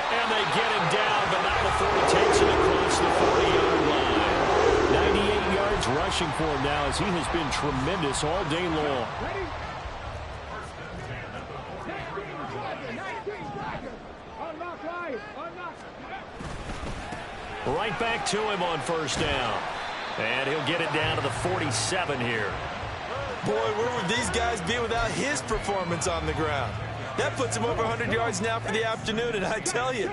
And they get him down, but not before he takes it across the 40-yard line. 98 yards rushing for him now as he has been tremendous all day long. Right back to him on 1st down. And he'll get it down to the 47 here. Boy, where would these guys be without his performance on the ground? That puts him over 100 yards now for the afternoon, and I tell you,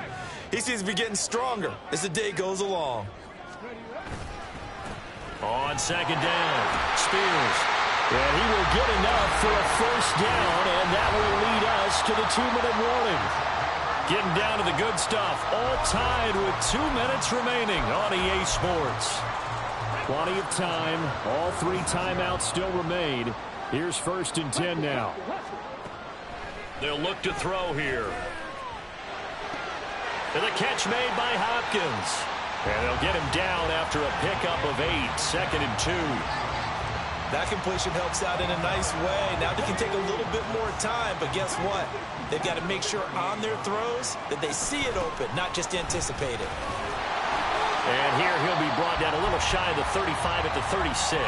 he seems to be getting stronger as the day goes along. On 2nd down, Spears. And he will get enough for a 1st down, and that will lead us to the 2-minute warning. Getting down to the good stuff. All tied with 2 minutes remaining on EA Sports. Plenty of time. All 3 timeouts still remain. Here's 1st and 10 now. They'll look to throw here. And the catch made by Hopkins. And they'll get him down after a pickup of 8. 2nd and 2. That completion helps out in a nice way. Now they can take a little bit more time, but guess what? They've got to make sure on their throws that they see it open, not just anticipate it. And here he'll be brought down a little shy of the 35 at the 36.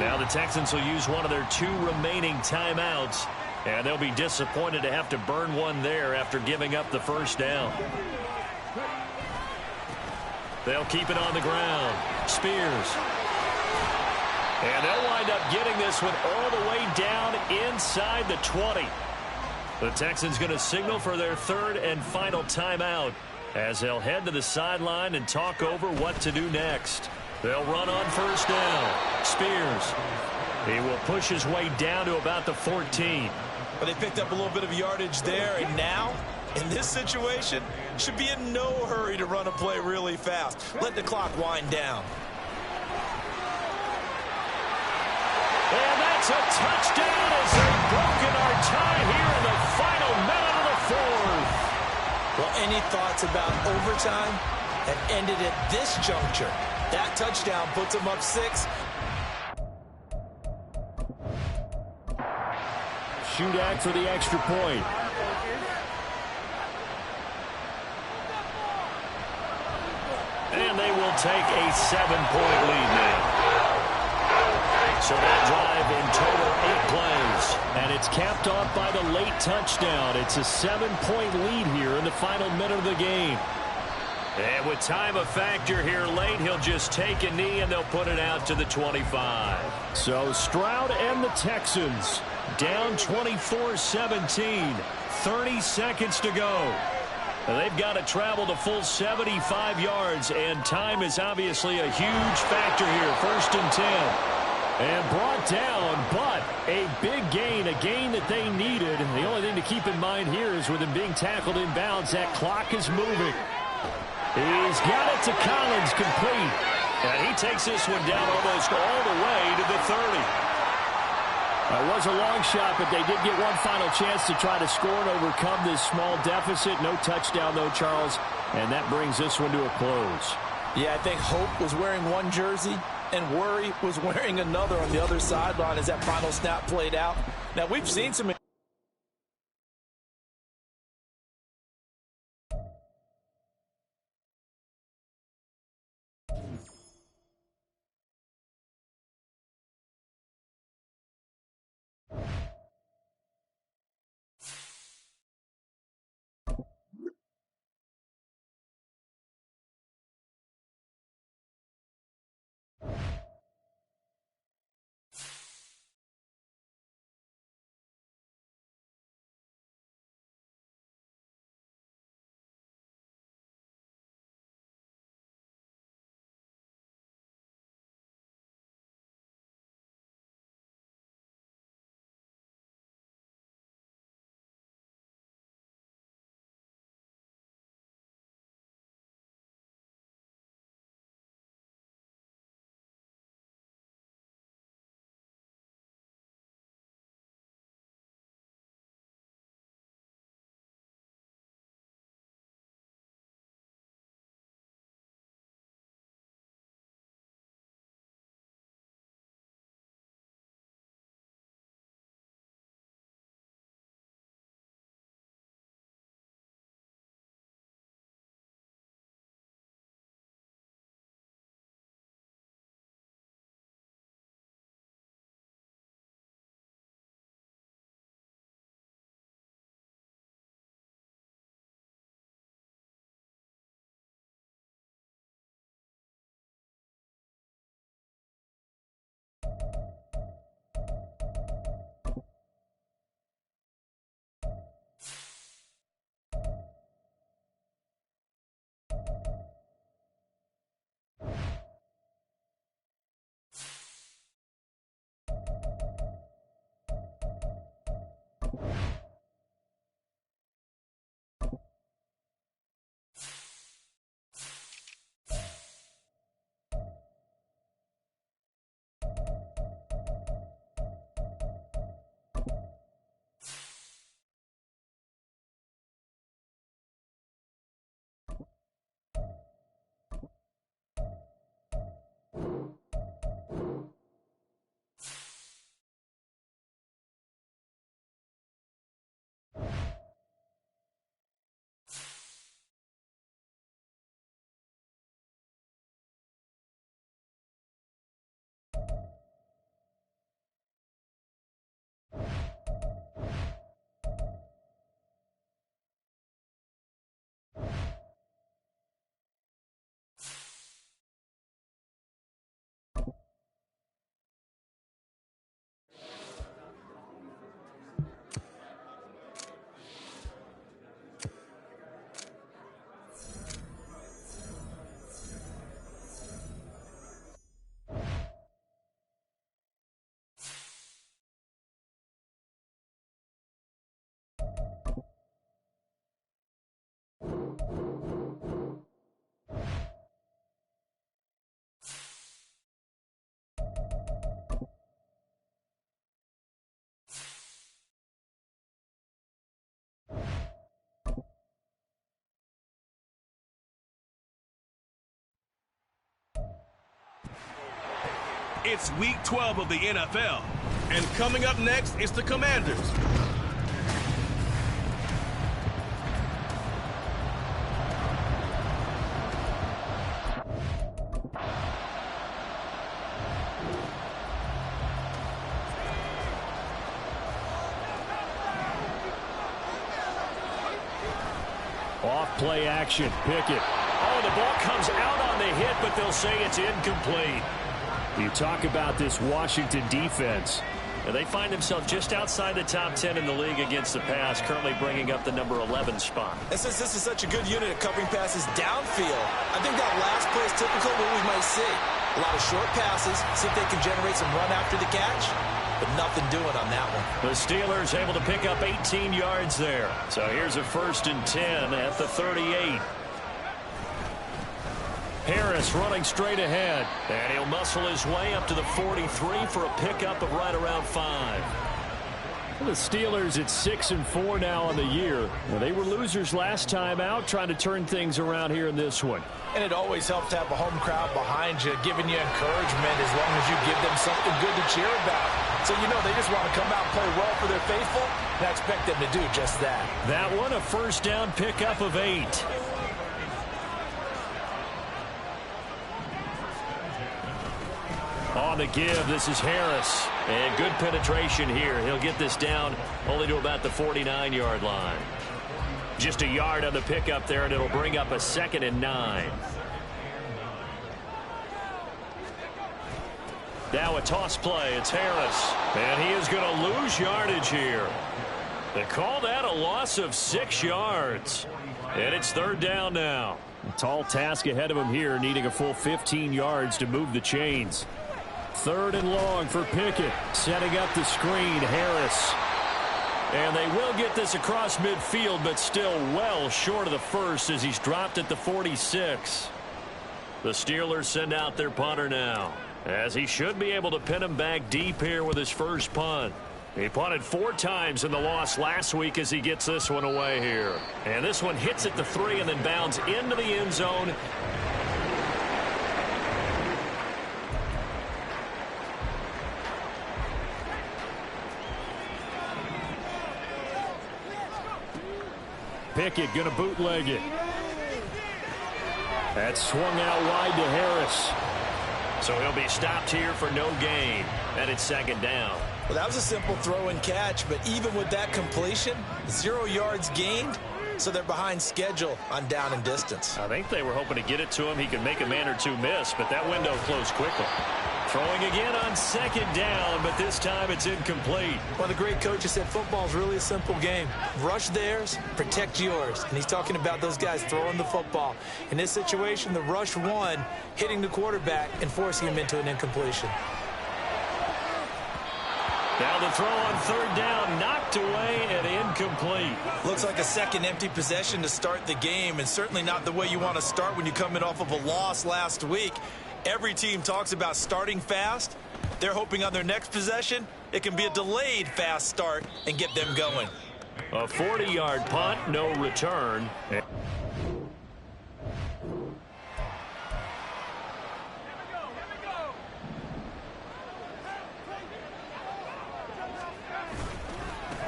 Now the Texans will use one of their 2 remaining timeouts, and they'll be disappointed to have to burn one there after giving up the 1st down. They'll keep it on the ground. Spears. And they'll wind up getting this one all the way down inside the 20. The Texans going to signal for their 3rd and final timeout as they'll head to the sideline and talk over what to do next. They'll run on 1st down. Spears. He will push his way down to about the 14. But they picked up a little bit of yardage there, and now, in this situation, should be in no hurry to run a play really fast. Let the clock wind down. And that's a touchdown as they've broken our tie here in the final minute of the 4th. Well, any thoughts about overtime have ended at this juncture. That touchdown puts them up 6. Shootout for the extra point. And they will take a 7-point lead now. So that drive in total 8 plays. And it's capped off by the late touchdown. It's a 7-point lead here in the final minute of the game. And with time a factor here late, he'll just take a knee and they'll put it out to the 25. So Stroud and the Texans down 24-17. 30 seconds to go. They've got to travel the full 75 yards, and time is obviously a huge factor here. 1st and 10. And brought down, but a big gain, a gain that they needed. The only thing to keep in mind here is with him being tackled in bounds, that clock is moving. He's got it to Collins, complete. And he takes this one down almost all the way to the 30. It was a long shot, but they did get one final chance to try to score and overcome this small deficit. No touchdown, though, Charles. And that brings this one to a close. Yeah, I think Hope was wearing one jersey. And Worry was wearing another on the other sideline as that final snap played out. Now, we've seen some... It's week 12 of the NFL. And coming up next is the Commanders. Off play action. Pickett. Oh, the ball comes out on the hit, but they'll say it's incomplete. You talk about this Washington defense. And they find themselves just outside the top 10 in the league against the pass, currently bringing up the number 11 spot. And since this is such a good unit at covering passes downfield, I think that last play is typical of what we might see. A lot of short passes, see if they can generate some run after the catch, but nothing doing on that one. The Steelers able to pick up 18 yards there. So here's a 1st and 10 at the 38. Harris running straight ahead, and he'll muscle his way up to the 43 for a pickup of right around 5. The Steelers at 6-4 now on the year. Well, they were losers last time out, trying to turn things around here in this one. And it always helps to have a home crowd behind you, giving you encouragement as long as you give them something good to cheer about. So you know they just want to come out and play well for their faithful, and I expect them to do just that. That one, a first down pickup of 8. On the give, this is Harris. And good penetration here. He'll get this down only to about the 49-yard line. Just a yard on the pickup there, and it'll bring up a 2nd and 9. Now a toss play. It's Harris. And he is going to lose yardage here. They call that a loss of 6 yards. And it's 3rd down now. A tall task ahead of him here, needing a full 15 yards to move the chains. 3rd and long for Pickett. Setting up the screen, Harris. And they will get this across midfield, but still well short of the first as he's dropped at the 46. The Steelers send out their punter now, as he should be able to pin him back deep here with his first punt. He punted 4 times in the loss last week as he gets this one away here. And this one hits at the 3 and then bounds into the end zone. Pickett going to bootleg it. That swung out wide to Harris. So he'll be stopped here for no gain. And it's 2nd down. Well, that was a simple throw and catch, but even with that completion, 0 yards gained, so they're behind schedule on down and distance. I think they were hoping to get it to him. He could make a man or two miss, but that window closed quickly. Throwing again on 2nd down, but this time it's incomplete. Well, the great coach has said football's really a simple game. Rush theirs, protect yours. And he's talking about those guys throwing the football. In this situation, the rush won, hitting the quarterback and forcing him into an incompletion. Now the throw on 3rd down, knocked away and incomplete. Looks like a second empty possession to start the game, and certainly not the way you want to start when you come in off of a loss last week. Every team talks about starting fast. They're hoping on their next possession, it can be a delayed fast start and get them going. A 40-yard punt, no return.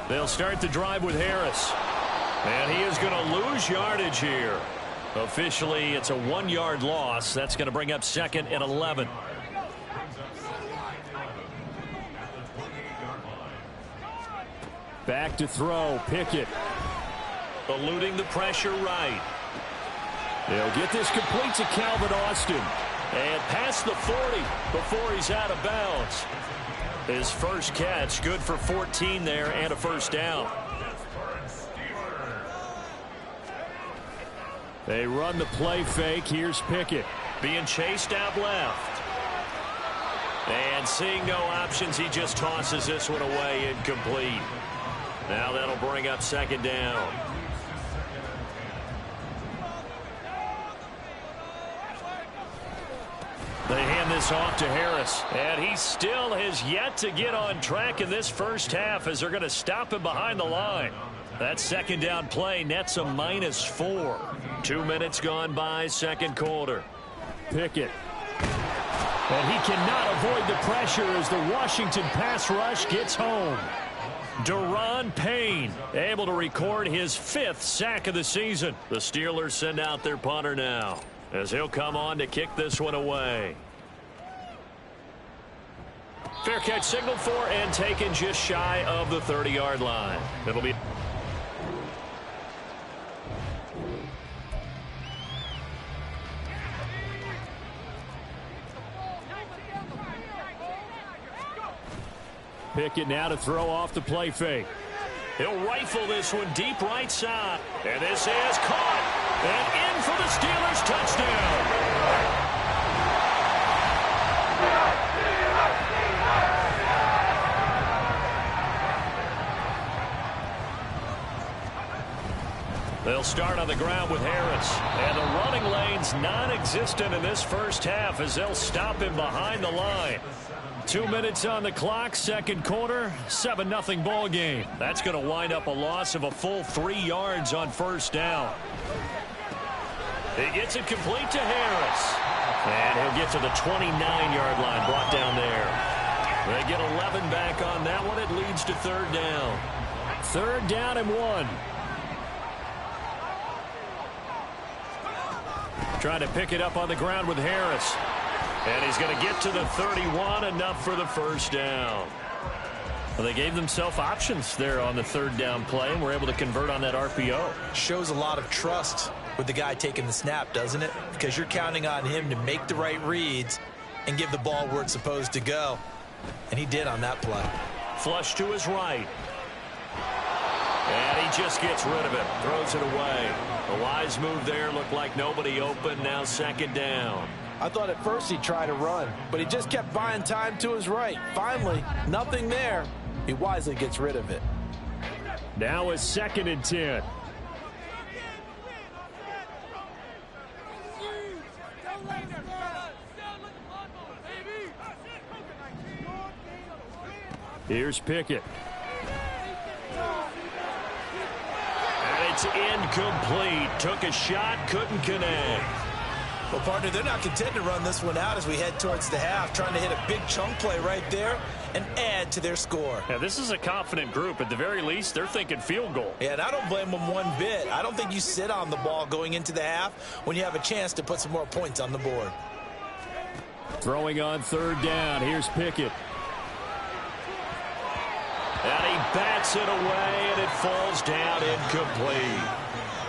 They'll start the drive with Harris. And he is going to lose yardage here. Officially, it's a 1-yard loss. That's going to bring up 2nd and 11. Back to throw. Pickett. Eluding the pressure right. They'll get this complete to Calvin Austin. And past the 40 before he's out of bounds. His first catch, good for 14 there and a first down. They run the play fake. Here's Pickett being chased out left. And seeing no options, he just tosses this one away incomplete. Now that'll bring up 2nd down. They hand this off to Harris. And he still has yet to get on track in this first half as they're going to stop him behind the line. That 2nd down play nets a -4. 2 minutes gone by, 2nd quarter. Pickett. And he cannot avoid the pressure as the Washington pass rush gets home. Daron Payne able to record his 5th sack of the season. The Steelers send out their punter now as he'll come on to kick this one away. Fair catch signaled for and taken just shy of the 30-yard line. It'll be... Pickett now to throw off the play fake. He'll rifle this one deep right side. And this is caught. And in for the Steelers touchdown. They'll start on the ground with Harris. And the running lane's non-existent in this first half as they'll stop him behind the line. 2 minutes on the clock, second quarter, 7-0 ball game. That's going to wind up a loss of a full 3 yards on first down. He gets it complete to Harris. And he'll get to the 29-yard line, brought down there. They get 11 back on that one. It leads to third down. Third down and 1. Trying to pick it up on the ground with Harris. And he's going to get to the 31, enough for the first down. Well, they gave themselves options there on the third down play, and were able to convert on that RPO. Shows a lot of trust with the guy taking the snap, doesn't it? Because you're counting on him to make the right reads and give the ball where it's supposed to go. And he did on that play. Flush to his right. And he just gets rid of it. Throws it away. A wise move there. Looked like nobody open. Now second down. I thought at first he'd try to run, but he just kept buying time to his right. Finally, nothing there. He wisely gets rid of it. Now a 2nd and 10. Here's Pickett. And it's incomplete. Took a shot, couldn't connect. Well, partner, they're not content to run this one out as we head towards the half, trying to hit a big chunk play right there and add to their score. Yeah, this is a confident group. At the very least, they're thinking field goal. Yeah, and I don't blame them one bit. I don't think you sit on the ball going into the half when you have a chance to put some more points on the board. Throwing on third down. Here's Pickett. And he bats it away, and it falls down incomplete.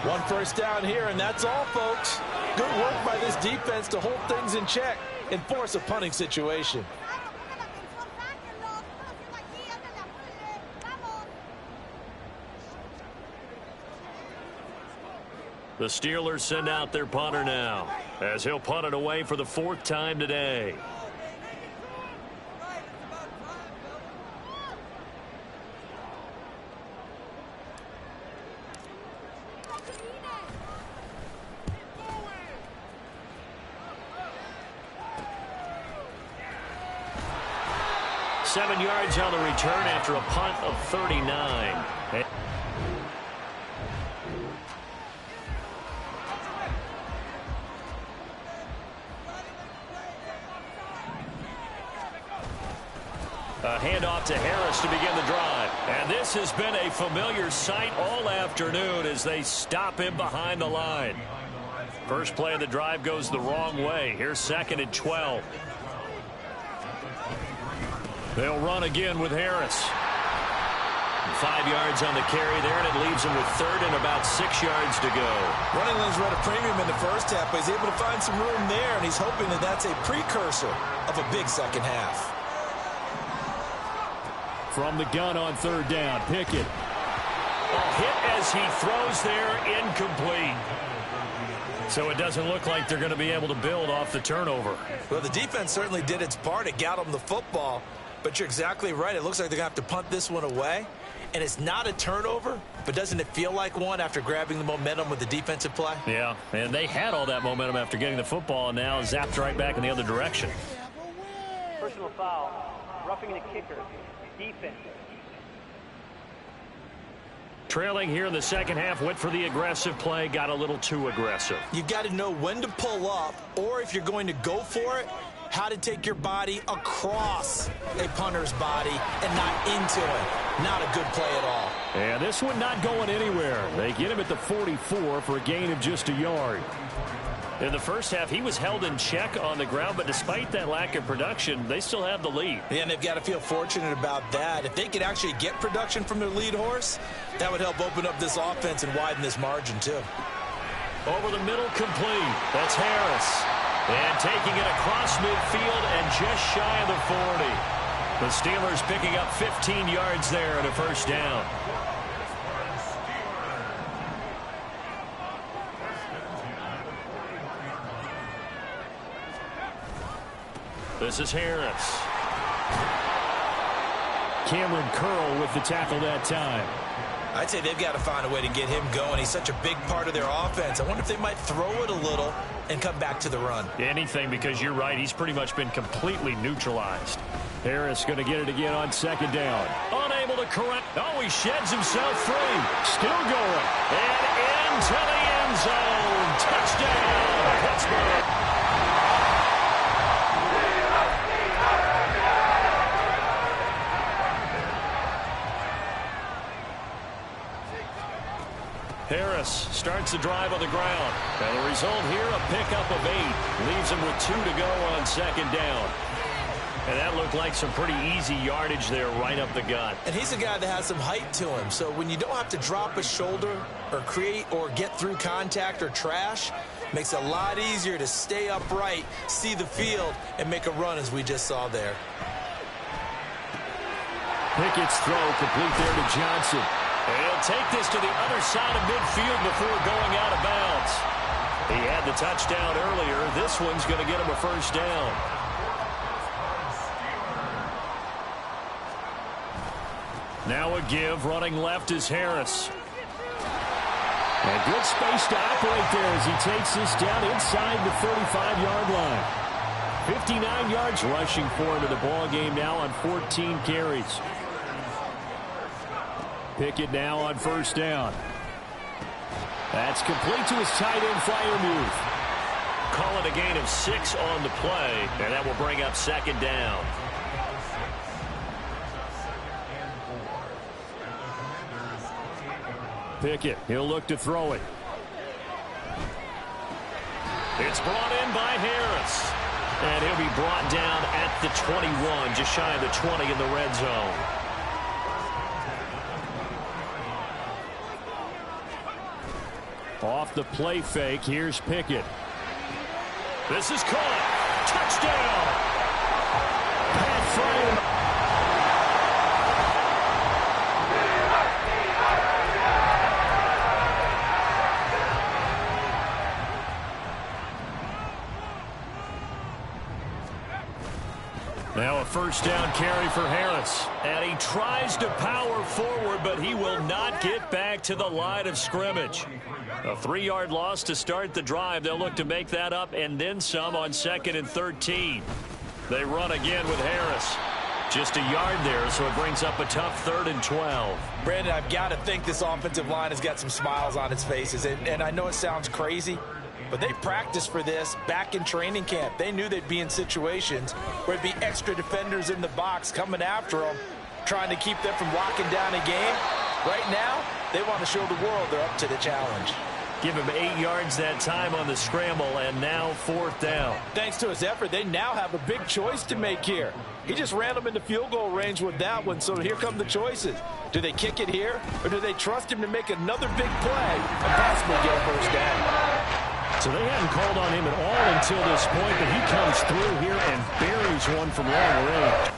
One first down here, and that's all, folks. Good work by this defense to hold things in check and force a punting situation. The Steelers send out their punter now, as he'll punt it away for the 4th time today. Seven yards on the return after a punt of 39. A handoff to Harris to begin the drive. And this has been a familiar sight all afternoon as they stop him behind the line. First play of the drive goes the wrong way. Here's 2nd and 12. They'll run again with Harris. 5 yards on the carry there, and it leaves him with 3rd and about 6 yards to go. Running lanes run a premium in the first half, but he's able to find some room there, and he's hoping that that's a precursor of a big second half. From the gun on third down, Pickett. A hit as he throws there, incomplete. So it doesn't look like they're going to be able to build off the turnover. Well, the defense certainly did its part. It got them the football. But you're exactly right. It looks like they're going to have to punt this one away. And it's not a turnover, but doesn't it feel like one after grabbing the momentum with the defensive play? Yeah, and they had all that momentum after getting the football, and now zapped right back in the other direction. Personal foul, roughing the kicker, defense. Trailing here in the second half, went for the aggressive play, got a little too aggressive. You've got to know when to pull up, or if you're going to go for it, how to take your body across a punter's body and not into it. Not a good play at all. And this one not going anywhere. They get him at the 44 for a gain of just a yard. In the first half, he was held in check on the ground, but despite that lack of production, they still have the lead. Yeah, and they've got to feel fortunate about that. If they could actually get production from their lead horse, that would help open up this offense and widen this margin, too. Over the middle, complete. That's Harris. And taking it across midfield and just shy of the 40. The Steelers picking up 15 yards there and a first down. This is Harris. Cameron Curl with the tackle that time. I'd say they've got to find a way to get him going. He's such a big part of their offense. I wonder if they might throw it a little and come back to the run. Anything, because you're right. He's pretty much been completely neutralized. Harris going to get it again on second down. Unable to correct. Oh, he sheds himself free. Still going. And into the end zone. Touchdown, Pittsburgh. Harris starts the drive on the ground. And the result here, a pickup of 8. Leaves him with 2 to go on second down. And that looked like some pretty easy yardage there right up the gut. And he's a guy that has some height to him. So when you don't have to drop a shoulder or create or get through contact or trash, makes it a lot easier to stay upright, see the field, and make a run as we just saw there. Pickett's throw complete there to Johnson. And he'll take this to the other side of midfield before going out of bounds. He had the touchdown earlier. This one's going to get him a first down. Now a give, running left is Harris. And good space to operate there as he takes this down inside the 35-yard line. 59 yards rushing for him in the ball game now on 14 carries. Pickett now on first down. That's complete to his tight end, Freiermuth. Call it a gain of 6 on the play, and that will bring up second down. Pickett, he'll look to throw it. It's brought in by Harris. And he'll be brought down at the 21, just shy of the 20 in the red zone. Off the play fake, here's Pickett. This is caught. Touchdown! Pat Freiermuth. Now a first down carry for Harris. And he tries to power forward, but he will not get back to the line of scrimmage. A 3-yard loss to start the drive. They'll look to make that up and then some on 2nd and 13. They run again with Harris. Just a yard there, so it brings up a tough 3rd and 12. Brandon, I've got to think this offensive line has got some smiles on its faces. And I know it sounds crazy, but they practiced for this back in training camp. They knew they'd be in situations where there'd be extra defenders in the box coming after them, trying to keep them from locking down a game. Right now, they want to show the world they're up to the challenge. Give him 8 yards that time on the scramble, and now 4th down. Thanks to his effort, they now have a big choice to make here. He just ran them into field goal range with that one, so here come the choices. Do they kick it here, or do they trust him to make another big play and possibly get a first down? So they hadn't called on him at all until this point, but he comes through here and buries one from long range.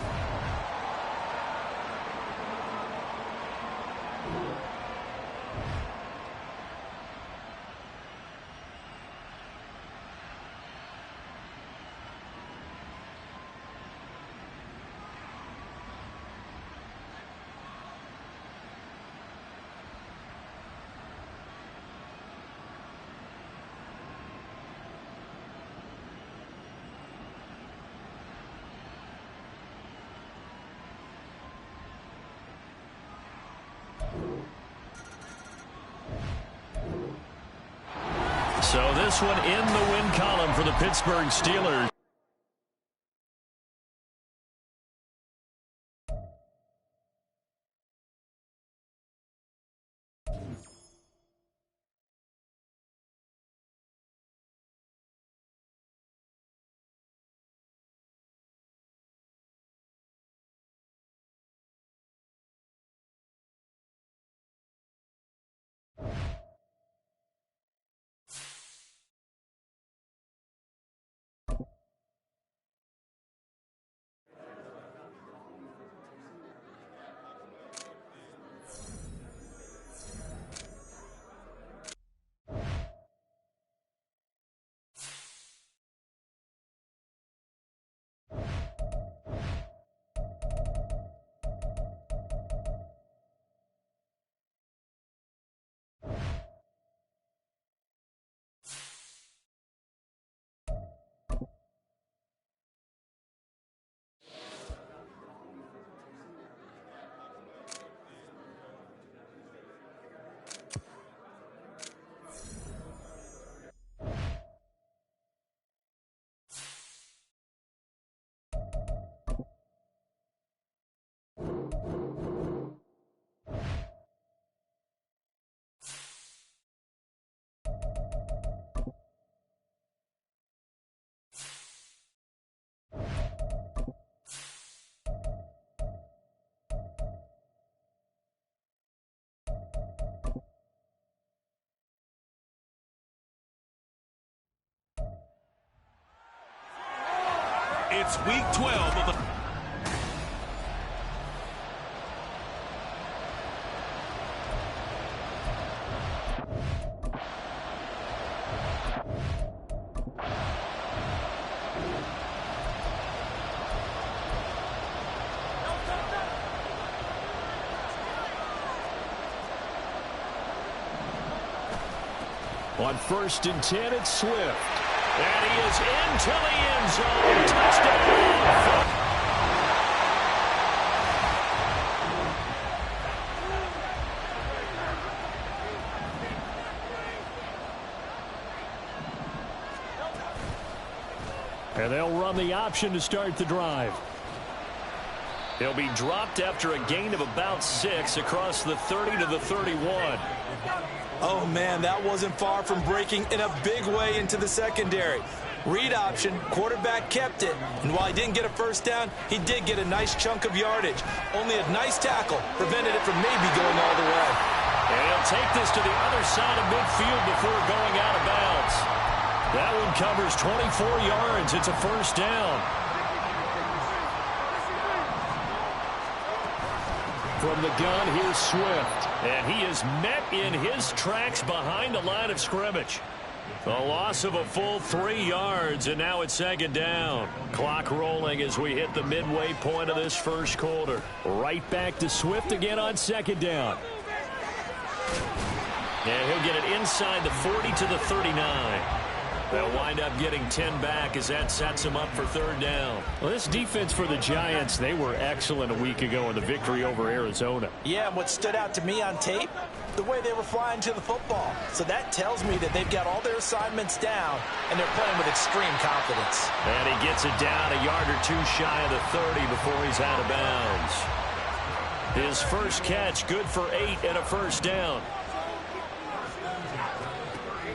So this one in the win column for the Pittsburgh Steelers. It's week 12 of the... On 1st and 10, it's Swift. And he is into the end zone. Touchdown. And they'll run the option to start the drive. He'll be dropped after a gain of about 6 across the 30 to the 31. Oh, man, that wasn't far from breaking in a big way into the secondary. Read option, quarterback kept it. And while he didn't get a first down, he did get a nice chunk of yardage. Only a nice tackle prevented it from maybe going all the way. And he'll take this to the other side of midfield before going out of bounds. That one covers 24 yards. It's a first down. From the gun, here's Swift. And he is met in his tracks behind the line of scrimmage. A loss of a full 3 yards, and now it's second down. Clock rolling as we hit the midway point of this first quarter. Right back to Swift again on second down. And he'll get it inside the 40 to the 39. They'll wind up getting 10 back as that sets them up for third down. Well, this defense for the Giants, they were excellent a week ago in the victory over Arizona. Yeah, and what stood out to me on tape, the way they were flying to the football. So that tells me that they've got all their assignments down, and they're playing with extreme confidence. And he gets it down a yard or two shy of the 30 before he's out of bounds. His first catch, good for 8 and a first down.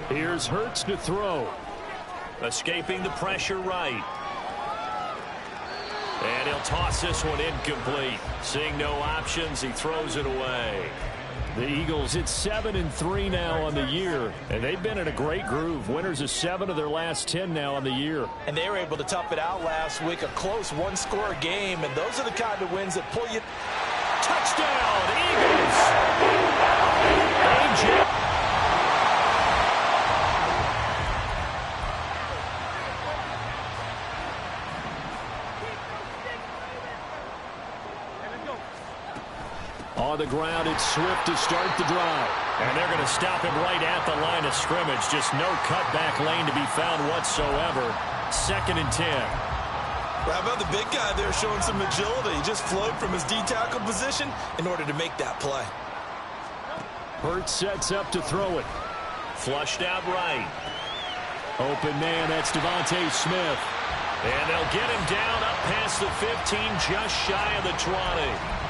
Here's Hurts to throw. Escaping the pressure right. And he'll toss this one incomplete. Seeing no options, he throws it away. The Eagles, it's 7-3 now on the year, and they've been in a great groove. Winners of 7 of their last 10 now on the year. And they were able to tough it out last week, a close one-score game, and those are the kind of wins that pull you. Touchdown, Eagles! AJ. On the ground, it's Swift to start the drive. And they're going to stop him right at the line of scrimmage. Just no cutback lane to be found whatsoever. 2nd and 10. How about the big guy there showing some agility? He just flowed from his D-tackle position in order to make that play. Hurts sets up to throw it. Flushed out right. Open man, that's Devontae Smith. And they'll get him down up past the 15, just shy of the 20.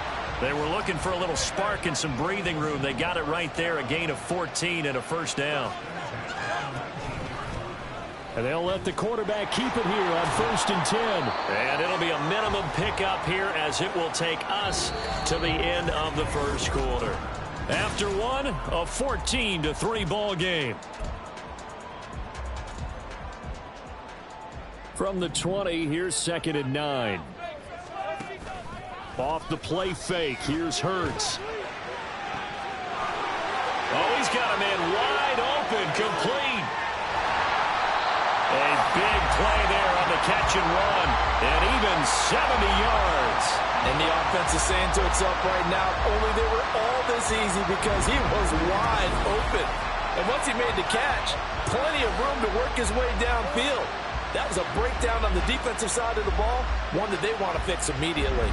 They were looking for a little spark and some breathing room. They got it right there, a gain of 14 and a first down. And they'll let the quarterback keep it here on 1st and 10. And it'll be a minimum pickup here as it will take us to the end of the first quarter. After one, a 14-3 ball game. From the 20, here's 2nd and 9. Off the play fake, here's Hurts. Oh, he's got him in wide open, complete. A big play there on the catch and run, and even 70 yards. And the offense is saying to itself right now, only they were all this easy because he was wide open. And once he made the catch, plenty of room to work his way downfield. That was a breakdown on the defensive side of the ball, one that they want to fix immediately.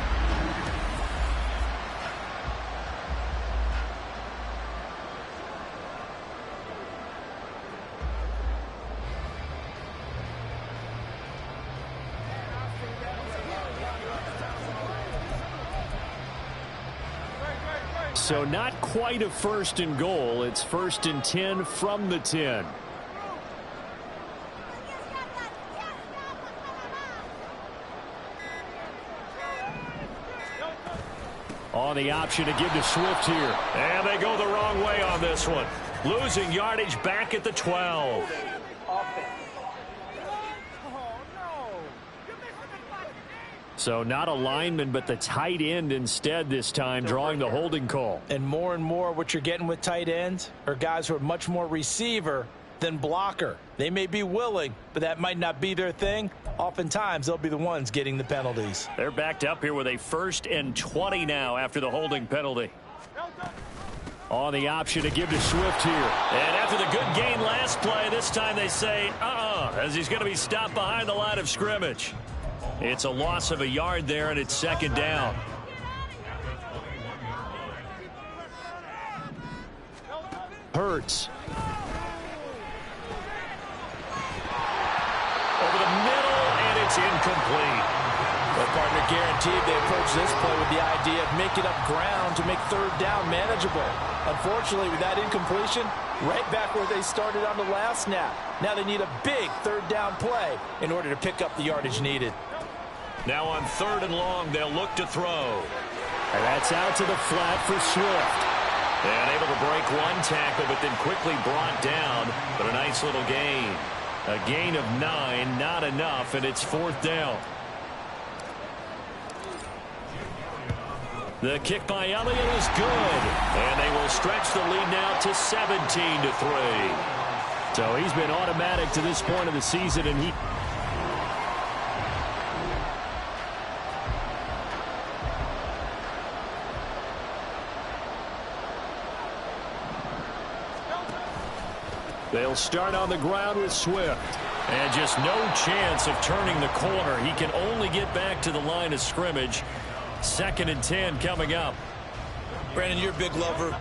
So not quite a 1st and goal. It's 1st and 10 from the 10. On the option to give to Swift here. And they go the wrong way on this one. Losing yardage back at the 12. So not a lineman, but the tight end instead this time, drawing the holding call. And more what you're getting with tight ends are guys who are much more receiver than blocker. They may be willing, but that might not be their thing. Oftentimes, they'll be the ones getting the penalties. They're backed up here with a 1st and 20 now after the holding penalty. On the option to give to Swift here. And after the good gain last play, this time they say, as he's going to be stopped behind the line of scrimmage. It's a loss of a yard there, and it's 2nd down. Hurts. Over the middle, and it's incomplete. Well, partner, guaranteed they approach this play with the idea of making up ground to make 3rd down manageable. Unfortunately, with that incompletion, right back where they started on the last snap. Now they need a big 3rd down play in order to pick up the yardage needed. Now on 3rd and long, they'll look to throw. And that's out to the flat for Swift. And able to break one tackle, but then quickly brought down. But a nice little gain. A gain of 9, not enough, and it's 4th down. The kick by Elliott is good. And they will stretch the lead now to 17-3. So he's been automatic to this point of the season, and he... They'll start on the ground with Swift. And just no chance of turning the corner. He can only get back to the line of scrimmage. 2nd and 10 coming up. Brandon, you're a big lover.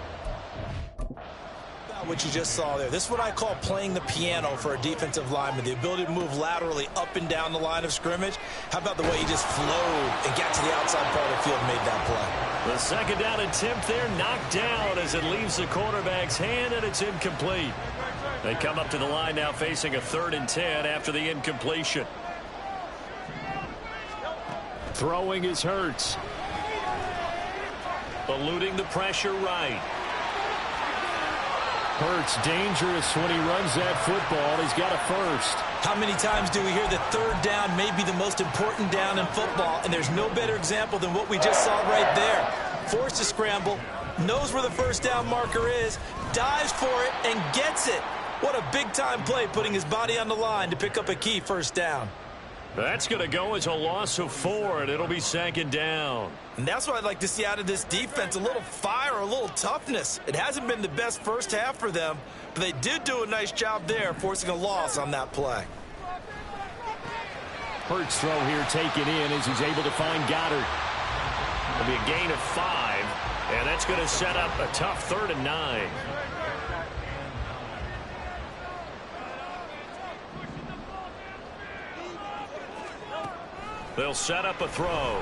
What you just saw there. This is what I call playing the piano for a defensive lineman. The ability to move laterally up and down the line of scrimmage. How about the way he just flowed and got to the outside part of the field and made that play? The 2nd down attempt there knocked down as it leaves the quarterback's hand, and it's incomplete. They come up to the line now facing a 3rd and 10 after the incompletion. Throwing is Hurts. Eluding the pressure right. Hurts dangerous when he runs that football. He's got a 1st. How many times do we hear that 3rd down may be the most important down in football, and there's no better example than what we just saw right there. Forced to scramble, knows where the 1st down marker is, dives for it, and gets it. What a big-time play, putting his body on the line to pick up a key 1st down. That's going to go as a loss of 4, and it'll be 2nd down. And that's what I'd like to see out of this defense, a little fire, a little toughness. It hasn't been the best first half for them, but they did do a nice job there, forcing a loss on that play. Hurts throw here taken in as he's able to find Goddard. It'll be a gain of 5, and that's going to set up a tough 3rd and 9. They'll set up a throw.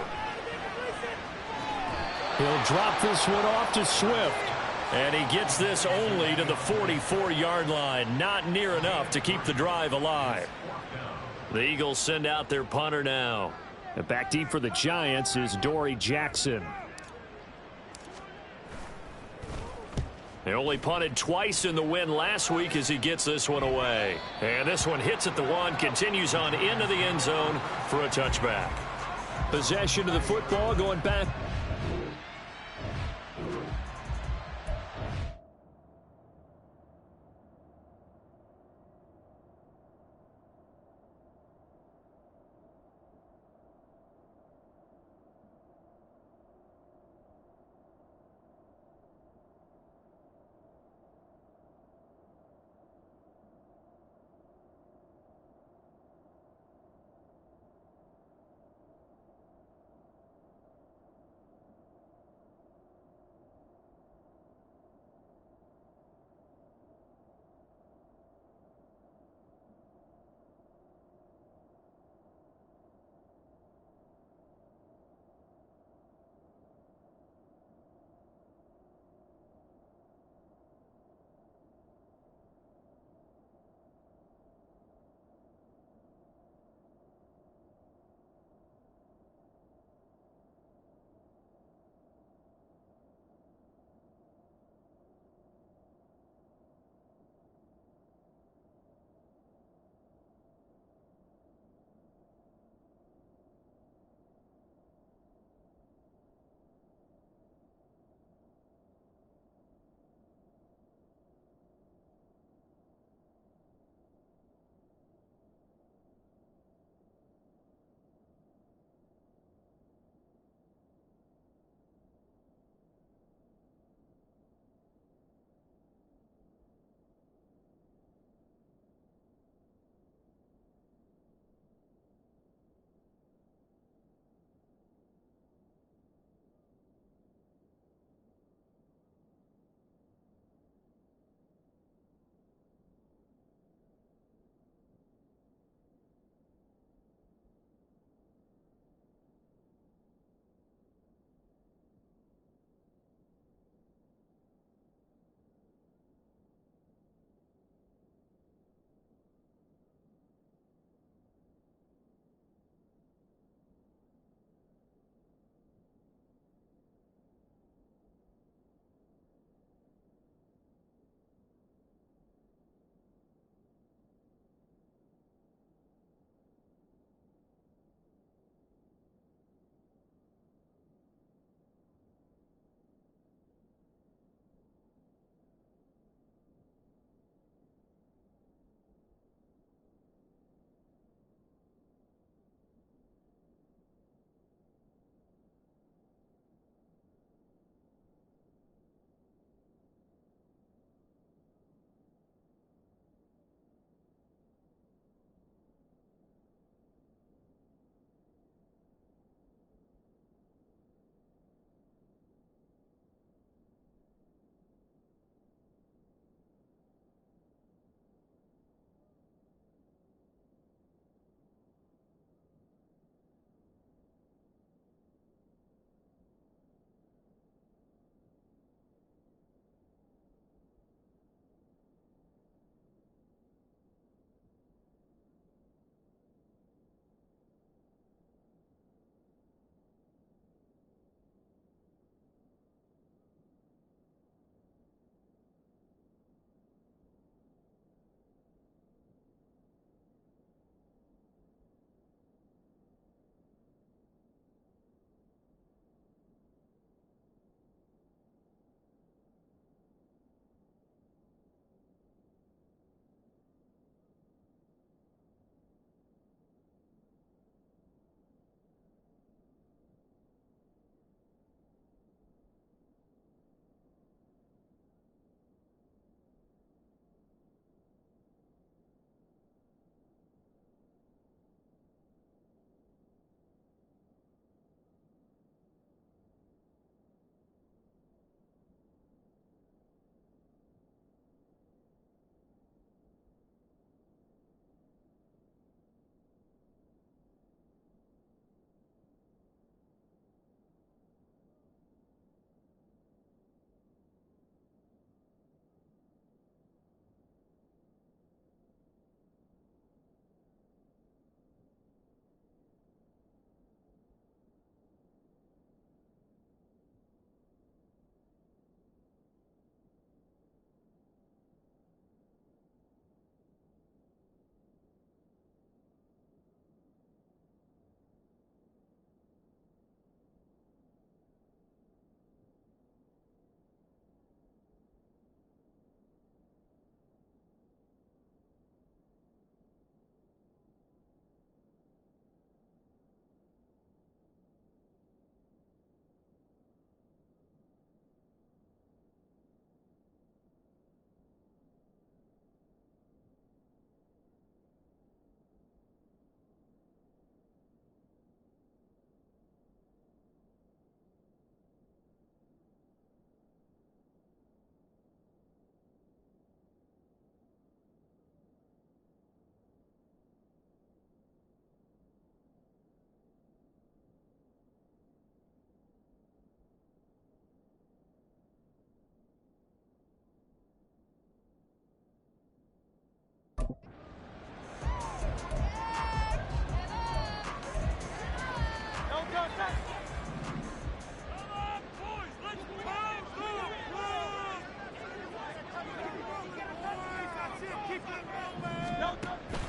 He'll drop this one off to Swift. And he gets this only to the 44-yard line. Not near enough to keep the drive alive. The Eagles send out their punter now. And back deep for the Giants is Dory Jackson. They only punted twice in the win last week as he gets this one away. And this one hits at the 1, continues on into the end zone for a touchback. Possession of the football going back.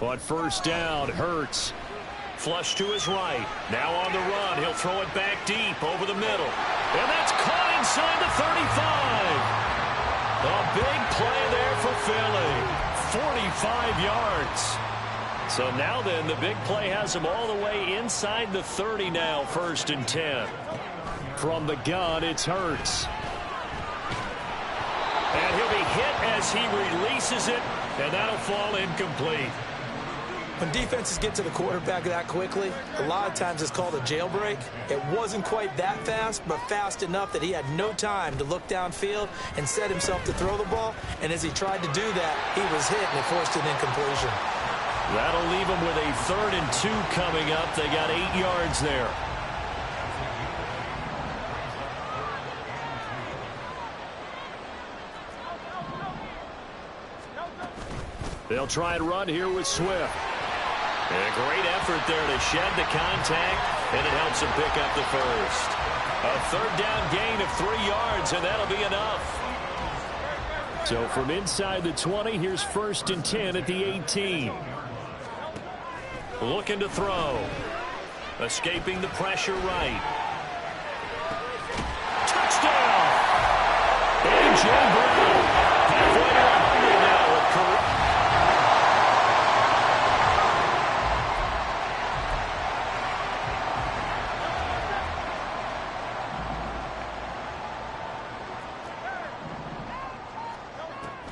On first down, Hurts. Flush to his right. Now on the run. He'll throw it back deep over the middle. And that's caught inside the 35. A big play there for Philly. 45 yards. So now then, the big play has him all the way inside the 30 now, 1st and 10. From the gun, it's Hurts. And he'll be hit as he releases it, and that'll fall incomplete. When defenses get to the quarterback that quickly, a lot of times it's called a jailbreak. It wasn't quite that fast, but fast enough that he had no time to look downfield and set himself to throw the ball. And as he tried to do that, he was hit and it forced an incompletion. That'll leave him with a 3rd and 2 coming up. They got 8 yards there. They'll try and run here with Swift. And a great effort there to shed the contact, and it helps him pick up the first. A 3rd down gain of 3 yards, and that'll be enough. So from inside the 20, here's 1st and 10 at the 18. Looking to throw. Escaping the pressure right. Touchdown! A.J. Brown. Halfway to 100 now with career.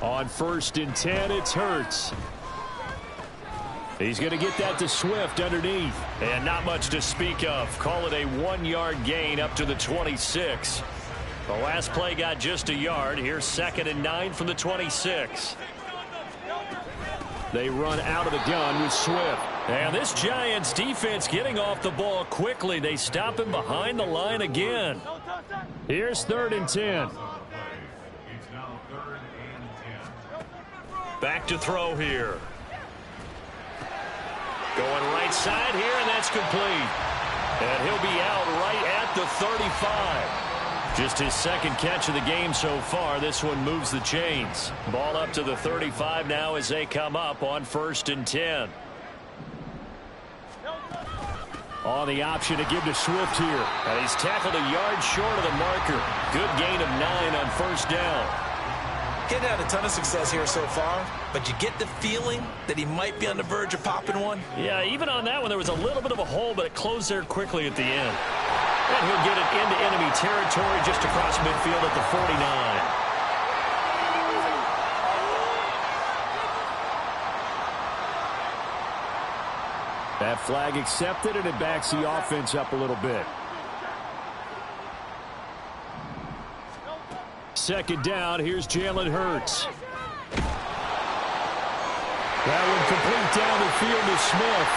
On 1st and 10, it's Hurts. He's going to get that to Swift underneath. And not much to speak of. Call it a 1-yard gain up to the 26. The last play got just a yard. Here's 2nd and 9 from the 26. They run out of the gun with Swift. And this Giants defense getting off the ball quickly. They stop him behind the line again. Here's 3rd and 10. Back to throw here. Going right side here, and that's complete. And he'll be out right at the 35. Just his 2nd catch of the game so far. This one moves the chains. Ball up to the 35 now as they come up on 1st and 10. On the option to give to Swift here. And he's tackled a yard short of the marker. Good gain of 9 on 1st down. Getting out a ton of success here so far, but you get the feeling that he might be on the verge of popping one. Yeah, even on that one, there was a little bit of a hole, but it closed there quickly at the end. And he'll get it into enemy territory just across midfield at the 49. That flag accepted, and it backs the offense up a little bit. 2nd down, here's Jalen Hurts. That one complete down the field to Smith.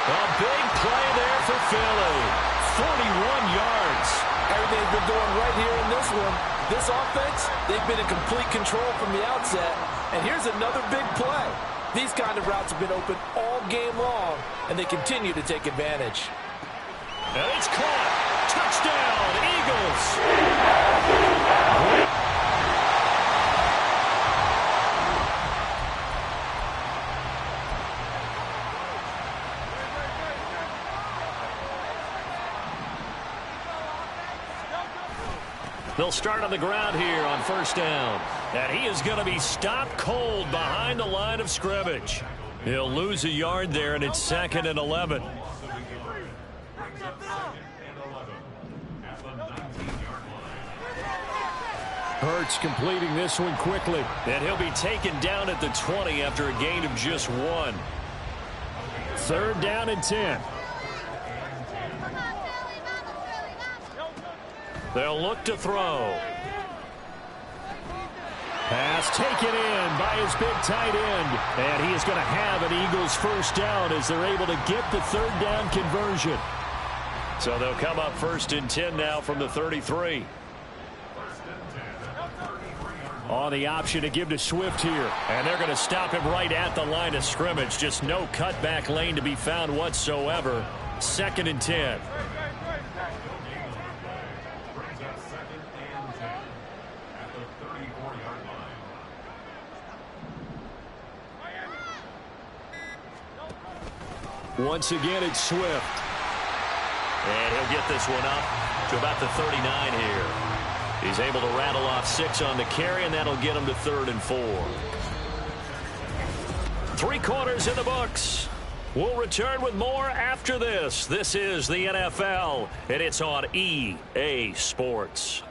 A big play there for Philly. 41 yards. Everything's been going right here in this one. This offense, they've been in complete control from the outset. And here's another big play. These kind of routes have been open all game long, and they continue to take advantage. And it's caught. Touchdown, Eagles. They'll start on the ground here on 1st down. And he is going to be stopped cold behind the line of scrimmage. He'll lose a yard there, and it's 2nd and 11. Hurts completing this one quickly. And he'll be taken down at the 20 after a gain of just 1. 3rd down and 10. They'll look to throw. Pass taken in by his big tight end. And he is going to have an Eagles 1st down as they're able to get the 3rd down conversion. So they'll come up 1st and 10 now from the 33. On the option to give to Swift here. And they're going to stop him right at the line of scrimmage. Just no cutback lane to be found whatsoever. 2nd and 10. Once again, it's Swift. And he'll get this one up to about the 39 here. He's able to rattle off 6 on the carry, and that'll get him to 3rd and 4. 3 quarters in the books. We'll return with more after this. This is the NFL, and it's on EA Sports.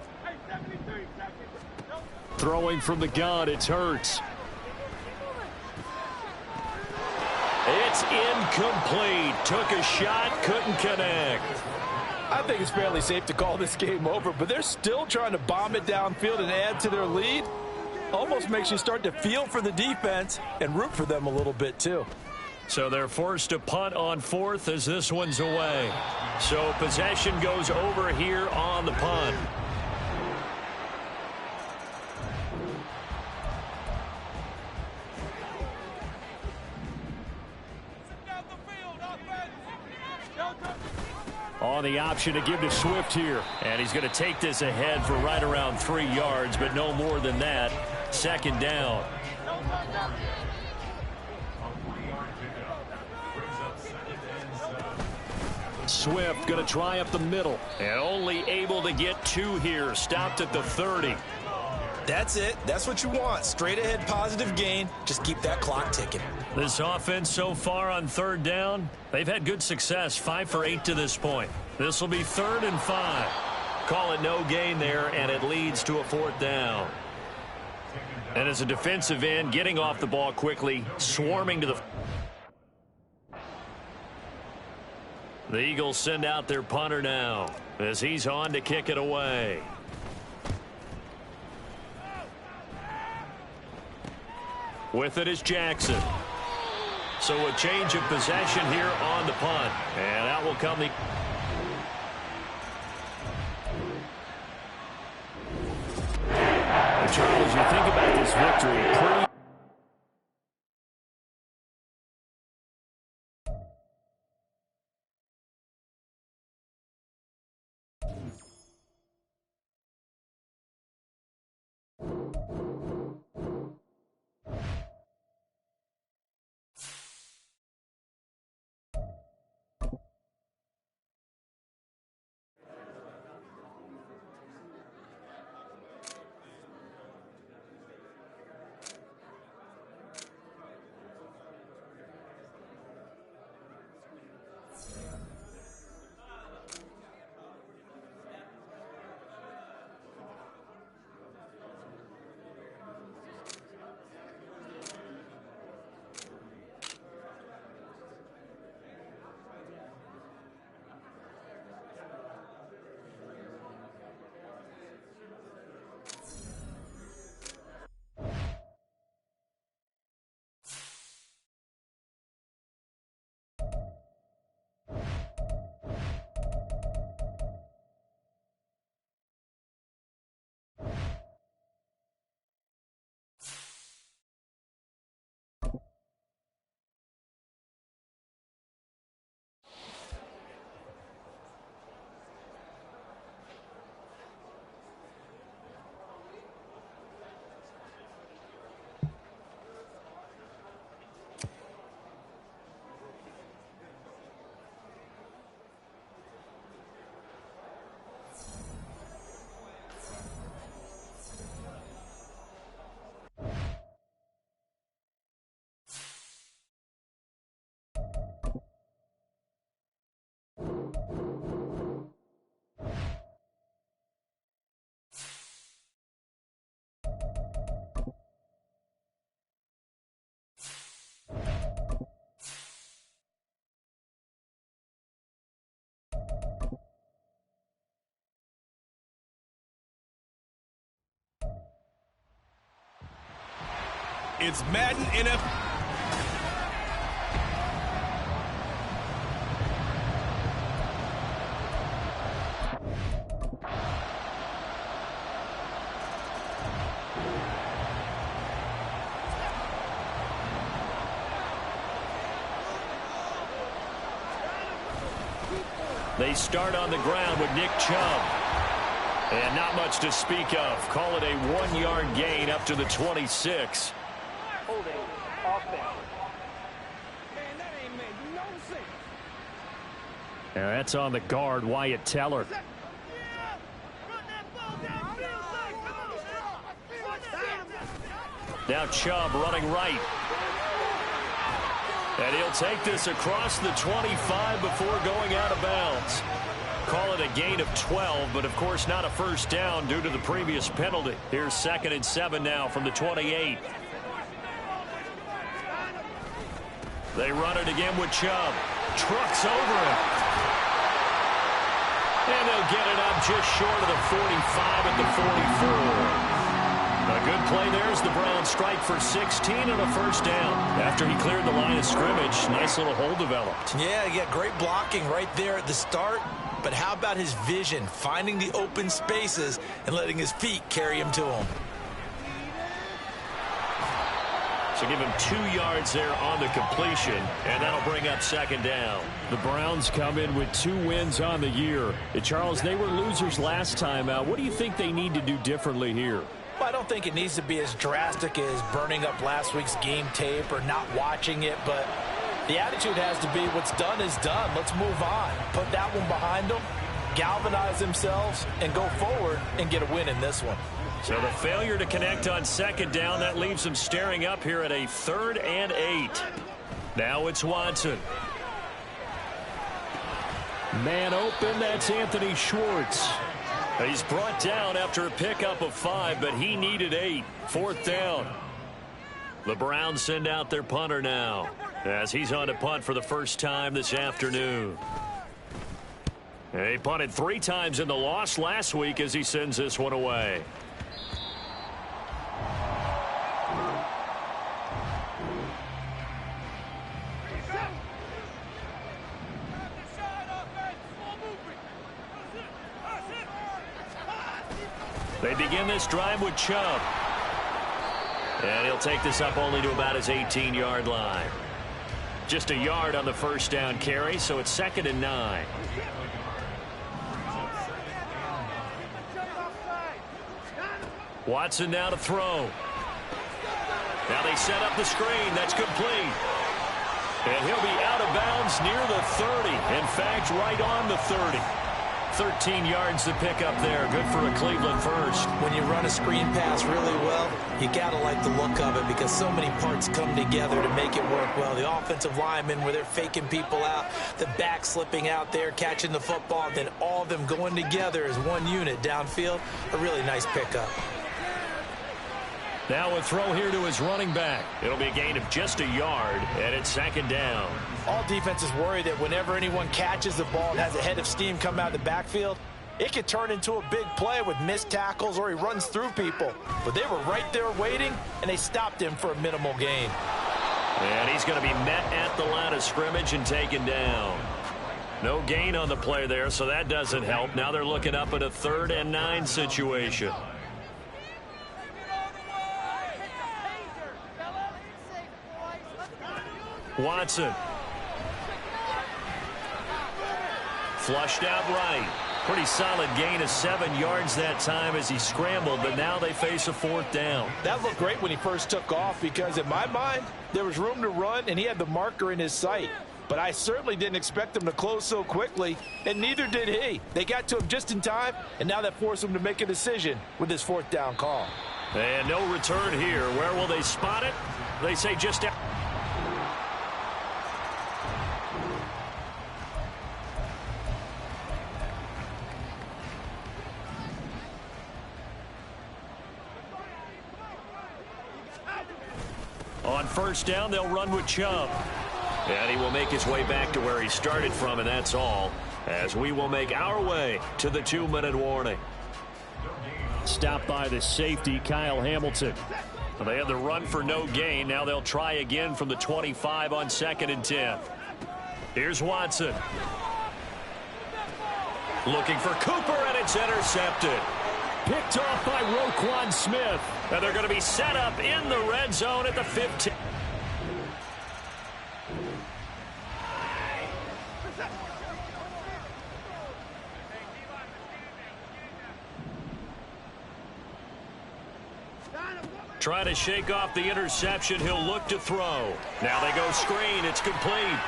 Throwing from the gun, it's Hurts. It's incomplete. Took a shot, couldn't connect. I think it's fairly safe to call this game over, but they're still trying to bomb it downfield and add to their lead. Almost makes you start to feel for the defense and root for them a little bit too. So they're forced to punt on 4th as this one's away. So possession goes over here on the punt. On the option to give to Swift here. And he's going to take this ahead for right around 3 yards, but no more than that. 2nd down. Swift going to try up the middle. And only able to get 2 here. Stopped at the 30. That's it. That's what you want. Straight ahead positive gain. Just keep that clock ticking. This offense so far on 3rd down, they've had good success. 5 for 8 to this point. This will be 3rd and 5. Call it no gain there, and it leads to a 4th down. And as a defensive end, getting off the ball quickly, swarming to the... The Eagles send out their punter now as he's on to kick it away. With it is Jackson. So a change of possession here on the punt. And that will come the... Charles, you think about this victory, pretty... It's Madden NFL. They start on the ground with Nick Chubb. And not much to speak of. Call it a 1-yard gain up to the 26. Holding offense. Man, that ain't make no sense. And that's on the guard, Wyatt Teller. Now Chubb running right. And he'll take this across the 25 before going out of bounds. Call it a gain of 12, but of course not a first down due to the previous penalty. Here's 2nd and 7 now from the 28. They run it again with Chubb. Trucks over him. And they'll get it up just short of the 45 at the 44. A good play there as the Browns strike for 16 and a first down. After he cleared the line of scrimmage, nice little hole developed. Yeah, great blocking right there at the start. But how about his vision, finding the open spaces and letting his feet carry him to him? So give him 2 yards there on the completion, and that'll bring up 2nd down. The Browns come in with 2 wins on the year. And Charles, they were losers last time out. What do you think they need to do differently here? Well, I don't think it needs to be as drastic as burning up last week's game tape or not watching it, but the attitude has to be what's done is done. Let's move on. Put that one behind them, galvanize themselves, and go forward and get a win in this one. So the failure to connect on 2nd down, that leaves them staring up here at a 3rd and 8. Now it's Watson. Man open, that's Anthony Schwartz. He's brought down after a pickup of 5, but he needed 8. 4th down. The Browns send out their punter now, as he's on to punt for the first time this afternoon. He punted 3 times in the loss last week as he sends this one away. They begin this drive with Chubb. And he'll take this up only to about his 18-yard line. Just a yard on the first down carry, so it's 2nd and 9. Watson now to throw. Now they set up the screen. That's complete. And he'll be out of bounds near the 30. In fact, right on the 30. 13 yards to pick up there. Good for a Cleveland first. When you run a screen pass really well, you got to like the look of it because so many parts come together to make it work well. The offensive linemen where they're faking people out, the back slipping out there, catching the football, then all of them going together as one unit downfield. A really nice pickup. Now a throw here to his running back. It'll be a gain of just a yard, and it's 2nd down. All defenses worry that whenever anyone catches the ball and has a head of steam come out of the backfield, it could turn into a big play with missed tackles or he runs through people. But they were right there waiting, and they stopped him for a minimal gain. And he's going to be met at the line of scrimmage and taken down. No gain on the play there, so that doesn't help. Now they're looking up at a 3rd and 9 situation. Watson. Flushed out right. Pretty solid gain of 7 yards that time as he scrambled, but now they face a 4th down. That looked great when he first took off because in my mind, there was room to run and he had the marker in his sight. But I certainly didn't expect him to close so quickly, and neither did he. They got to him just in time, and now that forced him to make a decision with his 4th down call. And no return here. Where will they spot it? They say just out. On first down, they'll run with Chubb. And he will make his way back to where he started from, and that's all, as we will make our way to the 2-minute warning. Stopped by the safety, Kyle Hamilton. They had the run for no gain. Now they'll try again from the 25 on 2nd and 10. Here's Watson. Looking for Cooper, and it's intercepted. Picked off by Roquan Smith. And they're going to be set up in the red zone at the 15. Trying to shake off the interception. He'll look to throw. Now they go screen. It's complete.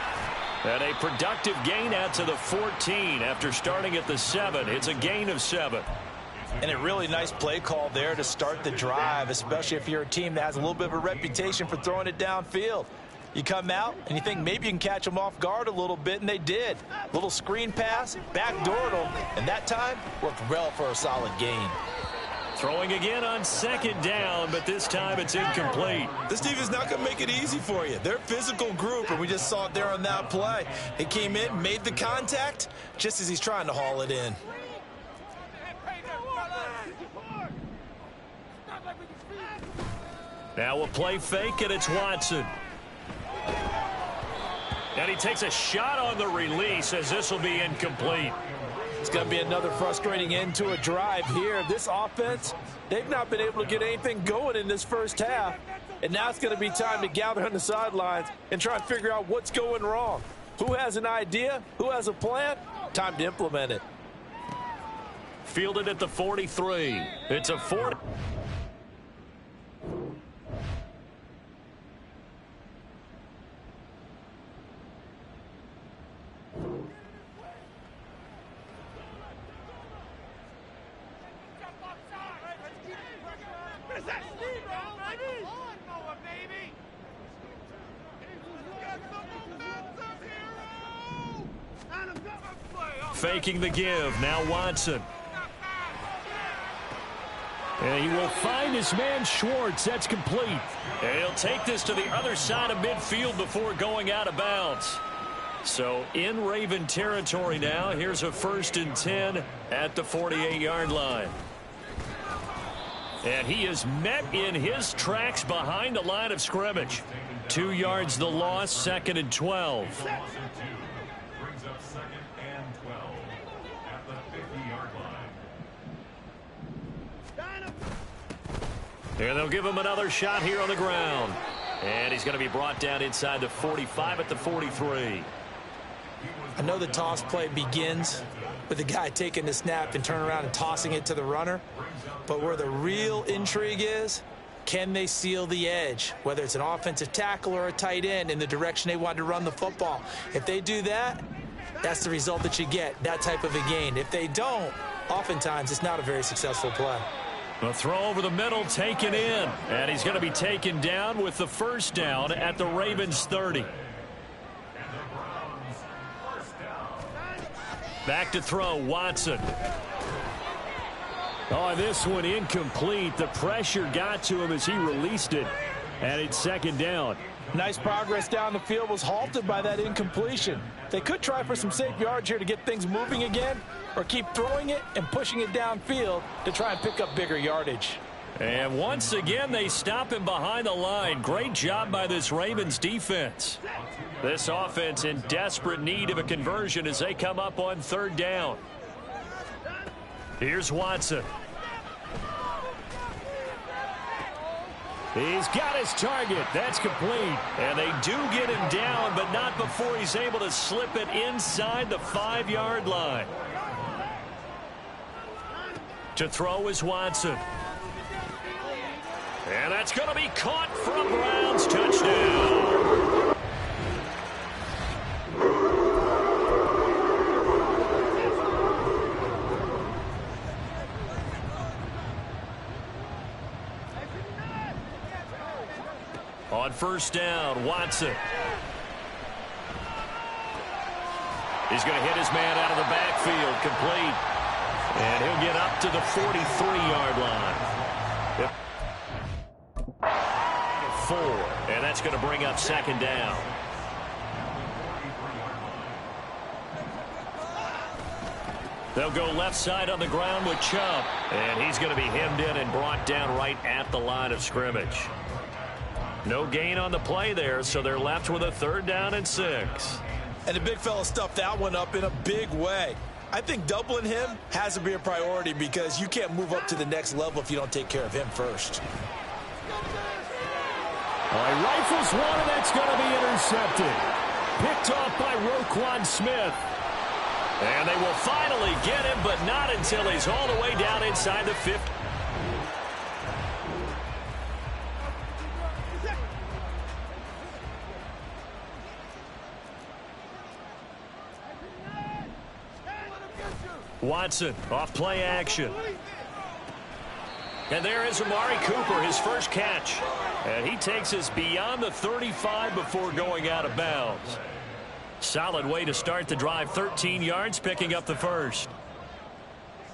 And a productive gain out to the 14 after starting at the 7. It's a gain of 7. And a really nice play call there to start the drive, especially if you're a team that has a little bit of a reputation for throwing it downfield. You come out and you think maybe you can catch them off guard a little bit, and they did. Little screen pass, backdoored them, and that time worked well for a solid gain. Throwing again on 2nd down, but this time it's incomplete. This defense not going to make it easy for you. They're a physical group, and we just saw it there on that play. He came in, made the contact, just as he's trying to haul it in. Now a play fake, and it's Watson. And he takes a shot on the release as this will be incomplete. It's going to be another frustrating end to a drive here. This offense, they've not been able to get anything going in this first half. And now it's going to be time to gather on the sidelines and try and figure out what's going wrong. Who has an idea? Who has a plan? Time to implement it. Fielded at the 43. It's a 40. Faking the give. Now Watson. And he will find his man Schwartz. That's complete. And he'll take this to the other side of midfield before going out of bounds. So in Raven territory now. Here's a 1st and 10 at the 48-yard line. And he is met in his tracks behind the line of scrimmage. 2 yards the loss, 2nd and 12. And they'll give him another shot here on the ground. And he's going to be brought down inside the 45 at the 43. I know the toss play begins with the guy taking the snap and turning around and tossing it to the runner. But where the real intrigue is, can they seal the edge, whether it's an offensive tackle or a tight end, in the direction they want to run the football? If they do that, that's the result that you get, that type of a gain. If they don't, oftentimes it's not a very successful play. A throw over the middle taken in. And he's going to be taken down with the 1st down at the Ravens 30. Back to throw, Watson. Oh, this one incomplete. The pressure got to him as he released it. And it's 2nd down. Nice progress down the field, was halted by that incompletion. They could try for some safe yards here to get things moving again, or keep throwing it and pushing it downfield to try and pick up bigger yardage. And once again, they stop him behind the line. Great job by this Ravens defense. This offense in desperate need of a conversion as they come up on 3rd down. Here's Watson. He's got his target. That's complete. And they do get him down, but not before he's able to slip it inside the 5-yard line. To throw is Watson. And that's going to be caught for a Browns touchdown. On 1st down, Watson. He's going to hit his man out of the backfield, complete. And he'll get up to the 43-yard line. 4, and that's going to bring up 2nd down. They'll go left side on the ground with Chubb. And he's going to be hemmed in and brought down right at the line of scrimmage. No gain on the play there, so they're left with a 3rd down and 6. And the big fella stuffed that one up in a big way. I think doubling him has to be a priority because you can't move up to the next level if you don't take care of him first. He rifles one, and that's going to be intercepted. Picked off by Roquan Smith. And they will finally get him, but not until he's all the way down inside the 50. Watson off play action. And there is Amari Cooper, his first catch. And he takes us beyond the 35 before going out of bounds. Solid way to start the drive. 13 yards, picking up the first.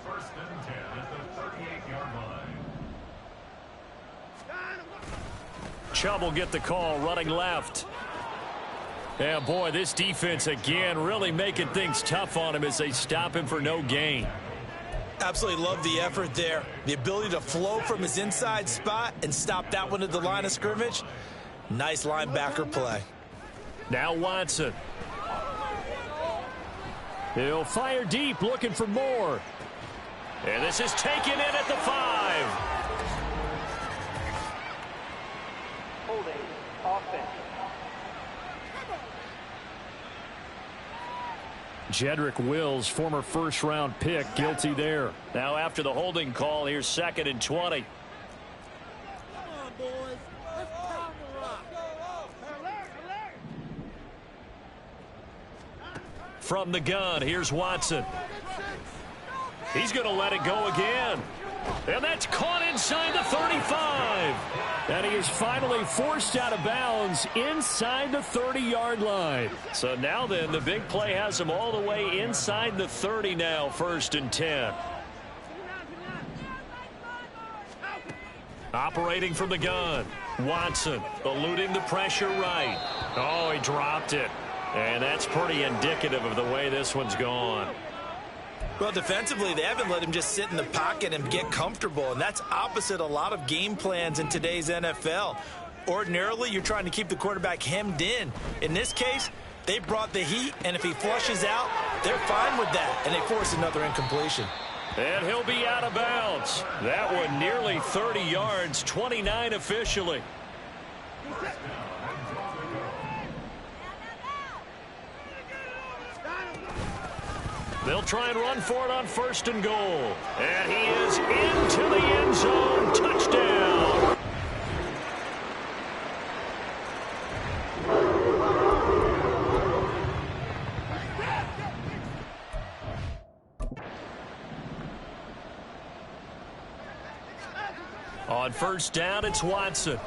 First and 10 at the 38-yard line. Chubb will get the call, running left. Yeah, boy, this defense again really making things tough on him as they stop him for no gain. Absolutely love the effort there. The ability to flow from his inside spot and stop that one at the line of scrimmage. Nice linebacker play. Now Watson. He'll fire deep, looking for more. And this is taken in at the 5. Holding. Offense. Jedrick Wills, former first-round pick, guilty there. Now after the holding call, here's 2nd and 20. From the gun, here's Watson. He's going to let it go again. And that's caught inside the 35. And he is finally forced out of bounds inside the 30-yard line. So now then, the big play has him all the way inside the 30 now, 1st and 10. Operating from the gun. Watson eluding the pressure right. Oh, he dropped it. And that's pretty indicative of the way this one's gone. Well, defensively, they haven't let him just sit in the pocket and get comfortable, and that's opposite a lot of game plans in today's NFL. Ordinarily, you're trying to keep the quarterback hemmed in. In this case, they brought the heat, and if he flushes out, they're fine with that, and they force another incompletion. And he'll be out of bounds. That one nearly 30 yards, 29 officially. They'll try and run for it on 1st and goal. And he is into the end zone. Touchdown. On 1st down, it's Watson.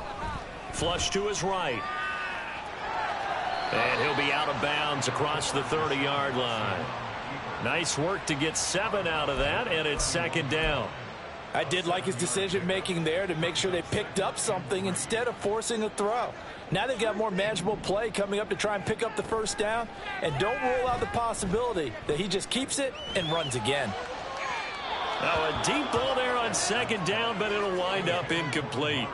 Flush to his right. And he'll be out of bounds across the 30-yard line. Nice work to get 7 out of that, and it's 2nd down. I did like his decision-making there to make sure they picked up something instead of forcing a throw. Now they've got more manageable play coming up to try and pick up the 1st down, and don't rule out the possibility that he just keeps it and runs again. Now a deep ball there on 2nd down, but it'll wind up incomplete.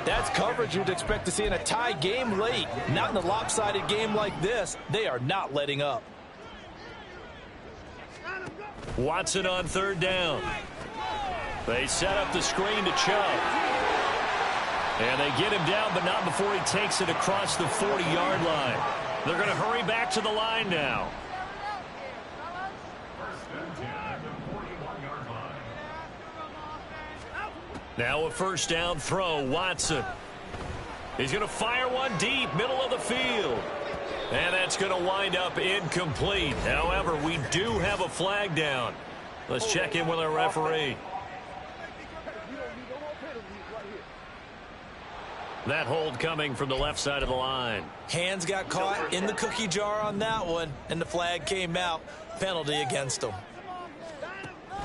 That's coverage you'd expect to see in a tie game late. Not in a lopsided game like this. They are not letting up. Watson on 3rd down. They set up the screen to Chubb. And they get him down, but not before he takes it across the 40-yard line. They're going to hurry back to the line now. First and 10 at the 41-yard line. Now a 1st down throw, Watson. He's going to fire one deep, middle of the field. And that's going to wind up incomplete. However, we do have a flag down. Let's check in with our referee. That hold coming from the left side of the line. Hands got caught in the cookie jar on that one, and the flag came out. Penalty against him.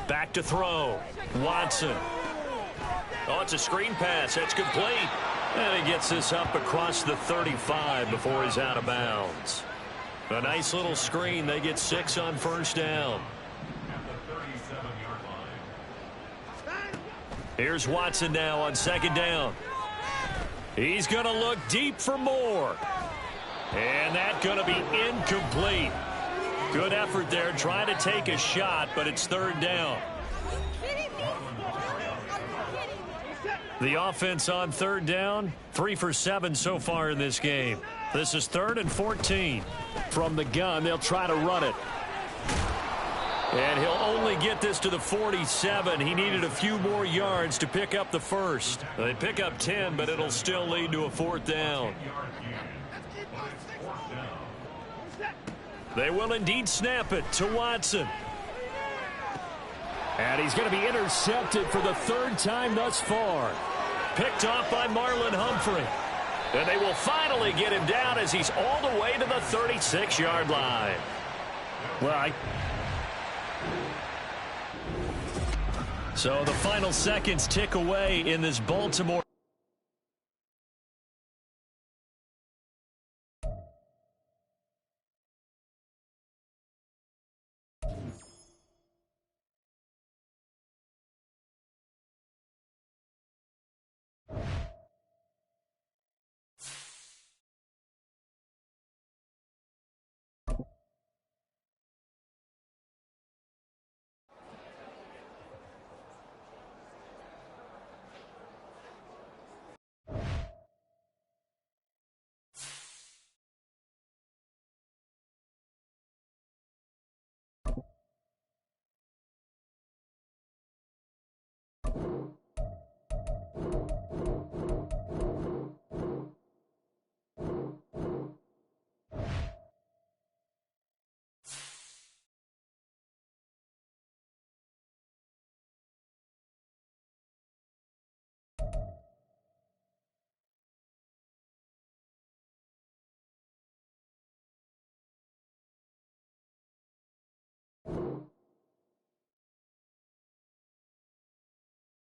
Back to throw. Watson. Oh, it's a screen pass. That's complete. And he gets this up across the 35 before he's out of bounds. A nice little screen. They get 6 on 1st down. Here's Watson now on 2nd down. He's going to look deep for more. And that's going to be incomplete. Good effort there trying to take a shot, but it's 3rd down. The offense on 3rd down, 3 for 7 so far in this game. This is 3rd and 14. From the gun, they'll try to run it. And he'll only get this to the 47. He needed a few more yards to pick up the first. They pick up 10, but it'll still lead to a 4th down. They will indeed snap it to Watson. And he's going to be intercepted for the third time thus far. Picked off by Marlon Humphrey. And they will finally get him down as he's all the way to the 36-yard line. Well, So the final seconds tick away in this Baltimore.